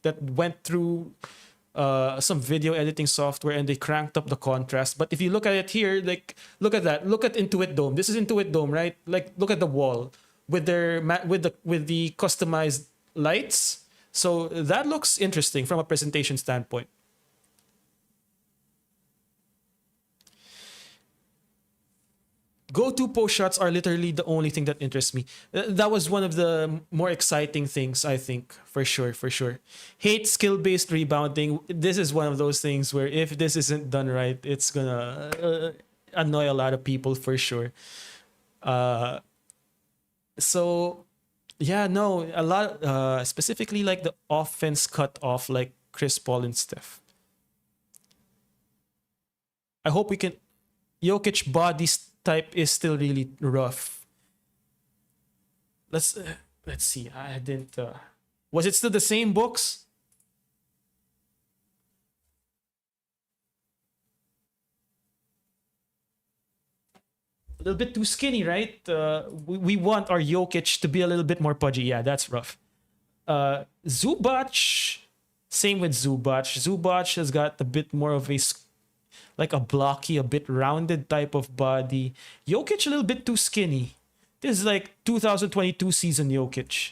that went through some video editing software and they cranked up the contrast. But if you look at it here, like, look at that. Look at Intuit Dome. This is Intuit Dome, right? Like, look at the wall with the customized lights. So that looks interesting from a presentation standpoint. Go-to post shots are literally the only thing that interests me. That was one of the more exciting things, I think, for sure. Hate skill-based rebounding. This is one of those things where if this isn't done right, it's gonna annoy a lot of people for sure. So Yeah, no, a lot, specifically like the offense cut off, like Chris Paul and Steph. I hope we can. Jokic body type is still really rough. Let's let's see. I didn't. Was it still the same books? A little bit too skinny, right? We want our Jokic to be a little bit more pudgy. Yeah, that's rough. Zubac, same with Zubac. Zubac has got a bit more of like a blocky, a bit rounded type of body. Jokic a little bit too skinny. This is like 2022 season Jokic.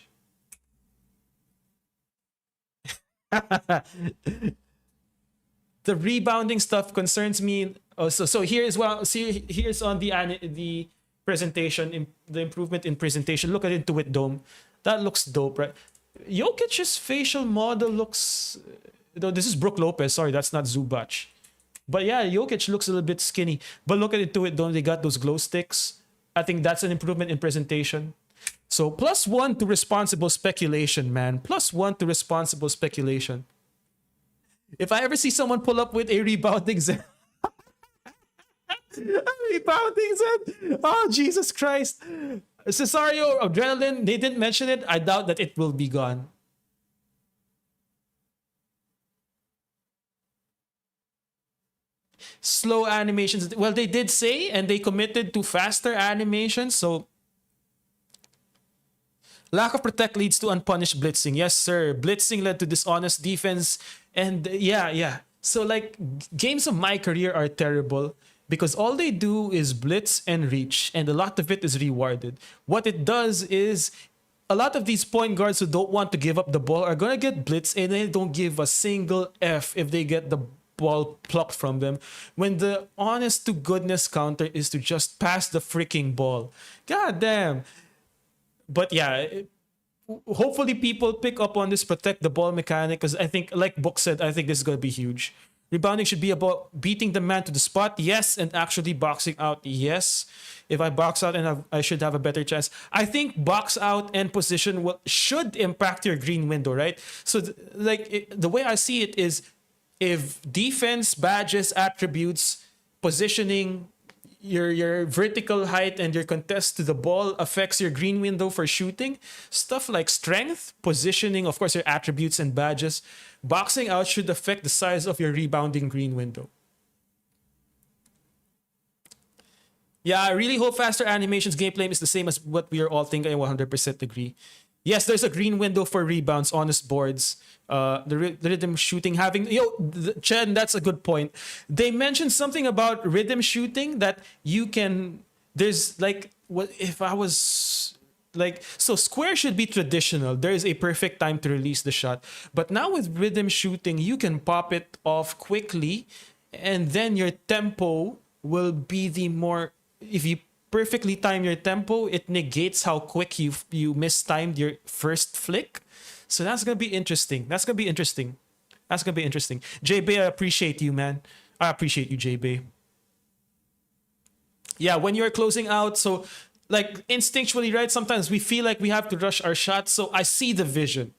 The rebounding stuff concerns me. Oh, so here's here's on the presentation, the improvement in presentation. Look at Intuit Dome. That looks dope, right? Jokic's facial model looks. No, this is Brook Lopez. Sorry, that's not Zubac. But yeah, Jokic looks a little bit skinny. But look at Intuit Dome. They got those glow sticks. I think that's an improvement in presentation. So +1 to responsible speculation, man. +1 to responsible speculation. If I ever see someone pull up with a rebounding Zen, rebounding Zen, oh Jesus Christ, Cesario, Adrenaline, they didn't mention it. I doubt that it will be gone. Slow animations. Well, they did say, and they committed to faster animations. So lack of protect leads to unpunished blitzing. Yes, sir. Blitzing led to dishonest defense. And yeah. So like games of my career are terrible because all they do is blitz and reach, and a lot of it is rewarded. What it does is a lot of these point guards who don't want to give up the ball are gonna get blitzed, and they don't give a single F if they get the ball plucked from them, when the honest to goodness counter is to just pass the freaking ball. God damn. But yeah, hopefully people pick up on this protect the ball mechanic, because I think, like Book said, I think this is going to be huge. Rebounding should be about beating the man to the spot, yes, and actually boxing out, yes. If I box out, and I should have a better chance. I think box out and position should impact your green window, right? So the way I see it is, if defense, badges, attributes, positioning, your vertical height, and your contest to the ball affects your green window for shooting, stuff like strength, positioning, of course your attributes and badges, boxing out should affect the size of your rebounding green window. Yeah, I really hope faster animations gameplay is the same as what we are all thinking. I 100% agree. Yes, there's a green window for rebounds, honest boards. The rhythm shooting having... Chen, that's a good point. They mentioned something about rhythm shooting that you can... There's like... What if I was... Like, so square should be traditional. There is a perfect time to release the shot. But now with rhythm shooting, you can pop it off quickly, and then your tempo will be the more... If you perfectly time your tempo, it negates how quick you mistimed your first flick. So that's gonna be interesting. That's gonna be interesting. JB, I appreciate you, man. I appreciate you, JB. Yeah, when you're closing out, so like instinctually, right? Sometimes we feel like we have to rush our shots. So I see the vision.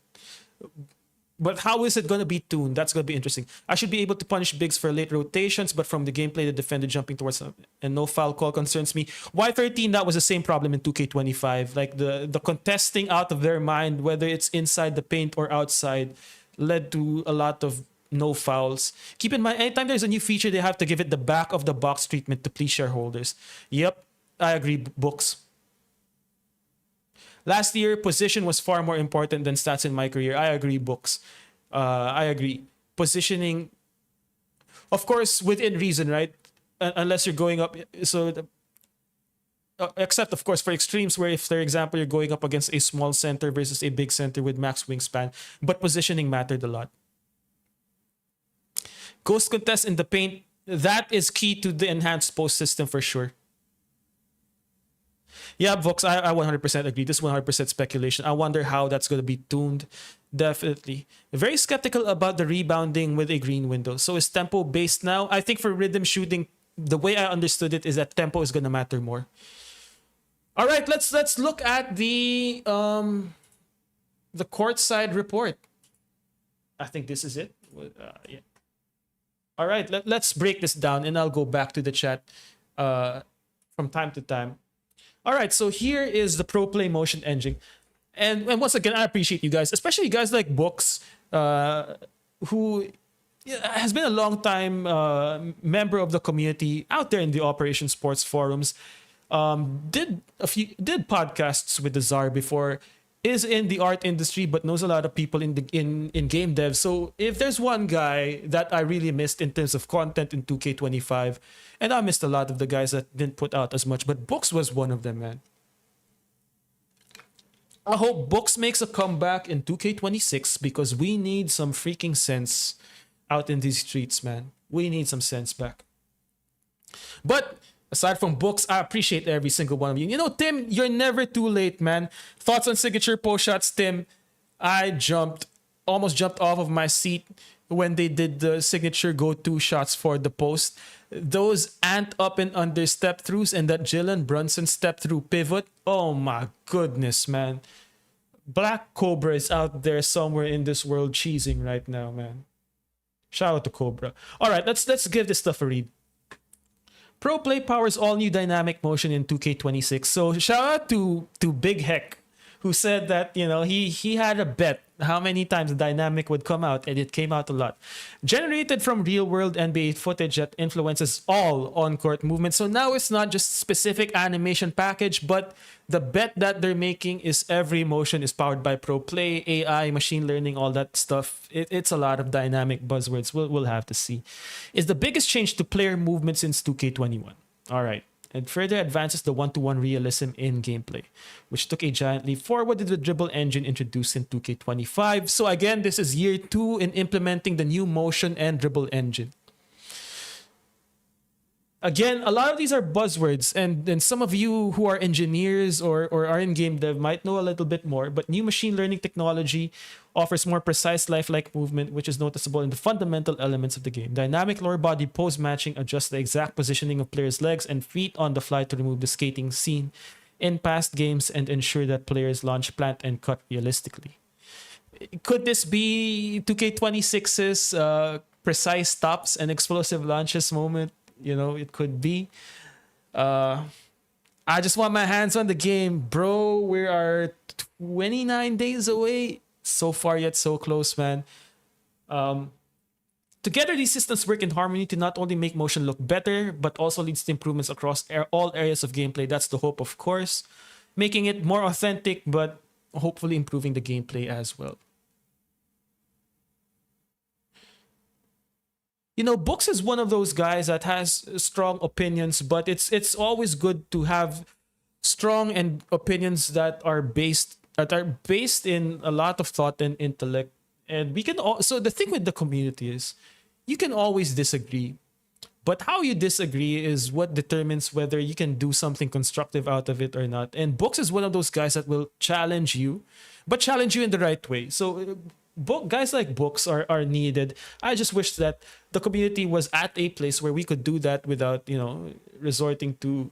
But how is it going to be tuned? That's going to be interesting. I should be able to punish bigs for late rotations, but from the gameplay, the defender jumping towards them and no foul call concerns me. Y13, that was the same problem in 2K25. Like the contesting out of their mind, whether it's inside the paint or outside, led to a lot of no fouls. Keep in mind, anytime there's a new feature, they have to give it the back of the box treatment to please shareholders. Yep, I agree, Books. Last year, position was far more important than stats in my career. I agree, Books. I agree. Positioning, of course, within reason, right? Unless you're going up. So, except, of course, for extremes where, if, for example, you're going up against a small center versus a big center with max wingspan. But positioning mattered a lot. Ghost contest in the paint, that is key to the enhanced post system for sure. Yeah, Vox, I 100% agree. This is 100% speculation. I wonder how that's going to be tuned. Definitely. Very skeptical about the rebounding with a green window. So is tempo based now? I think for rhythm shooting, the way I understood it is that tempo is going to matter more. All right, let's look at the Courtside Report. I think this is it. Yeah. All right, let's break this down, and I'll go back to the chat from time to time. All right, so here is the Pro Play Motion Engine. And once again, I appreciate you guys, especially you guys like Books, who has been a long time member of the community out there in the Operation Sports forums. Did podcasts with the Czar before, is in the art industry but knows a lot of people in game dev. So if there's one guy that I really missed in terms of content in 2K25, and I missed a lot of the guys that didn't put out as much, but Books was one of them, man. I hope Books makes a comeback in 2K26 because we need some freaking sense out in these streets, man. We need some sense back. But aside from Books, I appreciate every single one of you. You know, Tim, you're never too late, man. Thoughts on signature post shots, Tim? I almost jumped off of my seat when they did the signature go-to shots for the post. Those ant up and under step throughs and that Jalen Brunson step through pivot. Oh my goodness, man. Black Cobra is out there somewhere in this world cheesing right now, man. Shout out to Cobra. All right, let's give this stuff a read. Pro Play powers all new dynamic motion in 2K26. So shout out to Big Heck, who said that, you know, he had a bet how many times the dynamic would come out, and it came out a lot. Generated from real-world NBA footage that influences all on-court movement. So now it's not just specific animation package, but the bet that they're making is every motion is powered by Pro Play, AI, machine learning, all that stuff. It's a lot of dynamic buzzwords. We'll have to see. It's the biggest change to player movement since 2K21. All right. And further advances the one-to-one realism in gameplay, which took a giant leap forward with the dribble engine introduced in 2K25. So again, this is year 2 in implementing the new motion and dribble engine. Again, a lot of these are buzzwords, and some of you who are engineers or are in game dev might know a little bit more, but new machine learning technology offers more precise lifelike movement, which is noticeable in the fundamental elements of the game. Dynamic lower body pose matching adjusts the exact positioning of players' legs and feet on the fly to remove the skating seen in past games and ensure that players launch, plant, and cut realistically. Could this be 2K26's precise stops and explosive launches moment? You know, it could be. I just want my hands on the game, bro. We are 29 days away. So far yet so close, man. Together, these systems work in harmony to not only make motion look better, but also leads to improvements across all areas of gameplay. That's the hope, of course. Making it more authentic, but hopefully improving the gameplay as well. You know, Books is one of those guys that has strong opinions, but it's always good to have strong and opinions that are based in a lot of thought and intellect. And we can so the thing with the community is you can always disagree, but how you disagree is what determines whether you can do something constructive out of it or not. And Books is one of those guys that will challenge you, but challenge you in the right way. So guys like Books are needed. I just wish that the community was at a place where we could do that without, you know, resorting to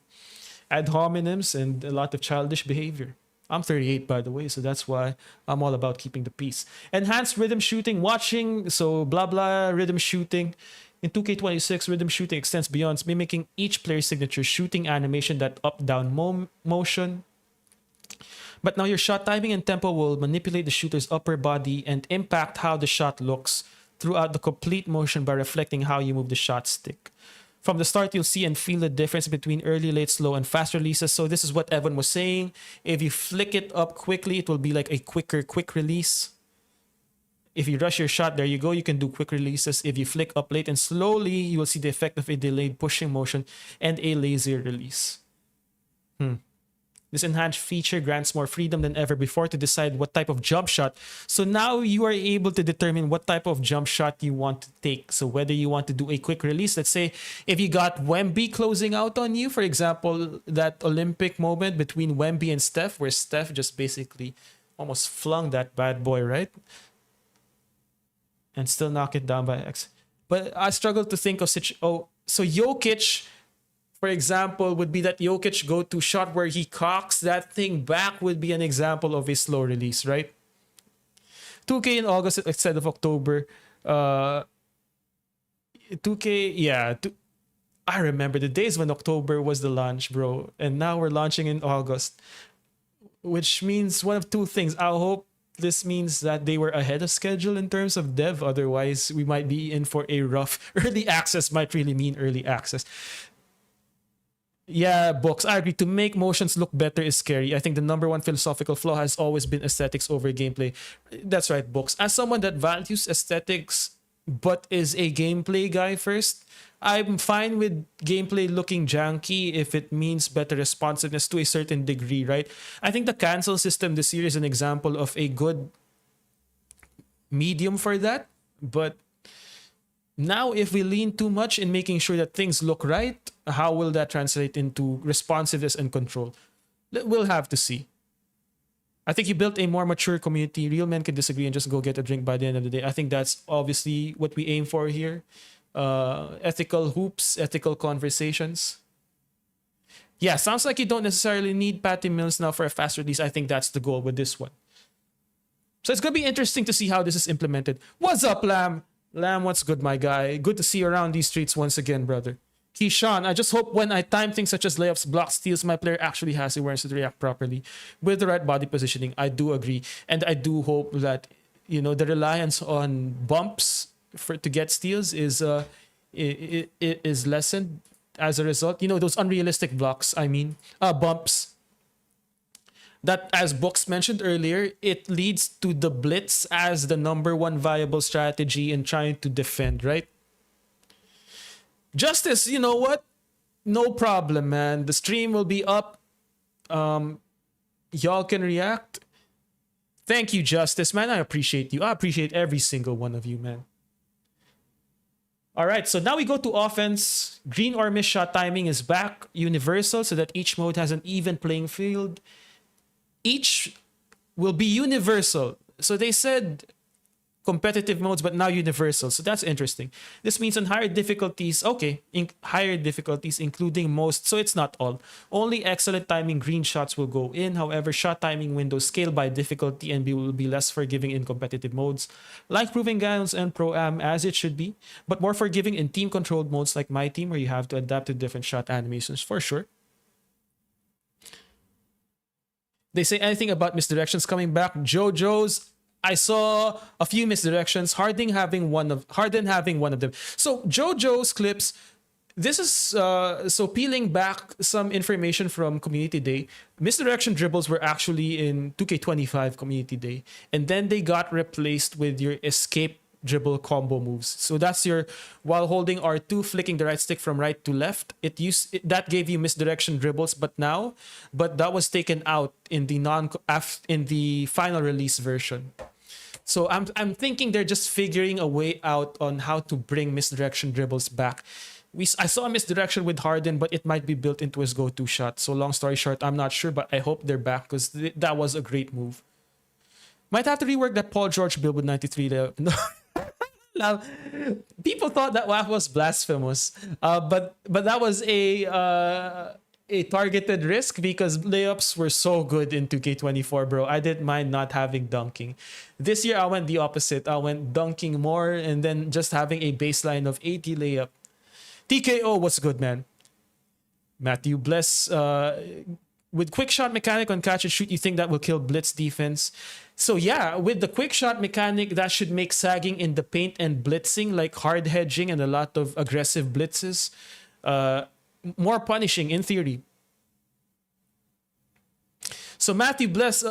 ad hominems and a lot of childish behavior. I'm 38, by the way, so that's why I'm all about keeping the peace. Enhanced rhythm shooting, watching, so blah blah rhythm shooting. In 2K26, rhythm shooting extends beyond mimicking each player's signature shooting animation, that up-down motion. But now your shot timing and tempo will manipulate the shooter's upper body and impact how the shot looks throughout the complete motion by reflecting how you move the shot stick. From the start, you'll see and feel the difference between early, late, slow, and fast releases. So this is what Evan was saying. If you flick it up quickly, it will be like a quick release. If you rush your shot, there you go. You can do quick releases. If you flick up late and slowly, you will see the effect of a delayed pushing motion and a lazy release. This enhanced feature grants more freedom than ever before to decide what type of jump shot. So now you are able to determine what type of jump shot you want to take. So whether you want to do a quick release, let's say if you got Wemby closing out on you, for example, that Olympic moment between Wemby and Steph, where Steph just basically almost flung that bad boy, right? And still knock it down by X. But I struggle to think of such... so Jokic for example, would be that Jokic go-to shot where he cocks that thing back would be an example of a slow release, right? 2K in August instead of October. 2K, yeah. I remember the days when October was the launch, bro. And now we're launching in August. Which means one of two things. I hope this means that they were ahead of schedule in terms of dev. Otherwise, we might be in for a rough... Early access might really mean early access. Yeah, books. I agree. To make motions look better is scary. I think the number one philosophical flaw has always been aesthetics over gameplay. That's right, books. As someone that values aesthetics but is a gameplay guy first, I'm fine with gameplay looking janky if it means better responsiveness to a certain degree, right? I think the cancel system this year is an example of a good medium for that. But now if we lean too much in making sure that things look right, how will that translate into responsiveness and control? We'll have to see. I think you built a more mature community. Real men can disagree and just go get a drink by the end of the day. I think that's obviously what we aim for here. Ethical hoops, ethical conversations. Yeah, sounds like you don't necessarily need Patty Mills now for a fast release. I think that's the goal with this one. So it's going to be interesting to see how this is implemented. What's up, Lamb? Lamb, what's good, my guy? Good to see you around these streets once again, brother. Keyshawn, I just hope when I time things such as layups, blocks, steals, my player actually has awareness to react properly with the right body positioning. I do agree. And I do hope that, you know, the reliance on bumps to get steals is lessened as a result. You know, those unrealistic blocks, bumps. That, as Books mentioned earlier, it leads to the blitz as the number one viable strategy in trying to defend, right? Justice, you know what? No problem, man. The stream will be up. Y'all can react. Thank you, Justice, man. I appreciate you. I appreciate every single one of you, man. All right, so now we go to offense. Green or miss shot timing is back, universal, so that each mode has an even playing field. Each will be universal. So they said competitive modes, but now universal. So that's interesting. This means on higher difficulties, higher difficulties, including most. So it's not all. Only excellent timing green shots will go in. However, shot timing windows scale by difficulty and will be less forgiving in competitive modes, like Proving Grounds and Pro-Am, as it should be, but more forgiving in team-controlled modes like My Team, where you have to adapt to different shot animations, for sure. They say anything about misdirections coming back. JoJo's, I saw a few misdirections. Harden having one of them. So JoJo's clips. This is so peeling back some information from Community Day. Misdirection dribbles were actually in 2K25 Community Day, and then they got replaced with your escape dribble combo moves. So that's your, while holding R2, flicking the right stick from right to left. That gave you misdirection dribbles, but that was taken out in the final release version. So I'm thinking they're just figuring a way out on how to bring misdirection dribbles back. I saw a misdirection with Harden, but it might be built into his go-to shot. So long story short, I'm not sure, but I hope they're back because that was a great move. Might have to rework that Paul George build with 93. Now, people thought that was blasphemous, but that was a targeted risk because layups were so good in 2K24, bro. I didn't mind not having dunking. This year, I went the opposite. I went dunking more and then just having a baseline of 80 layup. TKO, what's good, man? Matthew Bless, with quick shot mechanic on catch and shoot, you think that will kill blitz defense? So yeah, with the quick shot mechanic, that should make sagging in the paint and blitzing, like hard hedging and a lot of aggressive blitzes, more punishing in theory. So Matthew Bless,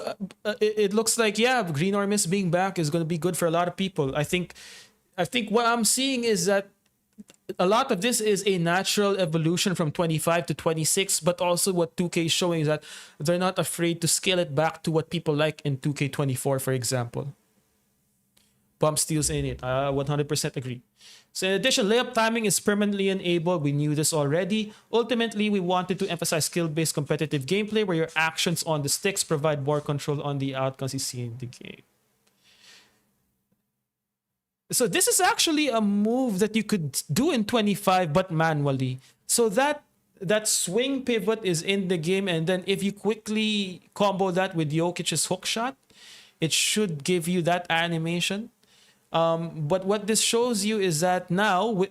it looks like, yeah, Green or Miss being back is going to be good for a lot of people. I think what I'm seeing is that a lot of this is a natural evolution from 25 to 26, but also what 2K is showing is that they're not afraid to scale it back to what people like in 2K24, for example. Bump steals in it. 100% agree. So in addition, layup timing is permanently enabled. We knew this already. Ultimately, we wanted to emphasize skill-based competitive gameplay where your actions on the sticks provide more control on the outcomes you see in the game. So this is actually a move that you could do in 25, but manually. So that that swing pivot is in the game, and then if you quickly combo that with Jokic's hook shot, it should give you that animation. But what this shows you is that now,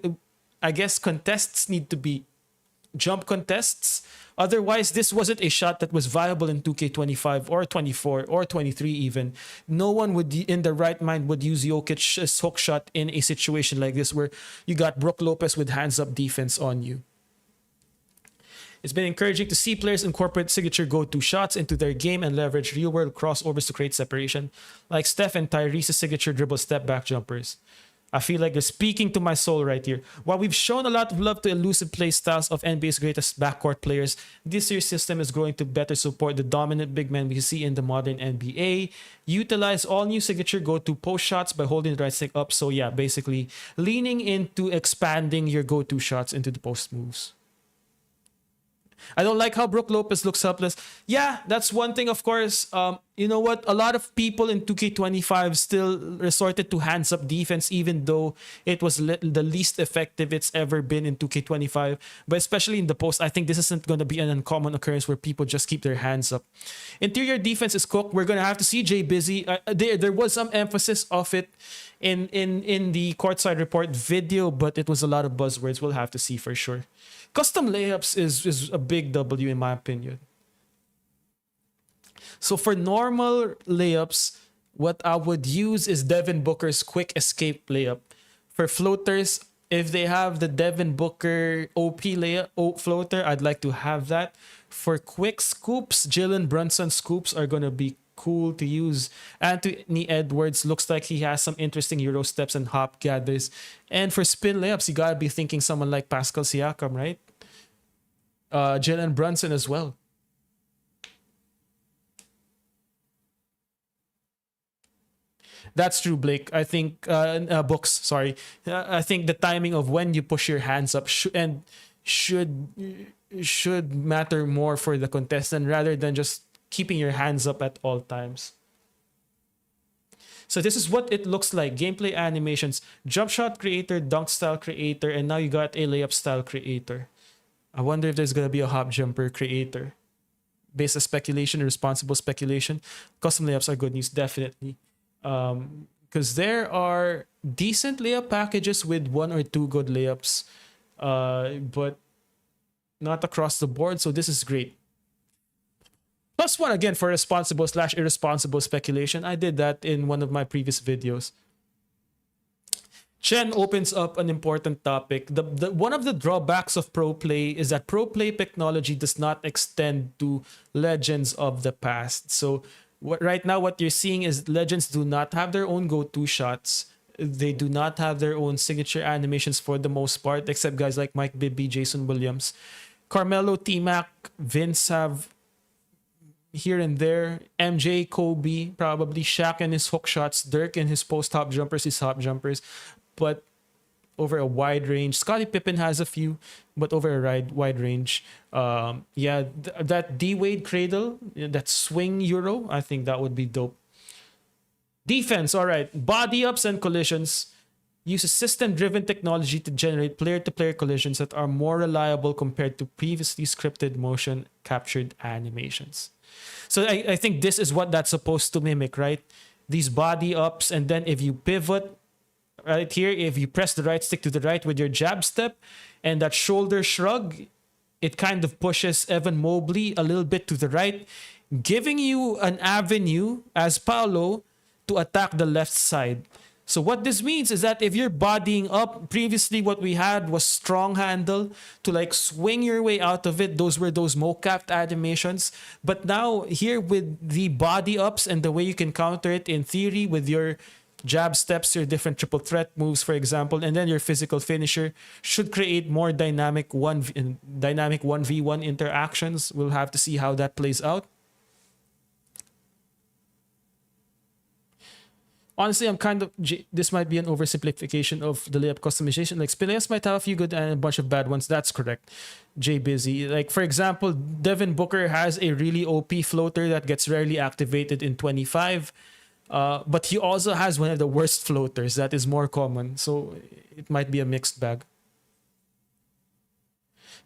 I guess contests need to be jump contests. Otherwise, this wasn't a shot that was viable in 2K25 or 24 or 23 even. No one would, in the right mind, would use Jokic's hook shot in a situation like this where you got Brook Lopez with hands-up defense on you. It's been encouraging to see players incorporate signature go-to shots into their game and leverage real-world crossovers to create separation, like Steph and Tyrese's signature dribble step-back jumpers. I feel like they're speaking to my soul right here. While we've shown a lot of love to elusive play styles of NBA's greatest backcourt players, this year's system is growing to better support the dominant big men we see in the modern NBA. Utilize all new signature go-to post shots by holding the right stick up. So yeah, basically leaning into expanding your go-to shots into the post moves. I don't like how Brook Lopez looks helpless. Yeah, that's one thing, of course. You know what? A lot of people in 2K25 still resorted to hands-up defense, even though it was the least effective it's ever been in 2K25. But especially in the post, I think this isn't going to be an uncommon occurrence where people just keep their hands up. Interior defense is cooked. We're going to have to see Jay Busy. There was some emphasis of it in the Courtside Report video, but it was a lot of buzzwords. We'll have to see for sure. Custom layups is a big W in my opinion. So for normal layups, what I would use is Devin Booker's quick escape layup. For floaters, if they have the Devin Booker OP layup floater, I'd like to have that. For quick scoops, Jalen Brunson scoops are going to be cool to use. Anthony Edwards looks like he has some interesting Euro steps and hop gathers. And for spin layups, you gotta be thinking someone like Pascal Siakam, right? Jalen Brunson as well. That's true, Blake. I think books. Sorry, I think the timing of when you push your hands up should matter more for the contestant rather than just keeping your hands up at all times. So this is what it looks like. Gameplay animations, jump shot creator, dunk style creator, and now you got a layup style creator. I wonder if there's going to be a hop jumper creator. Based on speculation, responsible speculation, custom layups are good news, definitely. Because there are decent layup packages with 1 or 2 good layups, but not across the board. So this is great. +1 again for responsible/irresponsible speculation. I did that in one of my previous videos. Chen opens up an important topic. One of the drawbacks of pro play is that pro play technology does not extend to legends of the past. So right now what you're seeing is legends do not have their own go-to shots. They do not have their own signature animations for the most part, except guys like Mike Bibby, Jason Williams. Carmelo, T-Mac, Vince have here and there. MJ, Kobe, probably Shaq and his hook shots, Dirk and his post-hop jumpers, his hop jumpers. But over a wide range. Scottie Pippen has a few, but over a wide range. That D-Wade cradle, that swing Euro, I think that would be dope. Defense, all right. Body ups and collisions. Uses system-driven technology to generate player-to-player collisions that are more reliable compared to previously scripted motion-captured animations. So I think this is what that's supposed to mimic, right? These body ups, and then if you pivot, right here, if you press the right stick to the right with your jab step, and that shoulder shrug, it kind of pushes Evan Mobley a little bit to the right, giving you an avenue as Paolo to attack the left side. So what this means is that if you're bodying up, previously what we had was strong handle to like swing your way out of it. Those were those mo-capped animations. But now here with the body ups and the way you can counter it in theory with your jab steps, your different triple threat moves, for example, and then your physical finisher should create more dynamic 1v1 interactions. We'll have to see how that plays out. Honestly, I'm kind of... This might be an oversimplification of the layup customization. Like, Spineas might have a few good and a bunch of bad ones. That's correct. Jay Busy. Like, for example, Devin Booker has a really OP floater that gets rarely activated in 25. But he also has one of the worst floaters that is more common. So, it might be a mixed bag.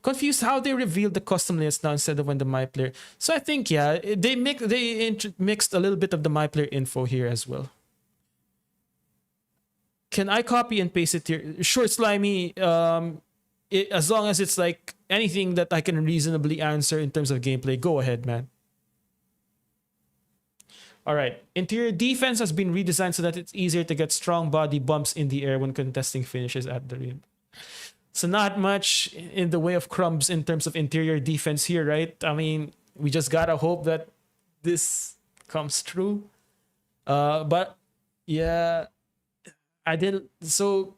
Confused how they revealed the custom layouts now instead of when the my player. So I think yeah, they mixed a little bit of the my player info here as well. Can I copy and paste it here? Sure, Slimy. As long as it's like anything that I can reasonably answer in terms of gameplay, go ahead, man. All right. Interior defense has been redesigned so that it's easier to get strong body bumps in the air when contesting finishes at the rim. So not much in the way of crumbs in terms of interior defense here, right? I mean, we just gotta hope that this comes true. But yeah, I did so.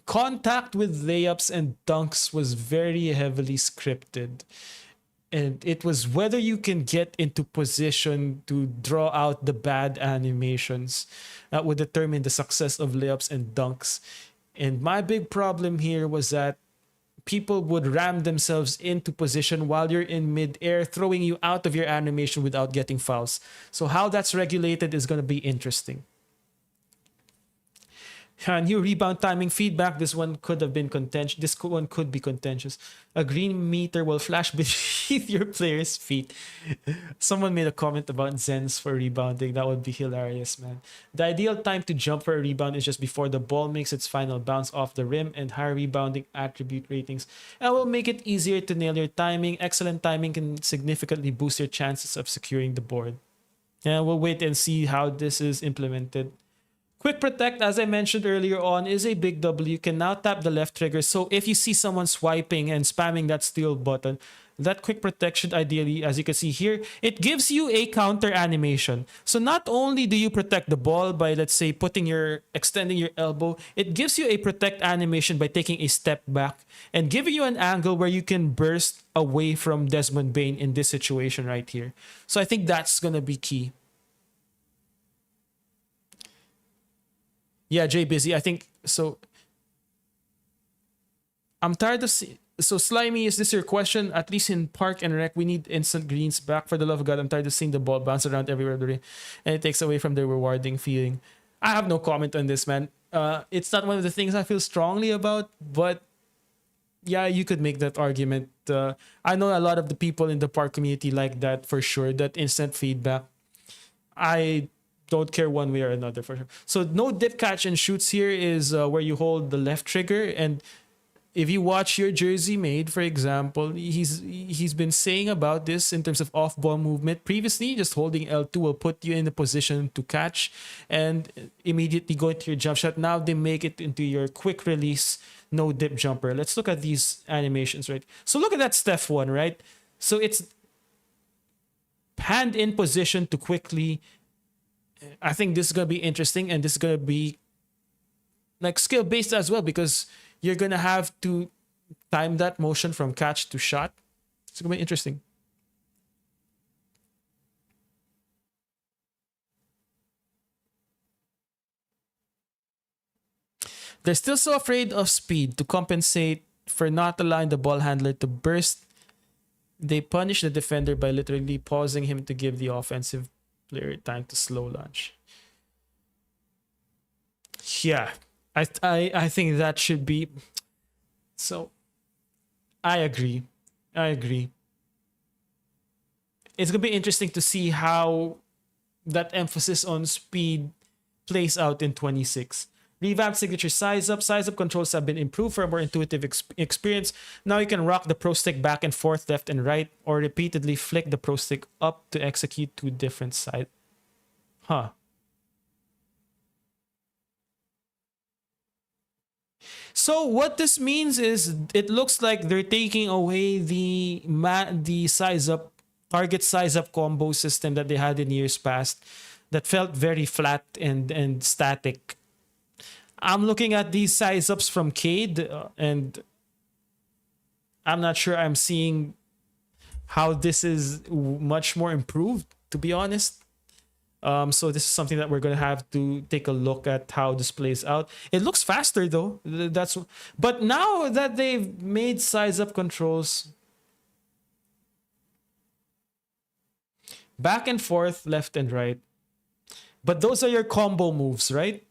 Contact with layups and dunks was very heavily scripted. And it was whether you can get into position to draw out the bad animations that would determine the success of layups and dunks. And my big problem here was that people would ram themselves into position while you're in midair, throwing you out of your animation without getting fouls. So how that's regulated is going to be interesting. New rebound timing feedback. This one could have been contentious. This one could be contentious. A green meter will flash beneath your player's feet. Someone made a comment about Zens for rebounding. That would be hilarious, man. The ideal time to jump for a rebound is just before the ball makes its final bounce off the rim, and higher rebounding attribute ratings and will make it easier to nail your timing. Excellent timing can significantly boost your chances of securing the board. Yeah, we'll wait and see how this is implemented. Quick Protect, as I mentioned earlier on, is a big W. You can now tap the left trigger. So if you see someone swiping and spamming that steal button, that Quick Protect should ideally, as you can see here, it gives you a counter animation. So not only do you protect the ball by, let's say, extending your elbow, it gives you a protect animation by taking a step back and giving you an angle where you can burst away from Desmond Bain in this situation right here. So I think that's going to be key. Yeah, Jay Busy. I think so. I'm tired of so Slimy, is this your question? At least in Park and Rec, we need instant greens back. For the love of God, I'm tired of seeing the ball bounce around everywhere, and it takes away from the rewarding feeling. I have no comment on this, man. It's not one of the things I feel strongly about, but yeah, you could make that argument. I know a lot of the people in the Park community like that for sure. That instant feedback. I don't care one way or another for sure. So no dip catch and shoots here is where you hold the left trigger, and if you watch your Jersey Made, for example, he's been saying about this in terms of off-ball movement. Previously, just holding L2 will put you in a position to catch and immediately go into your jump shot. Now they make it into your quick release, no dip jumper. Let's look at these animations, right? So look at that Steph one, right? So it's hand in position to quickly. I think this is going to be interesting, and this is going to be like skill based as well, because you're going to have to time that motion from catch to shot. It's going to be interesting. They're still so afraid of speed. To compensate for not allowing the ball handler to burst, they punish the defender by literally pausing him to give the offensive player time to slow launch. Yeah, I think that should be. So, I agree. It's gonna be interesting to see how that emphasis on speed plays out in 26. Revamped signature size up controls have been improved for a more intuitive experience. Now you can rock the pro stick back and forth, left and right, or repeatedly flick the pro stick up to execute two different sides. Huh. So what this means is it looks like they're taking away the size up, target size up combo system that they had in years past that felt very flat and static. I'm looking at these size ups from Cade, and I'm not sure I'm seeing how this is much more improved, to be honest. So this is something that we're gonna have to take a look at how this plays out. It looks faster though. But now that they've made size up controls back and forth, left and right, but those are your combo moves, right?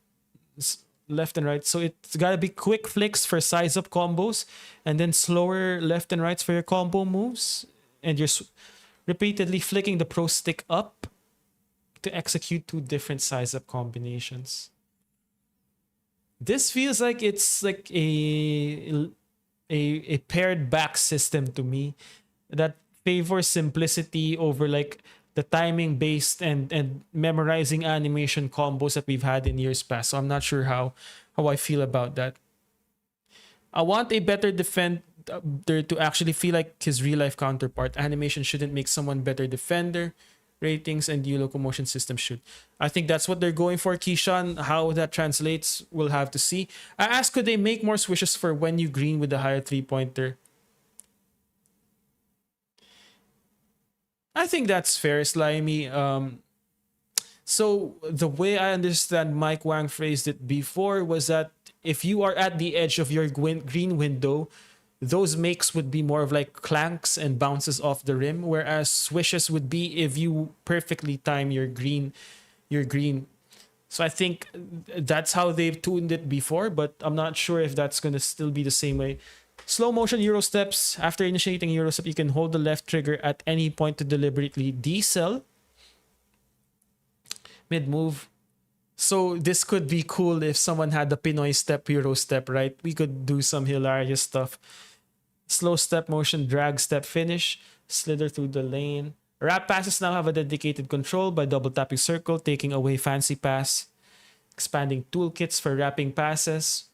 left and right. So it's gotta be quick flicks for size up combos, and then slower left and rights for your combo moves. And you're repeatedly flicking the pro stick up to execute 2 different size up combinations. This feels like it's like a paired back system to me that favors simplicity over like the timing based and memorizing animation combos that we've had in years past. So I'm not sure how I feel about that. I want a better defender to actually feel like his real life counterpart. Animation shouldn't make someone better defender. Ratings and new locomotion system should. I think that's what they're going for, Keyshawn. How that translates, we'll have to see. I asked, could they make more swishes for when you green with the higher 3-pointer? I think that's fair, Slimy. So the way I understand Mike Wang phrased it before was that if you are at the edge of your green window, those makes would be more of like clanks and bounces off the rim, whereas swishes would be if you perfectly time your green. So I think that's how they've tuned it before, but I'm not sure if that's gonna still be the same way. Slow motion Euro steps. After initiating Euro step, you can hold the left trigger at any point to deliberately decel. Mid move. So this could be cool if someone had the Pinoy step, Euro step, right? We could do some hilarious stuff. Slow step motion, drag step finish, slither through the lane. Wrap passes now have a dedicated control by double tapping circle, taking away fancy pass. Expanding toolkits for wrapping passes.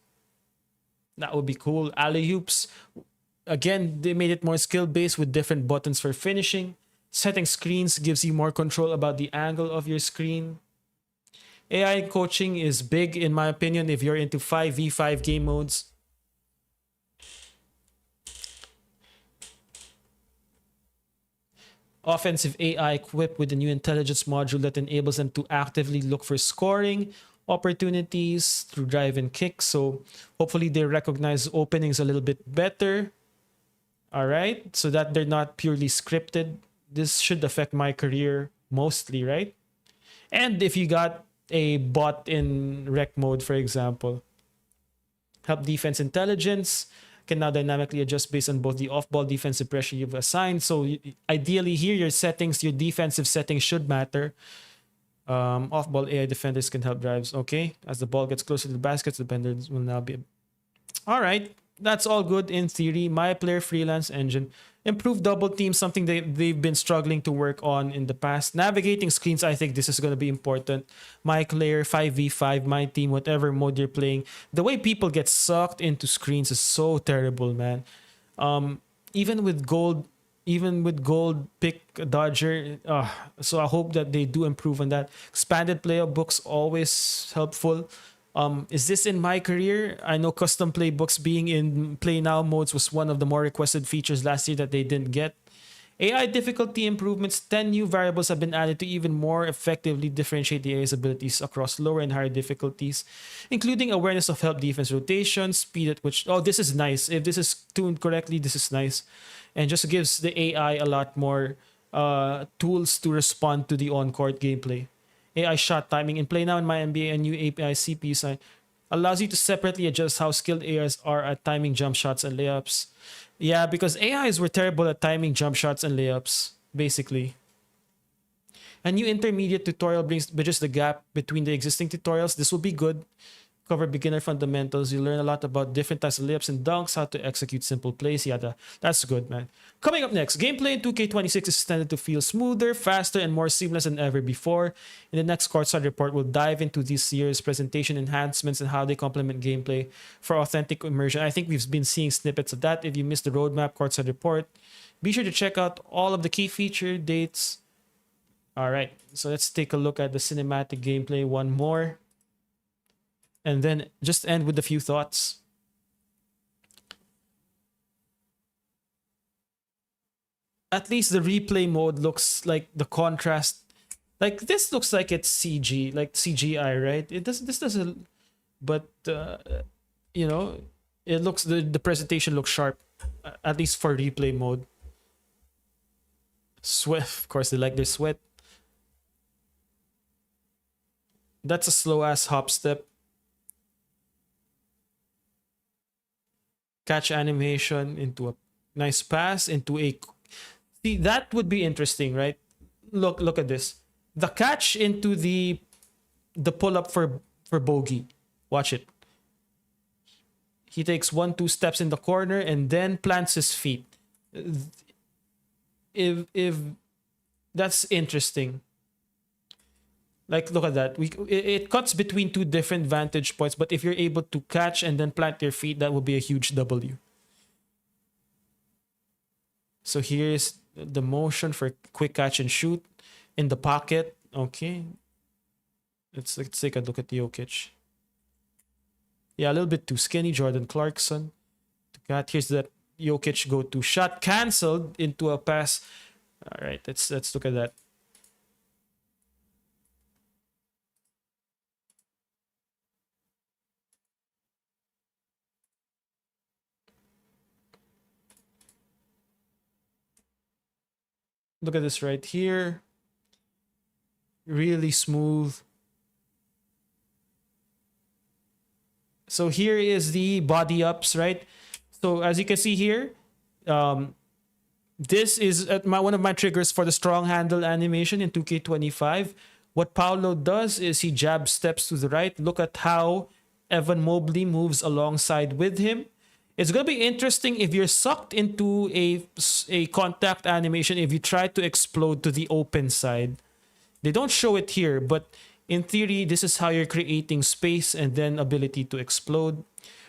That would be cool. Alley-oops. Again, they made it more skill-based with different buttons for finishing. Setting screens gives you more control about the angle of your screen. AI coaching is big, in my opinion, if you're into 5v5 game modes. Offensive AI equipped with a new intelligence module that enables them to actively look for scoring opportunities through drive and kick. So hopefully they recognize openings a little bit better. All right, so that they're not purely scripted. This should affect my career mostly, right? And if you got a bot in rec mode, for example, help defense intelligence can now dynamically adjust based on both the off-ball defensive pressure you've assigned. So ideally here, your settings, your defensive settings should matter. Off-ball AI defenders can help drives. Okay, as the ball gets closer to the baskets, the defenders will now be... All right, that's all good in theory. My player freelance engine. Improve double team, something they've been struggling to work on in the past. Navigating screens, I think this is going to be important. My player, 5v5, my team, whatever mode you're playing. The way people get sucked into screens is so terrible, man. Even with gold pick Dodger. So I hope that they do improve on that. Expanded playbooks, always helpful. Is this in my career? I know custom playbooks being in play now modes was one of the more requested features last year that they didn't get. AI difficulty improvements, 10 new variables have been added to even more effectively differentiate the AI's abilities across lower and higher difficulties, including awareness of help defense rotation, speed at which... Oh, this is nice. If this is tuned correctly, this is nice. And just gives the AI a lot more tools to respond to the on-court gameplay. AI shot timing. In Play Now in my NBA, a new API CPU sign allows you to separately adjust how skilled AIs are at timing jump shots and layups. Yeah, because AIs were terrible at timing jump shots and layups, basically. A new intermediate tutorial bridges the gap between the existing tutorials. This will be good. Cover beginner fundamentals. You learn a lot about different types of layups and dunks, how to execute simple plays. Yeah, that's good, man. Coming up next, gameplay in 2K26 is extended to feel smoother, faster, and more seamless than ever before. In the next Courtside Report, we'll dive into this year's presentation enhancements and how they complement gameplay for authentic immersion. I think we've been seeing snippets of that. If you missed the roadmap Courtside Report, be sure to check out all of the key feature dates. All right, so let's take a look at the cinematic gameplay one more. And then just end with a few thoughts. At least the replay mode looks like the contrast. Like this looks like it's CG, like CGI, right? It doesn't. This doesn't. But you know, it looks the presentation looks sharp, at least for replay mode. Sweat, of course, they like their sweat. That's a slow ass hop step. catch animation into a nice pass into a. See, that would be interesting, right? Look at this. The catch into the pull up for bogey. Watch it. He takes 1-2 steps in the corner and then plants his feet. If that's interesting. Like, look at that. It cuts between two different vantage points, but if you're able to catch and then plant your feet, that would be a huge W. So here's the motion for quick catch and shoot in the pocket. Okay. Let's take a look at Jokic. Yeah, a little bit too skinny. Jordan Clarkson. Here's that Jokic go-to shot canceled into a pass. All right, let's look at that. Look at this right here. Really smooth. So here is the body ups, right? So as you can see here, this is one of my triggers for the strong handle animation in 2K25. What Paolo does is he jab steps to the right. Look at how Evan Mobley moves alongside with him. It's going to be interesting if you're sucked into a contact animation if you try to explode to the open side. They don't show it here, but in theory, this is how you're creating space and then ability to explode.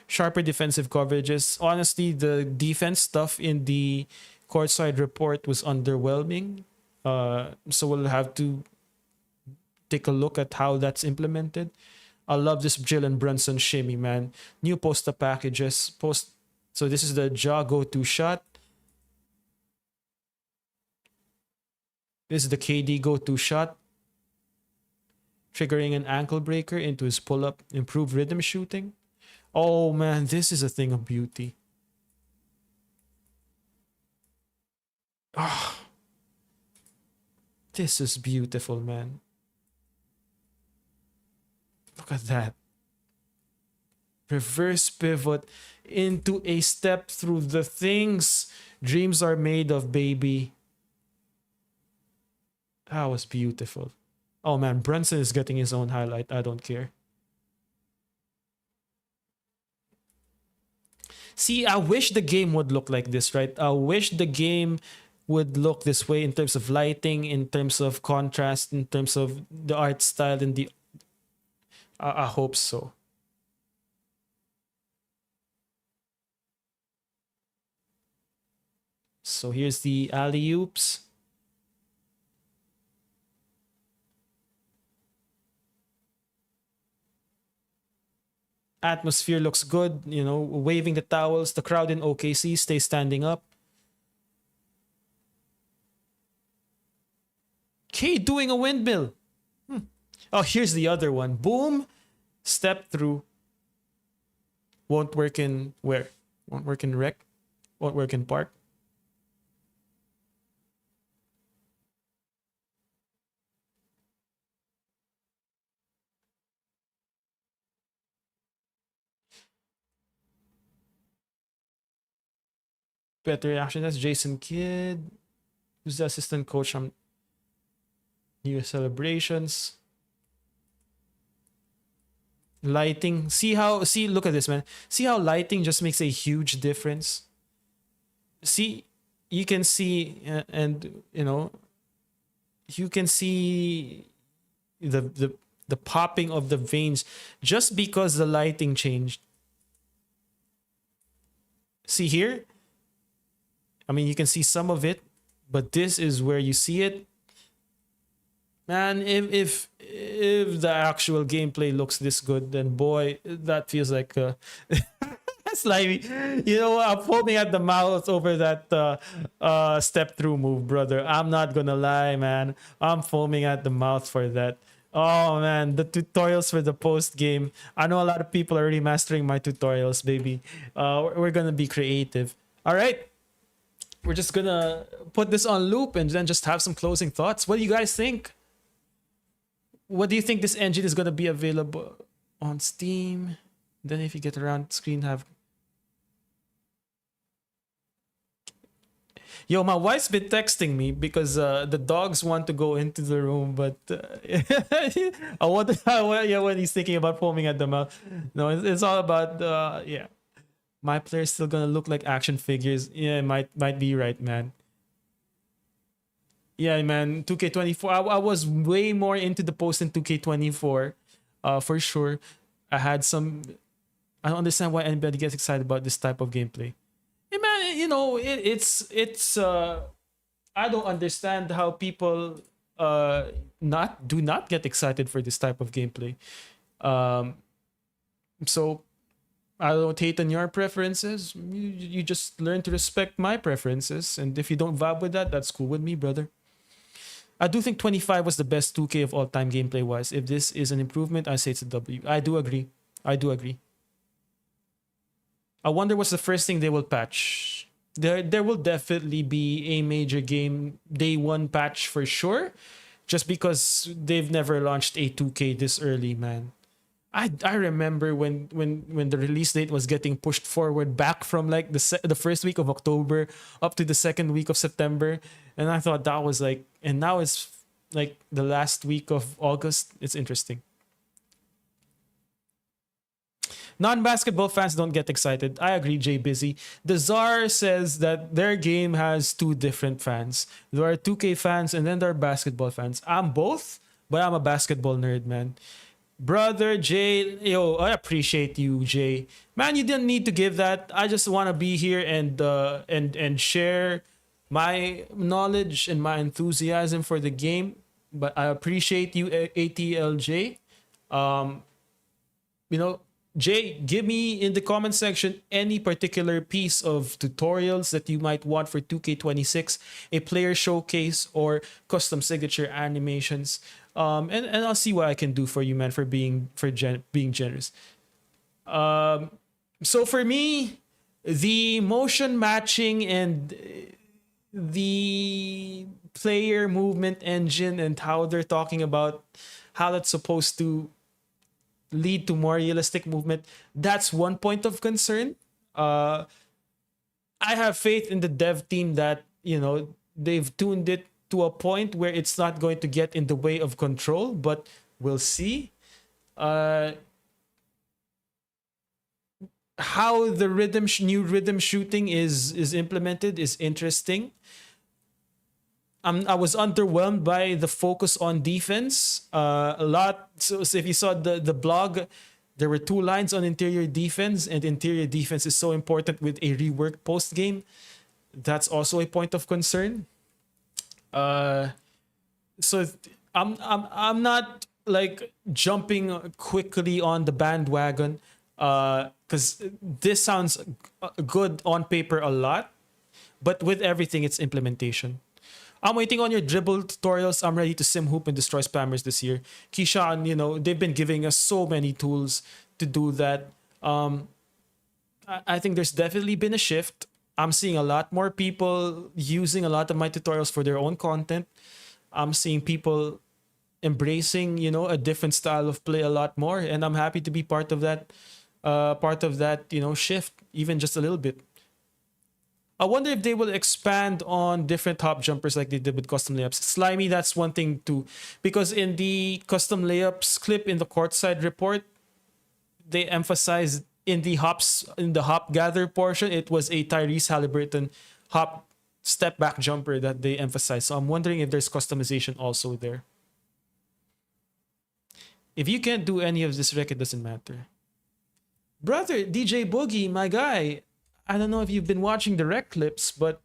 Sharper defensive coverages. Honestly, the defense stuff in the Courtside Report was underwhelming. So we'll have to take a look at how that's implemented. I love this Jalen Brunson shimmy, man. New post-up packages. So this is the jaw go-to shot. This is the KD go-to shot. Triggering an ankle breaker into his pull-up. Improved rhythm shooting. Oh man, this is a thing of beauty. Oh, this is beautiful, man. Look at that. Reverse pivot into a step through the things dreams are made of, baby. That was beautiful. Oh man, Brunson is getting his own highlight. I don't care. See, I wish the game would look like this, right? I wish the game would look this way in terms of lighting, in terms of contrast, in terms of the art style and the... I hope so. So here's the alley-oops. Atmosphere looks good, you know, waving the towels. The crowd in OKC stays standing up. K doing a windmill. Oh, here's the other one. Boom. Step through. Won't work in where? Won't work in rec. Won't work in park. Better reaction. That's Jason Kidd, who's the assistant coach from New Year celebrations. Lighting. See, look at this, man. See how lighting just makes a huge difference. See, you can see, and you know, you can see the popping of the veins just because the lighting changed. See here? I mean, you can see some of it, but this is where you see it. Man, if the actual gameplay looks this good, then boy, that feels like that's like, you know, I'm foaming at the mouth over that step through move, brother. I'm not gonna lie, man. I'm foaming at the mouth for that. Oh man, the tutorials for the post game. I know a lot of people are remastering my tutorials, baby. We're gonna be creative. All right. We're just gonna put this on loop and then just have some closing thoughts. What do you guys think? What do you think this engine is gonna be available on Steam? Then if you get around screen, have Yo, my wife's been texting me because the dogs want to go into the room, but I wonder how, yeah, when he's thinking about foaming at the mouth. No, it's all about yeah. My player's still gonna look like action figures. Yeah, might be right, man. Yeah, man. 2K24. I was way more into the post in 2K24, for sure. I had some. I don't understand why anybody gets excited about this type of gameplay. Yeah, man, you know, it's I don't understand how people not do not get excited for this type of gameplay. Um so I don't hate on your preferences. You just learn to respect my preferences, and if you don't vibe with that, that's cool with me, brother. I do think 25 was the best 2K of all time gameplay wise. If this is an improvement, I say it's a W. I do agree. I do agree. I wonder what's the first thing they will patch. There will definitely be a major game day one patch for sure, just because they've never launched a 2K this early, man. I remember when the release date was getting pushed forward back from like the first week of October up to the second week of September, and I thought that was like, and now it's like the last week of August. It's interesting. Non-basketball fans don't get excited. I agree, Jay Busy. The Czar says that their game has two different fans. There are 2K fans and then there are basketball fans. I'm both, but I'm a basketball nerd, man. Brother Jay, yo, I appreciate you, Jay. Man, you didn't need to give that. I just want to be here and share my knowledge and my enthusiasm for the game. But I appreciate you, ATLJ. You know, Jay, give me in the comment section any particular piece of tutorials that you might want for 2K26, a player showcase, or custom signature animations. And I'll see what I can do for you, man, for being generous. So for me, the motion matching and the player movement engine and how they're talking about how that's supposed to lead to more realistic movement, that's one point of concern. I have faith in the dev team that, you know, they've tuned it to a point where it's not going to get in the way of control, but we'll see. How the new rhythm shooting is implemented is interesting. I was underwhelmed by the focus on defense. A lot. So if you saw the blog, there were 2 lines on interior defense, and interior defense is so important with a reworked post game. That's also a point of concern. So I'm not like jumping quickly on the bandwagon, because this sounds good on paper a lot, but with everything, it's implementation. I'm waiting on your dribble tutorials. I'm ready to sim hoop and destroy spammers this year. Keyshawn, you know, they've been giving us so many tools to do that. I think there's definitely been a shift. I'm seeing a lot more people using a lot of my tutorials for their own content. I'm seeing people embracing, you know, a different style of play a lot more, and I'm happy to be part of that, you know, shift, even just a little bit. I wonder if they will expand on different hop jumpers like they did with custom layups. Slimy, that's one thing too, because in the custom layups clip in the Courtside Report, they emphasized in the hop gather portion, it was a Tyrese Halliburton hop step back jumper that they emphasized. So I'm wondering if there's customization also there. If you can't do any of this rec, it doesn't matter. Brother, DJ Boogie, my guy, I don't know if you've been watching the rec clips, but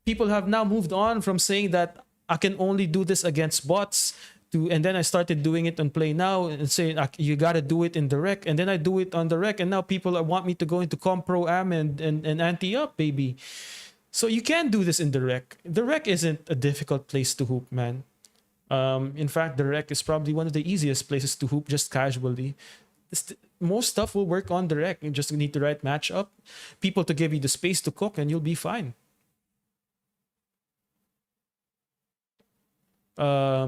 people have now moved on from saying that I can only do this against bots to, and then I started doing it on Play Now and saying you gotta do it in the rec, and then I do it on the rec, and now people want me to go into Comp Pro Am and anti-up, baby. So you can do this in the rec. The rec isn't a difficult place to hoop, man. In fact, the rec is probably one of the easiest places to hoop just casually. Most stuff will work on the rec. You just need the right matchup, people to give you the space to cook, and you'll be fine. I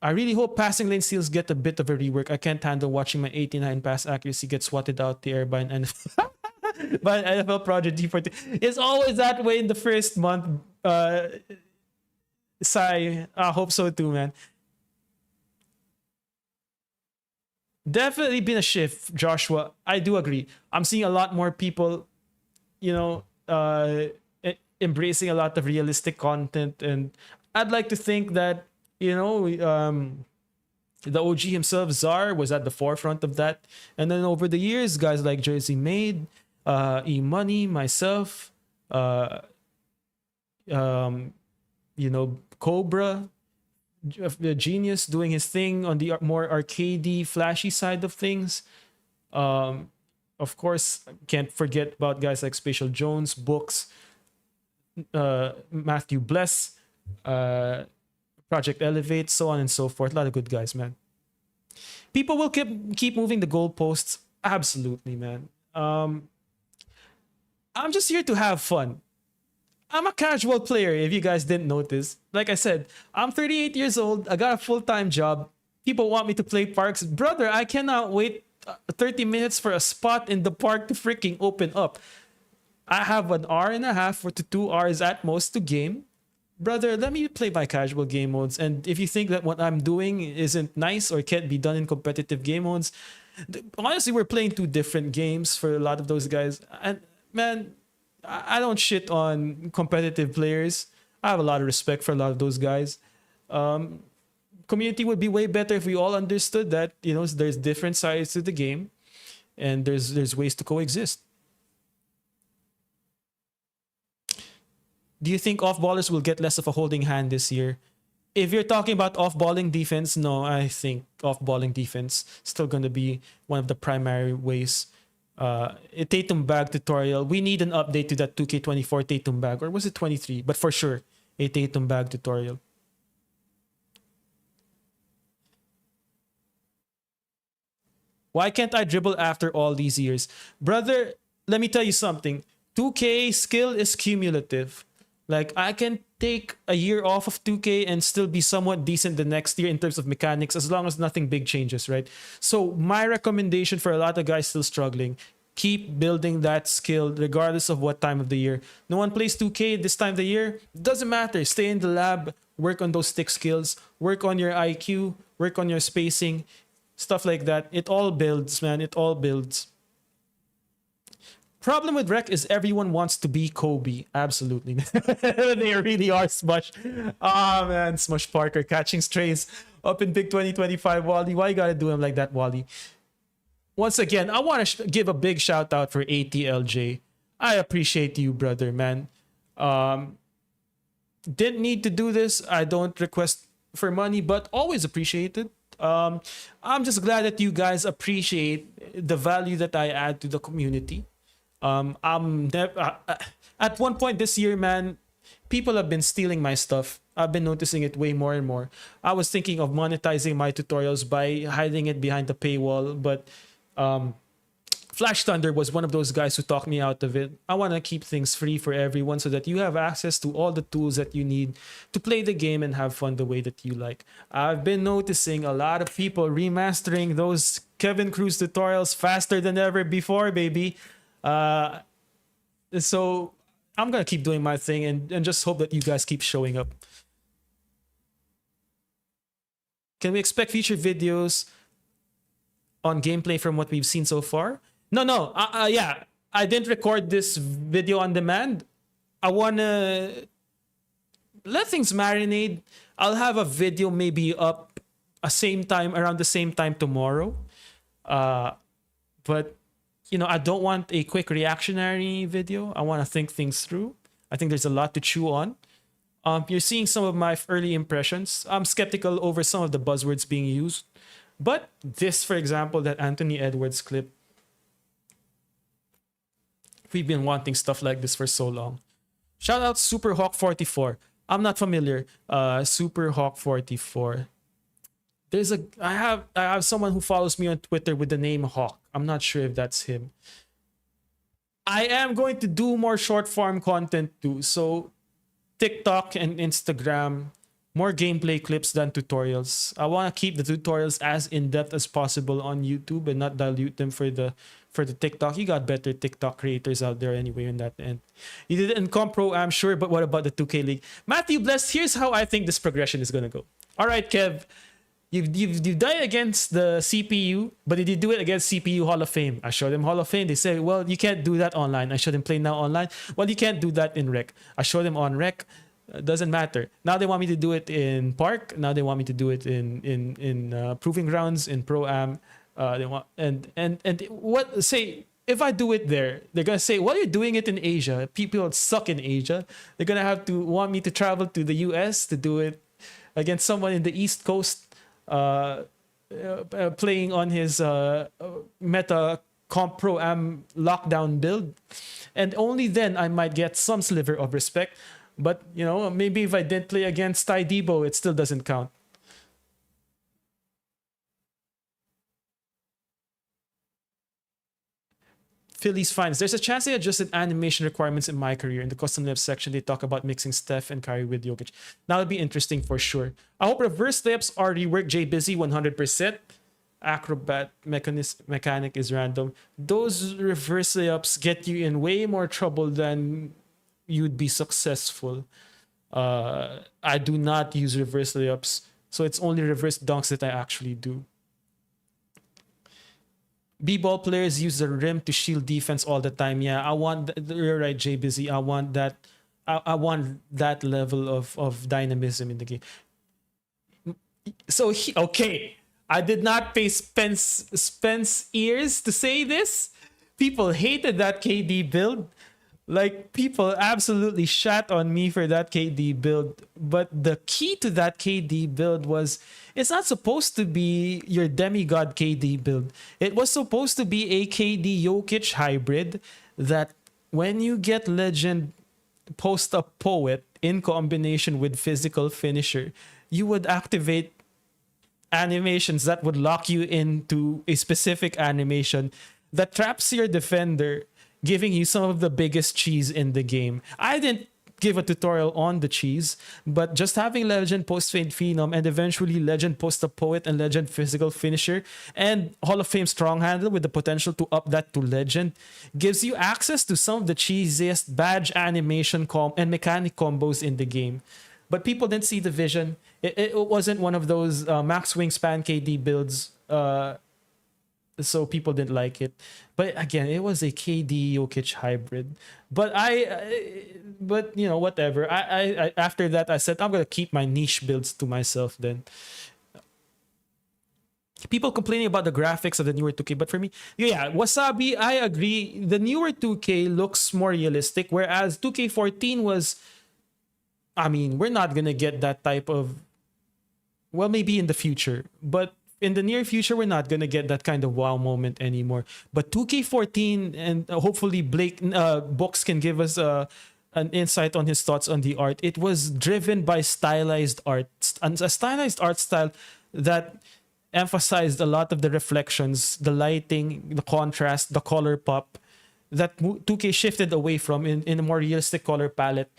really hope passing lane steals get a bit of a rework. I can't handle watching my 89 pass accuracy get swatted out the air by an NFL. But NFL Prodigy for it's always that way in the first month. Sai, I hope so too, man. Definitely been a shift, Joshua. I do agree. I'm seeing a lot more people, embracing a lot of realistic content, and I'd like to think that the OG himself, Czar, was at the forefront of that. And then over the years, guys like Jersey Made, E Money, myself, Cobra, the Genius doing his thing on the more arcadey, flashy side of things. Of course, can't forget about guys like Spatial Jones, Books, Matthew Bless, Project Elevate, so on and so forth. A lot of good guys, man. People will keep moving the goalposts. Absolutely, man. I'm just here to have fun. I'm a casual player, if you guys didn't notice. Like I said, I'm 38 years old. I got a full-time job. People want me to play parks. Brother, I cannot wait 30 minutes for a spot in the park to freaking open up. I have an hour and a half to 2 hours at most to game. Brother, let me play my casual game modes. And if you think that what I'm doing isn't nice or can't be done in competitive game modes, honestly, we're playing two different games for a lot of those guys. And man, I don't shit on competitive players. I have a lot of respect for a lot of those guys. Community would be way better if we all understood that, there's different sides to the game and there's ways to coexist. Do you think off-ballers will get less of a holding hand this year? If you're talking about off-balling defense, no, I think off-balling defense is still going to be one of the primary ways. A Tatum bag tutorial. We need an update to that 2K24 Tatum bag. Or was it 23? But for sure, a Tatum bag tutorial. Why can't I dribble after all these years? Brother, let me tell you something. 2K skill is cumulative. Like, I can take a year off of 2K and still be somewhat decent the next year in terms of mechanics, as long as nothing big changes, right? So my recommendation for a lot of guys still struggling, keep building that skill regardless of what time of the year. No one plays 2K this time of the year. Doesn't matter. Stay in the lab, work on those stick skills, work on your IQ, work on your spacing, stuff like that. It all builds, man. It all builds. Problem with Rec is everyone wants to be Kobe. Absolutely. They really are Smush. Ah, man. Smush Parker catching strays up in big 2025. Wally, why you gotta do him like that, Wally? Once again, I want to give a big shout out for ATLJ. I appreciate you, brother, man. Didn't need to do this. I don't request for money, but always appreciate it. I'm just glad that you guys appreciate the value that I add to the community. At one point this year, man, people have been stealing my stuff. I've been noticing it way more and more. I was thinking of monetizing my tutorials by hiding it behind the paywall, but Flash Thunder was one of those guys who talked me out of it. I want to keep things free for everyone so that you have access to all the tools that you need to play the game and have fun the way that you like. I've been noticing a lot of people remastering those Kevin Cruz tutorials faster than ever before, baby. So I'm gonna keep doing my thing and just hope that you guys keep showing up. Can we expect future videos on gameplay from what we've seen so far? No. Yeah, I didn't record this video on demand. I wanna let things marinate. I'll have a video maybe up around the same time tomorrow. But I don't want a quick reactionary video. I want to think things through. I think there's a lot to chew on. You're seeing some of my early impressions. I'm skeptical over some of the buzzwords being used. But this, for example, that Anthony Edwards clip, we've been wanting stuff like this for so long. Shout out Superhawk44. I'm not familiar. Superhawk44. I have someone who follows me on Twitter with the name Hawk. I'm not sure if that's him. I am going to do more short form content too. So TikTok and Instagram, more gameplay clips than tutorials. I want to keep the tutorials as in-depth as possible on YouTube and not dilute them for for the TikTok. You got better TikTok creators out there anyway in that end. You did it in Comp Pro, I'm sure, but what about the 2K League? Matthew Bless, here's how I think this progression is going to go. All right, Kev, you've done it against the CPU, but did you do it against CPU Hall of Fame? I showed them Hall of Fame. They say, well, you can't do that online. I showed them Play Now online. Well, you can't do that in Rec. I showed them on Rec. Doesn't matter. Now they want me to do it in Park. Now they want me to do it in Proving Grounds, in Pro Am. They want and what say if I do it there, they're gonna say, well, you're doing it in Asia. People suck in Asia. They're gonna have to want me to travel to the US to do it against someone in the East Coast playing on his Meta Comp Pro Am lockdown build. And only then I might get some sliver of respect. But, you know, maybe if I didn't play against Ty Debo, it still doesn't count. Phillies fans. There's a chance they adjusted animation requirements in my career. In the custom left section, they talk about mixing Steph and Kyrie with Jokic. That'll be interesting for sure. I hope reverse layups are reworked. Jay Busy 100%. Acrobat mechanic is random. Those reverse layups get you in way more trouble than you'd be successful. I do not use reverse layups, so it's only reverse dunks that I actually do. B-ball players use the rim to shield defense all the time. Yeah, I want. You're right, Jay Busy. I want that. I want that level of dynamism in the game. So okay, I did not pay Spence ears to say this. People hated that KD build. Like, people absolutely shat on me for that KD build. But the key to that KD build was, it's not supposed to be your demigod KD build. It was supposed to be a KD Jokic hybrid that when you get legend post-up poet in combination with physical finisher, you would activate animations that would lock you into a specific animation that traps your defender, giving you some of the biggest cheese in the game. I didn't give a tutorial on the cheese, but just having Legend Post-Fade Phenom and eventually Legend Post-Up Poet and Legend Physical Finisher and Hall of Fame Strong Handle with the potential to up that to Legend gives you access to some of the cheesiest badge animation and mechanic combos in the game. But people didn't see the vision. It wasn't one of those max wingspan KD builds, so people didn't like it. But again, it was a KD Jokic hybrid. But but you know, whatever. I after that I said I'm gonna keep my niche builds to myself then. People complaining about the graphics of the newer 2K, but for me, yeah, Wasabi, I agree. The newer 2K looks more realistic, whereas 2K14 was, I mean, we're not gonna get that type of, well, maybe in the future, but in the near future, we're not gonna get that kind of wow moment anymore. But 2K14, and hopefully Blake Books can give us an insight on his thoughts on the art. It was driven by stylized art, and a stylized art style that emphasized a lot of the reflections, the lighting, the contrast, the color pop that 2K shifted away from in a more realistic color palette,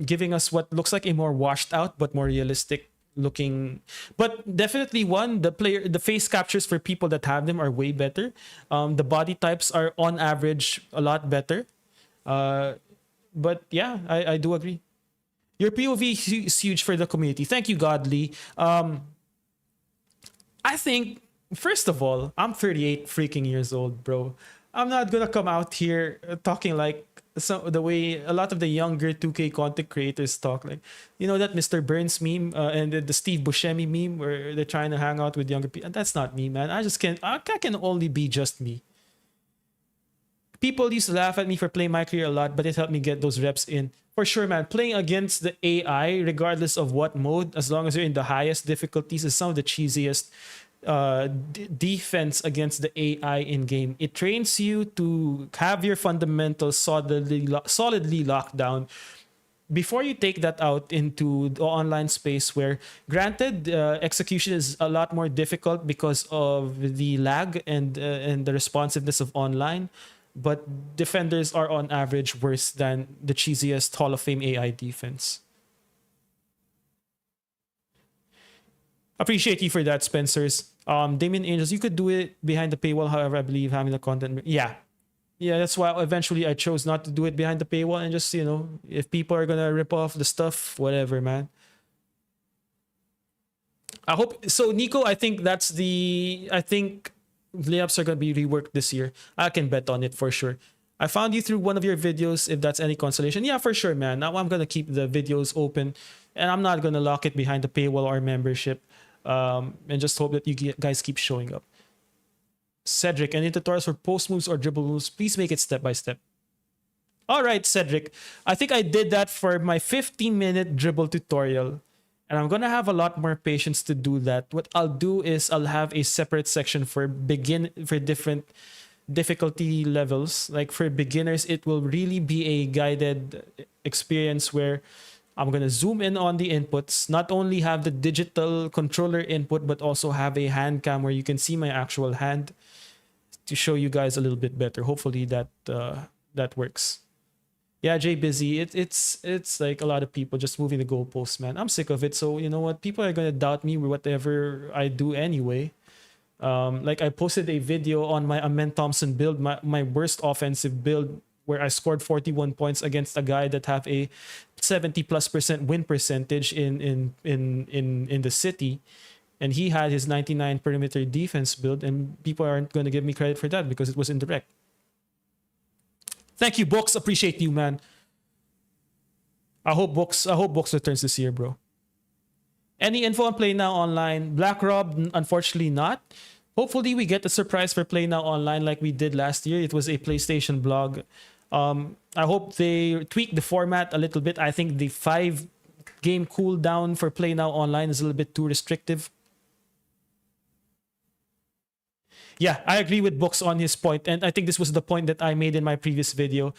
giving us what looks like a more washed out but more realistic looking. But definitely the face captures for people that have them are way better. The body types are on average a lot better. But yeah, I do agree. Your POV is huge for the community. Thank you, Godly. I think, first of all, I'm 38 freaking years old, bro. I'm not gonna come out here talking like the way a lot of the younger 2K content creators talk, like, you know, that Mr. Burns meme and the Steve Buscemi meme where they're trying to hang out with younger people. That's not me, man. I can only be just me. People used to laugh at me for playing my career a lot, but it helped me get those reps in. For sure, man. Playing against the AI, regardless of what mode, as long as you're in the highest difficulties, is some of the cheesiest defense against the AI in game. It trains you to have your fundamentals solidly locked down before you take that out into the online space, where, granted, execution is a lot more difficult because of the lag and the responsiveness of online, but defenders are on average worse than the cheesiest Hall of Fame AI defense. Appreciate you for that, Spencers. Damien Angels, you could do it behind the paywall. However, I believe having the content, yeah, that's why eventually I chose not to do it behind the paywall and just, you know, if people are gonna rip off the stuff, whatever, man. I hope so, Nico. I think layups are gonna be reworked this year. I can bet on it for sure. I found you through one of your videos. If that's any consolation, yeah, for sure, man. Now I'm gonna keep the videos open, and I'm not gonna lock it behind the paywall or membership. And just hope that you guys keep showing up. Cedric, any tutorials for post moves or dribble moves? Please make it step by step. All right, Cedric. I think I did that for my 15-minute dribble tutorial. And I'm gonna have a lot more patience to do that. What I'll do is I'll have a separate section for different difficulty levels. Like for beginners, it will really be a guided experience where I'm gonna zoom in on the inputs, not only have the digital controller input, but also have a hand cam where you can see my actual hand to show you guys a little bit better. Hopefully that works. Yeah, Jay Busy. It's like a lot of people just moving the goalposts, man. I'm sick of it. So you know what? People are gonna doubt me with whatever I do anyway. Like I posted a video on my Amen Thompson build, my worst offensive build, where I scored 41 points against a guy that have a 70+% win percentage in the city, and he had his 99 perimeter defense build, and people aren't going to give me credit for that because it was indirect. Thank you, Books. Appreciate you, man. I hope Books returns this year, bro. Any info on Play Now Online? Black Rob, unfortunately not. Hopefully we get a surprise for Play Now Online like we did last year. It was a PlayStation blog. I hope they tweak the format a little bit. I think the 5-game cooldown for Play Now Online is a little bit too restrictive. Yeah, I agree with Books on his point, and I think this was the point that I made in my previous video.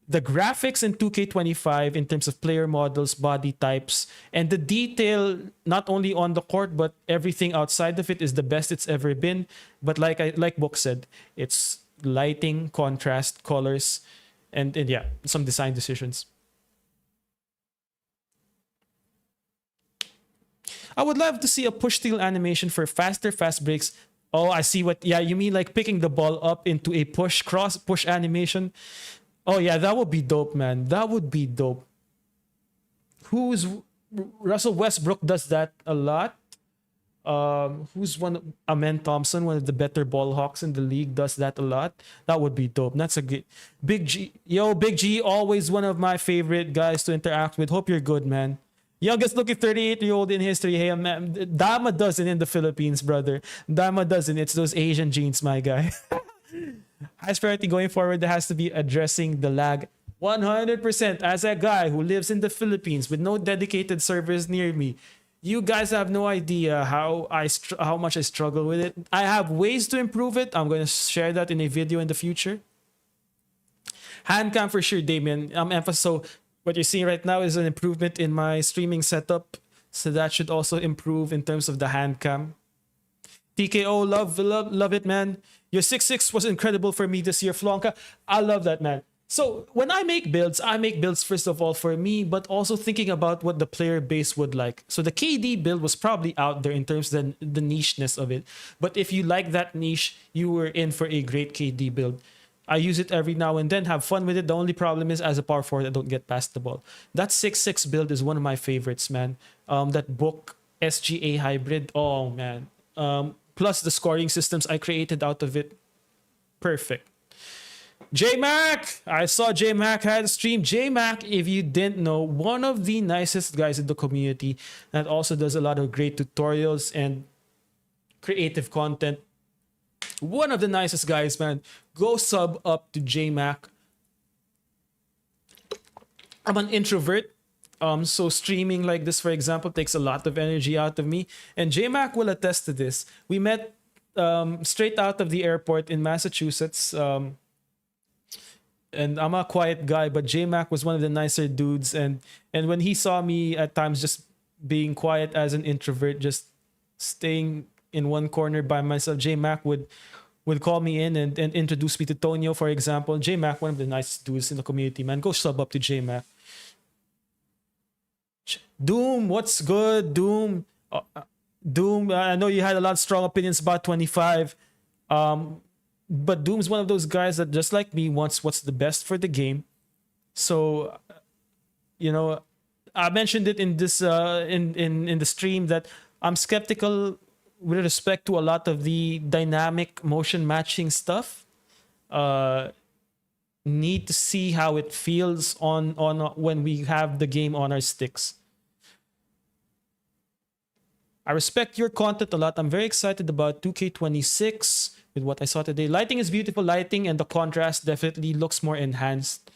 The graphics in 2K25 in terms of player models, body types, and the detail not only on the court but everything outside of it is the best it's ever been. But like Book said, it's lighting, contrast, colors, and yeah, some design decisions. I would love to see a push steal animation for faster fast breaks. Oh, I see what. Yeah, you mean like picking the ball up into a push animation. Oh yeah, that would be dope, man. That would be dope. Russell Westbrook does that a lot. Who's one? Amen Thompson, one of the better ball hawks in the league, does that a lot. That would be dope. That's a good. Big G, Big G, always one of my favorite guys to interact with. Hope you're good, man. Youngest looking 38-year-old in history. Hey, man, Dama doesn't in the Philippines, brother. Dama doesn't. It's those Asian genes, my guy. Highest priority going forward, there has to be addressing the lag 100%. As a guy who lives in the Philippines with no dedicated servers near me, you guys have no idea how much I struggle with it. I have ways to improve it. I'm going to share that in a video in the future. Hand cam for sure, Damien. So what you're seeing right now is an improvement in my streaming setup. So that should also improve in terms of the hand cam. TKO, love it, man. Your 6'6" was incredible for me this year, Flonka. I love that, man. So when I make builds first of all for me, but also thinking about what the player base would like. So the KD build was probably out there in terms of the nicheness of it. But if you like that niche, you were in for a great KD build. I use it every now and then, have fun with it. The only problem is as a power forward, I don't get past the ball. That 6'6" build is one of my favorites, man. That book SGA hybrid, oh man. Plus the scoring systems I created out of it. Perfect. J-Mac! I saw J-Mac had a stream. J-Mac, if you didn't know, one of the nicest guys in the community that also does a lot of great tutorials and creative content. One of the nicest guys, man. Go sub up to J-Mac. I'm an introvert. So streaming like this, for example, takes a lot of energy out of me. And J-Mac will attest to this. We met straight out of the airport in Massachusetts. And I'm a quiet guy, but J-Mac was one of the nicer dudes. And when he saw me at times just being quiet as an introvert, just staying in one corner by myself, J-Mac would call me in and introduce me to Tonyo, for example. J-Mac, one of the nicest dudes in the community, man. Go sub up to J-Mac. Doom, what's good, Doom? Doom, I know you had a lot of strong opinions about 25. But Doom's one of those guys that, just like me, wants what's the best for the game. So, you know, I mentioned it in this in the stream that I'm skeptical with respect to a lot of the dynamic motion matching stuff. Need to see how it feels on when we have the game on our sticks. I respect your content a lot. I'm very excited about 2K26 with what I saw today. Lighting is beautiful lighting, and the contrast definitely looks more enhanced.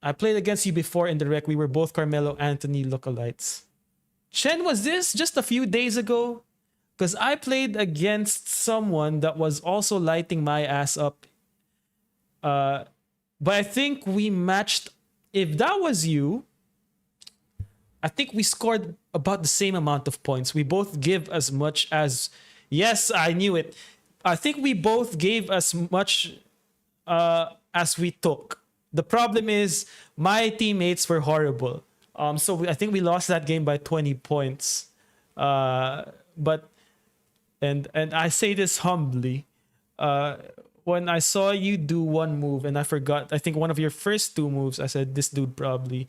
I played against you before in the rec. We were both Carmelo Anthony lookalikes. Chen, was this just a few days ago? Because I played against someone that was also lighting my ass up. But I think we matched. If that was you, I think we scored about the same amount of points. We both give as much as... Yes, I knew it. I think we both gave as much as we took. The problem is my teammates were horrible. So I think we lost that game by 20 points. But I say this humbly. When I saw you do one move and I forgot, I think one of your first two moves, I said, this dude probably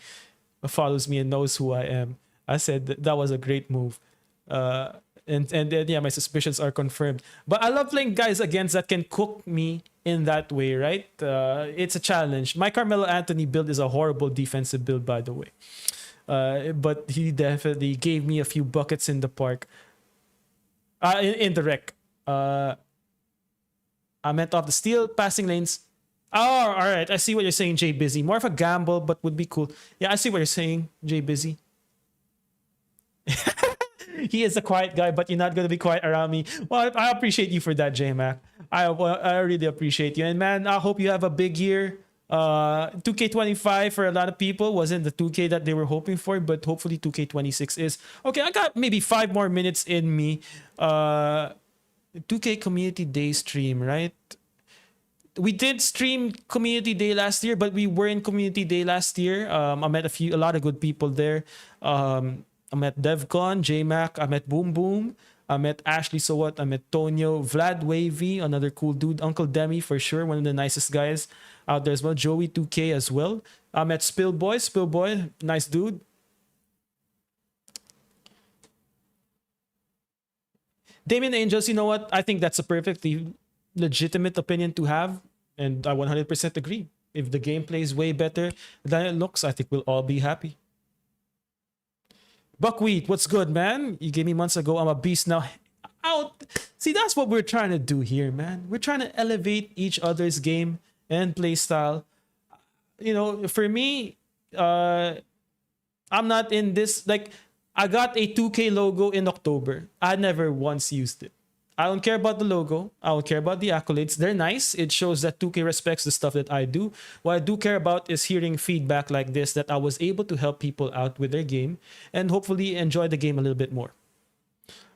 follows me and knows who I am. I said that was a great move. And then, yeah, my suspicions are confirmed. But I love playing guys against that can cook me in that way, right? It's a challenge. My Carmelo Anthony build is a horrible defensive build, by the way. But he definitely gave me a few buckets in the park. In the rec. I meant off the steal, passing lanes. Oh, all right. I see what you're saying, Jay Busy. More of a gamble, but would be cool. Yeah, I see what you're saying, Jay Busy. He is a quiet guy, but you're not going to be quiet around me. Well, I appreciate you for that, J-Mac. I really appreciate you. And man, I hope you have a big year. 2K25 for a lot of people wasn't the 2K that they were hoping for, but hopefully 2K26 is. Okay, I got maybe 5 more minutes in me. 2K Community Day stream, right? We did stream Community Day last year, but we were in Community Day last year. I met a lot of good people there. I met DevCon, JMac, I met Boom Boom, I met Ashley So What, I met Tonyo, Vlad Wavy, another cool dude, Uncle Demi for sure, one of the nicest guys out there as well, Joey 2K as well. I met Spillboy, nice dude. Damien Angels, you know what? I think that's a perfectly legitimate opinion to have, and I 100% agree. If the gameplay is way better than it looks, I think we'll all be happy. Buckwheat, what's good, man? You gave me months ago. I'm a beast now. Out. See, that's what we're trying to do here, man. We're trying to elevate each other's game and play style. You know, for me, I'm not in this. Like, I got a 2K logo in October. I never once used it. I don't care about the logo. I don't care about the accolades. They're nice. It shows that 2K respects the stuff that I do. What I do care about is hearing feedback like this, that I was able to help people out with their game and hopefully enjoy the game a little bit more.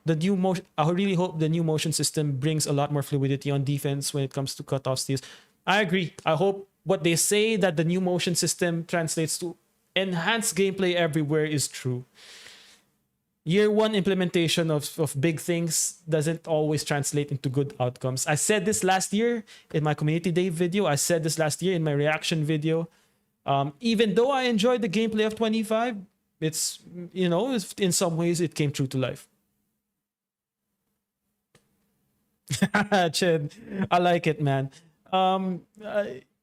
I really hope the new motion system brings a lot more fluidity on defense when it comes to cutoff steals. I agree. I hope what they say that the new motion system translates to enhanced gameplay everywhere is true. Year one implementation of big things doesn't always translate into good outcomes. I said this last year in my Community Day video. I said this last year in my reaction video. Even though I enjoyed the gameplay of 25, it's, you know, in some ways it came true to life. Chen, I like it, man. You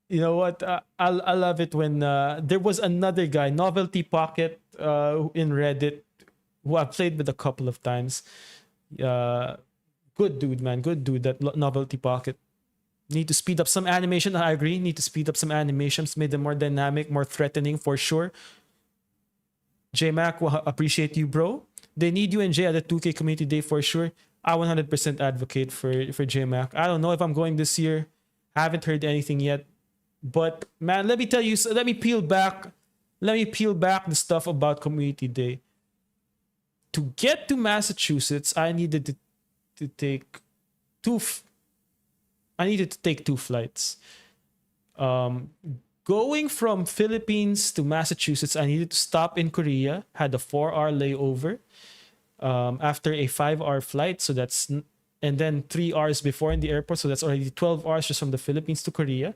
know what? I love it when there was another guy, Novelty Pocket, in Reddit, who I've played with a couple of times. Good dude, man. Good dude, that Novelty Pocket. Need to speed up some animation. I agree. Need to speed up some animations. Made them more dynamic, more threatening for sure. J-Mac, appreciate you, bro. They need you and Jay at the 2K Community Day for sure. I 100% advocate for J-Mac. I don't know if I'm going this year. Haven't heard anything yet. But, man, let me tell you, let me peel back the stuff about Community Day. To get to Massachusetts, I needed to take two flights. Going from Philippines to Massachusetts, I needed to stop in Korea, had a 4-hour layover. after a 5-hour flight. So and then 3 hours before in the airport. So that's already 12 hours just from the Philippines to Korea,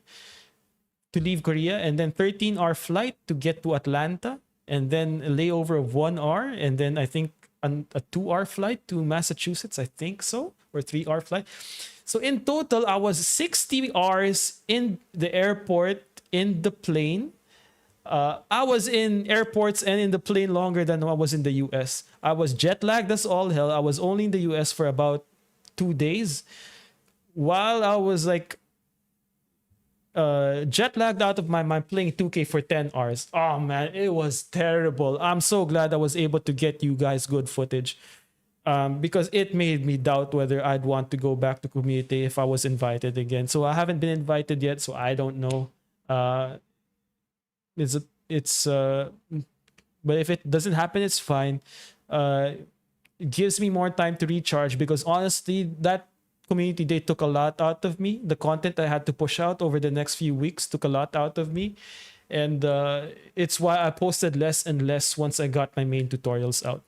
to leave Korea. And then 13-hour flight to get to Atlanta. And then a layover of 1 hour. And then I think a 2-hour flight to Massachusetts. I think so. Or 3-hour flight. So in total, I was 60 hours in the airport, in the plane. I was in airports and in the plane longer than I was in the US. I was jet lagged as all hell. I was only in the US for about 2 days, while I was like jet lagged out of my mind playing 2K for 10 hours. Oh man, it was terrible. I'm so glad I was able to get you guys good footage, because it made me doubt whether I'd want to go back to community if I was invited again. So I haven't been invited yet, so I don't know. But if it doesn't happen, it's fine. It gives me more time to recharge, because honestly, that community day took a lot out of me. The content I had to push out over the next few weeks took a lot out of me. And it's why I posted less and less once I got my main tutorials out.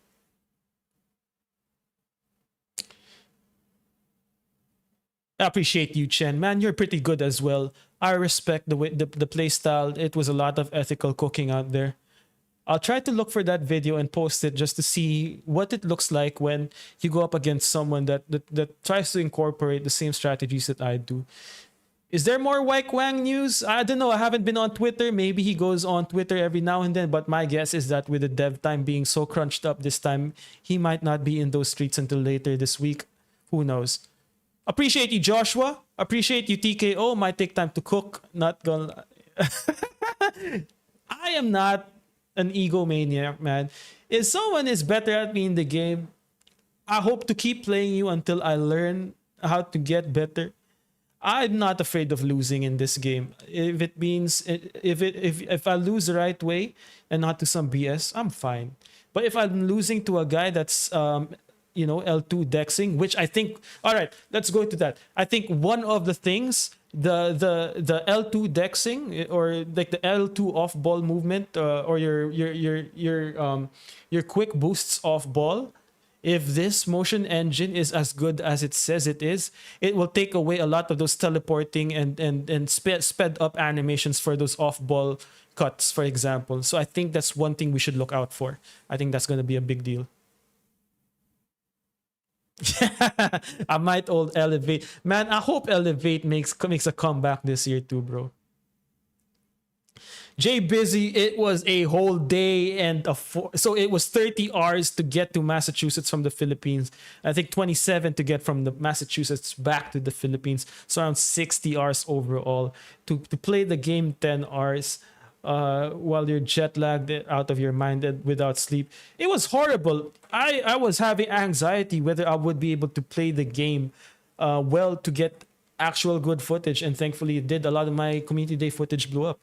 I appreciate you, Chen. Man, you're pretty good as well. I respect the way the play style. It was a lot of ethical cooking out there. I'll try to look for that video and post it just to see what it looks like when you go up against someone that tries to incorporate the same strategies that I do. Is there more Wike Wang news? I don't know. I haven't been on Twitter. Maybe he goes on Twitter every now and then, but my guess is that with the dev time being so crunched up this time, he might not be in those streets until later this week. Who knows? Appreciate you, Joshua. Appreciate you, TKO. Might take time to cook. Not gonna... I am not an egomaniac, man. If someone is better at me in the game, I hope to keep playing you until I learn how to get better. I'm not afraid of losing in this game. If it means if I lose the right way and not to some BS, I'm fine. But if I'm losing to a guy that's L2 dexing, which I think, all right, let's go to that. I think one of the things, the L2 dexing, or like the L2 off ball movement, or your quick boosts off ball, if this motion engine is as good as it says it is, it will take away a lot of those teleporting and sped up animations for those off ball cuts, for example. So I think that's one thing we should look out for. I think that's going to be a big deal. I might old Elevate. Man, I hope Elevate makes a comeback this year too, bro. Jay Busy, it was a whole day and so it was 30 hours to get to Massachusetts from the Philippines. I think 27 to get from the Massachusetts back to the Philippines. So around 60 hours overall. To play the game 10 hours while you're jet lagged out of your mind and without sleep. It was horrible. I was having anxiety whether I would be able to play the game well to get actual good footage, and thankfully it did. A lot of my community day footage blew up.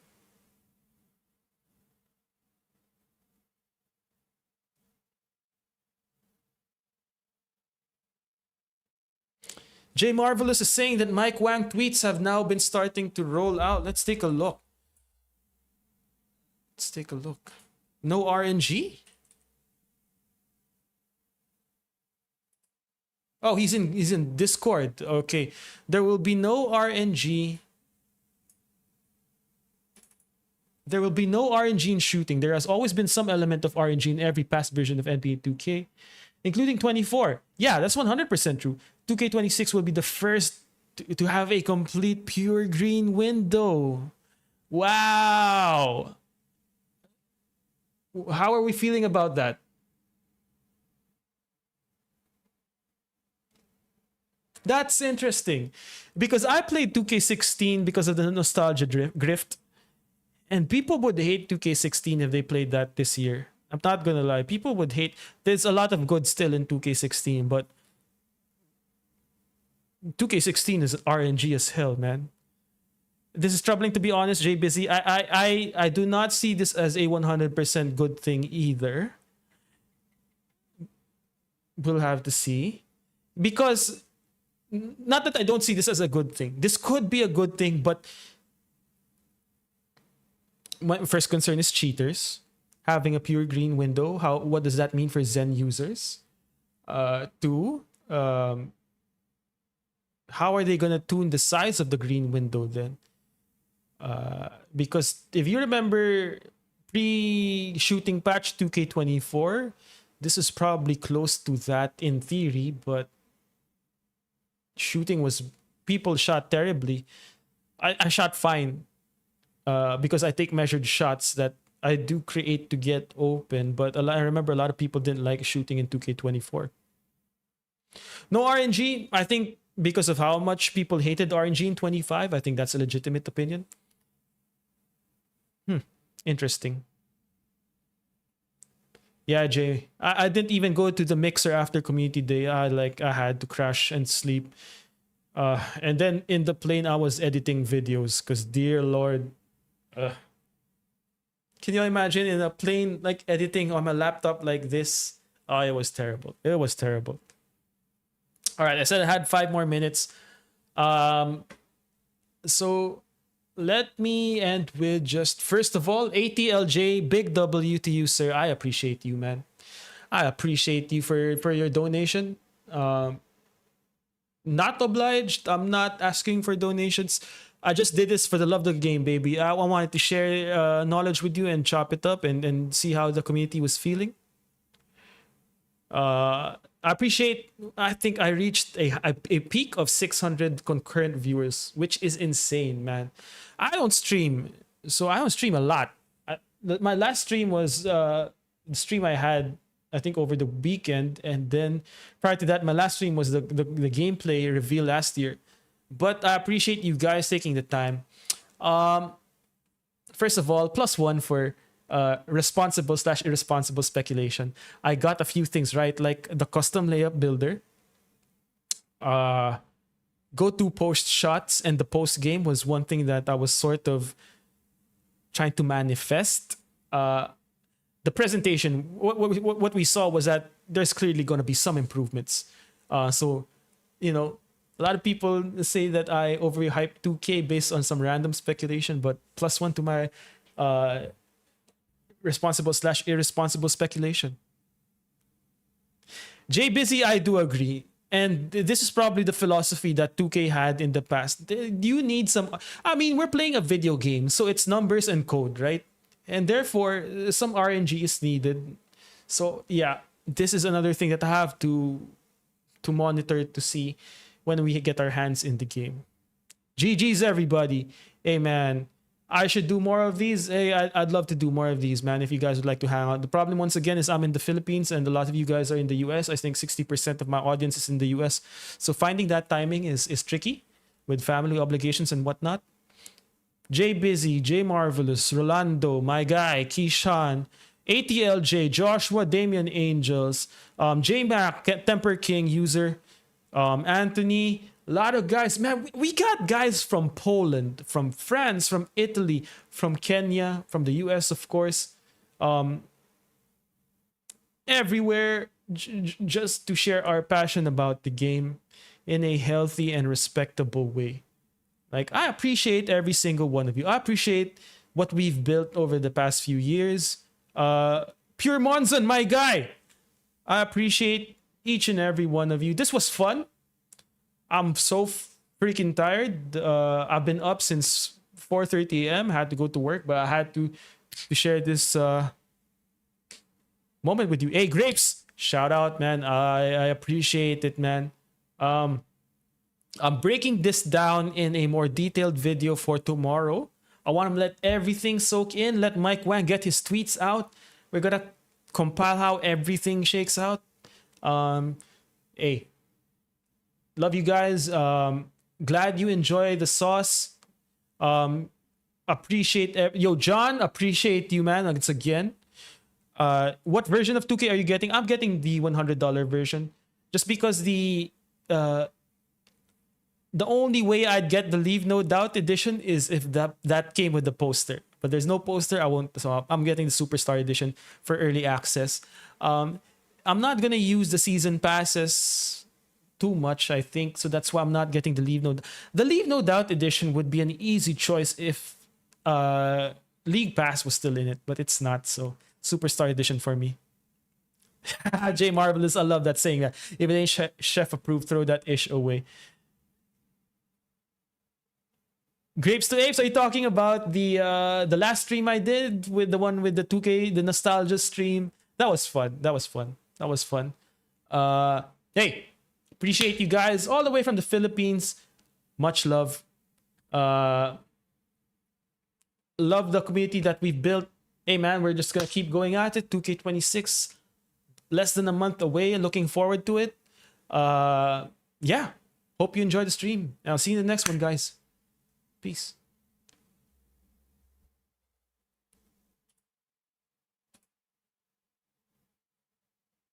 Jay Marvelous is saying that Mike Wang tweets have now been starting to roll out. Let's take a look. Let's take a look. No RNG? Oh, he's in Discord. Okay. There will be no RNG. There will be no RNG in shooting. There has always been some element of RNG in every past version of NBA 2K, including 24. Yeah, that's 100% true. 2K26 will be the first to have a complete pure green window. Wow. How are we feeling about that? That's interesting, because I played 2K16 because of the nostalgia grift, and people would hate 2K16 if they played that this year. I'm not gonna lie, people would hate. There's a lot of good still in 2K16, but 2K16 is RNG as hell, man. This is troubling, to be honest, Jay Busy. I do not see this as a 100% good thing either. We'll have to see. Because, not that I don't see this as a good thing. This could be a good thing, but my first concern is cheaters. Having a pure green window. What does that mean for Zen users? Two, how are they gonna tune the size of the green window then? Because if you remember pre-shooting patch 2K24, this is probably close to that in theory, but shooting was, people shot terribly. I shot fine because I take measured shots that I do create to get open, but I remember a lot of people didn't like shooting in 2K24. No RNG, I think because of how much people hated RNG in 25, I think that's a legitimate opinion. Interesting. Yeah, Jay. I didn't even go to the mixer after community day. I had to crash and sleep. And then in the plane I was editing videos because dear Lord. Can you imagine in a plane like editing on my laptop like this? Oh, it was terrible. It was terrible. All right, I said I had 5 more minutes. So let me end with just, first of all, ATLJ, big W to you, sir. I appreciate you, man. I appreciate you for your donation. Not obliged. I'm not asking for donations. I just did this for the love of the game, baby. I wanted to share knowledge with you and chop it up and see how the community was feeling. I appreciate, I think I reached a peak of 600 concurrent viewers, which is insane, man. I don't stream, so I don't stream a lot. My last stream was the stream I had, I think, over the weekend, and then prior to that, my last stream was the gameplay reveal last year. But I appreciate you guys taking the time. First of all, +1 for responsible/irresponsible speculation. I got a few things right, like the custom layup builder, go-to post shots, and the post game was one thing that I was sort of trying to manifest. The presentation, what we saw was that there's clearly going to be some improvements. So, you know, a lot of people say that I overhyped 2K based on some random speculation, but +1 to my responsible/irresponsible speculation. Jay Busy, I do agree. And this is probably the philosophy that 2K had in the past. You need some, I mean, we're playing a video game, so it's numbers and code, right? And therefore, some RNG is needed. So yeah, this is another thing that I have to monitor to see when we get our hands in the game. GG's everybody. Hey man, I should do more of these. Hey, I'd love to do more of these, man, if you guys would like to hang out. The problem, once again, is I'm in the Philippines and a lot of you guys are in the US. I think 60% of my audience is in the US. So finding that timing is tricky with family obligations and whatnot. Jay Busy, Jay Marvelous, Rolando, my guy, Keyshawn, ATLJ, Joshua, Damian Angels, J Mac, Temper King user, Anthony, a lot of guys. Man, we got guys from Poland, from France, from Italy, from Kenya, from the US, of course. Everywhere just to share our passion about the game in a healthy and respectable way. Like, I appreciate every single one of you. I appreciate what we've built over the past few years. Pure Monzon, my guy. I appreciate each and every one of you. This was fun. I'm so freaking tired. I've been up since 4:30 a.m. Had to go to work, but I had to share this moment with you. Hey, Grapes, shout out, man. I appreciate it, man. I'm breaking this down in a more detailed video for tomorrow. I want to let everything soak in. Let Mike Wang get his tweets out. We're gonna compile how everything shakes out. Hey, love you guys. Glad you enjoy the sauce. Appreciate yo John. Appreciate you, man. It's again. What version of 2K are you getting? I'm getting the $100 version, just because the only way I'd get the Leave No Doubt edition is if that came with the poster. But there's no poster, I won't. So I'm getting the Superstar edition for early access. I'm not gonna use the season passes too much, I think. So that's why I'm not getting the Leave No. The Leave No Doubt edition would be an easy choice if League Pass was still in it, but it's not. So Superstar edition for me. Jay Marvelous, I love that saying that. If it ain't chef approved, throw that ish away. Grapes to Apes, are you talking about the last stream I did with the one with the 2K, the nostalgia stream? That was fun. That was fun. That was fun. Hey, appreciate you guys all the way from the Philippines. Much love. Love the community that we've built. Hey man, we're just gonna keep going at it. 2K26, less than a month away, and looking forward to it. Yeah, hope you enjoy the stream. And I'll see you in the next one, guys. Peace.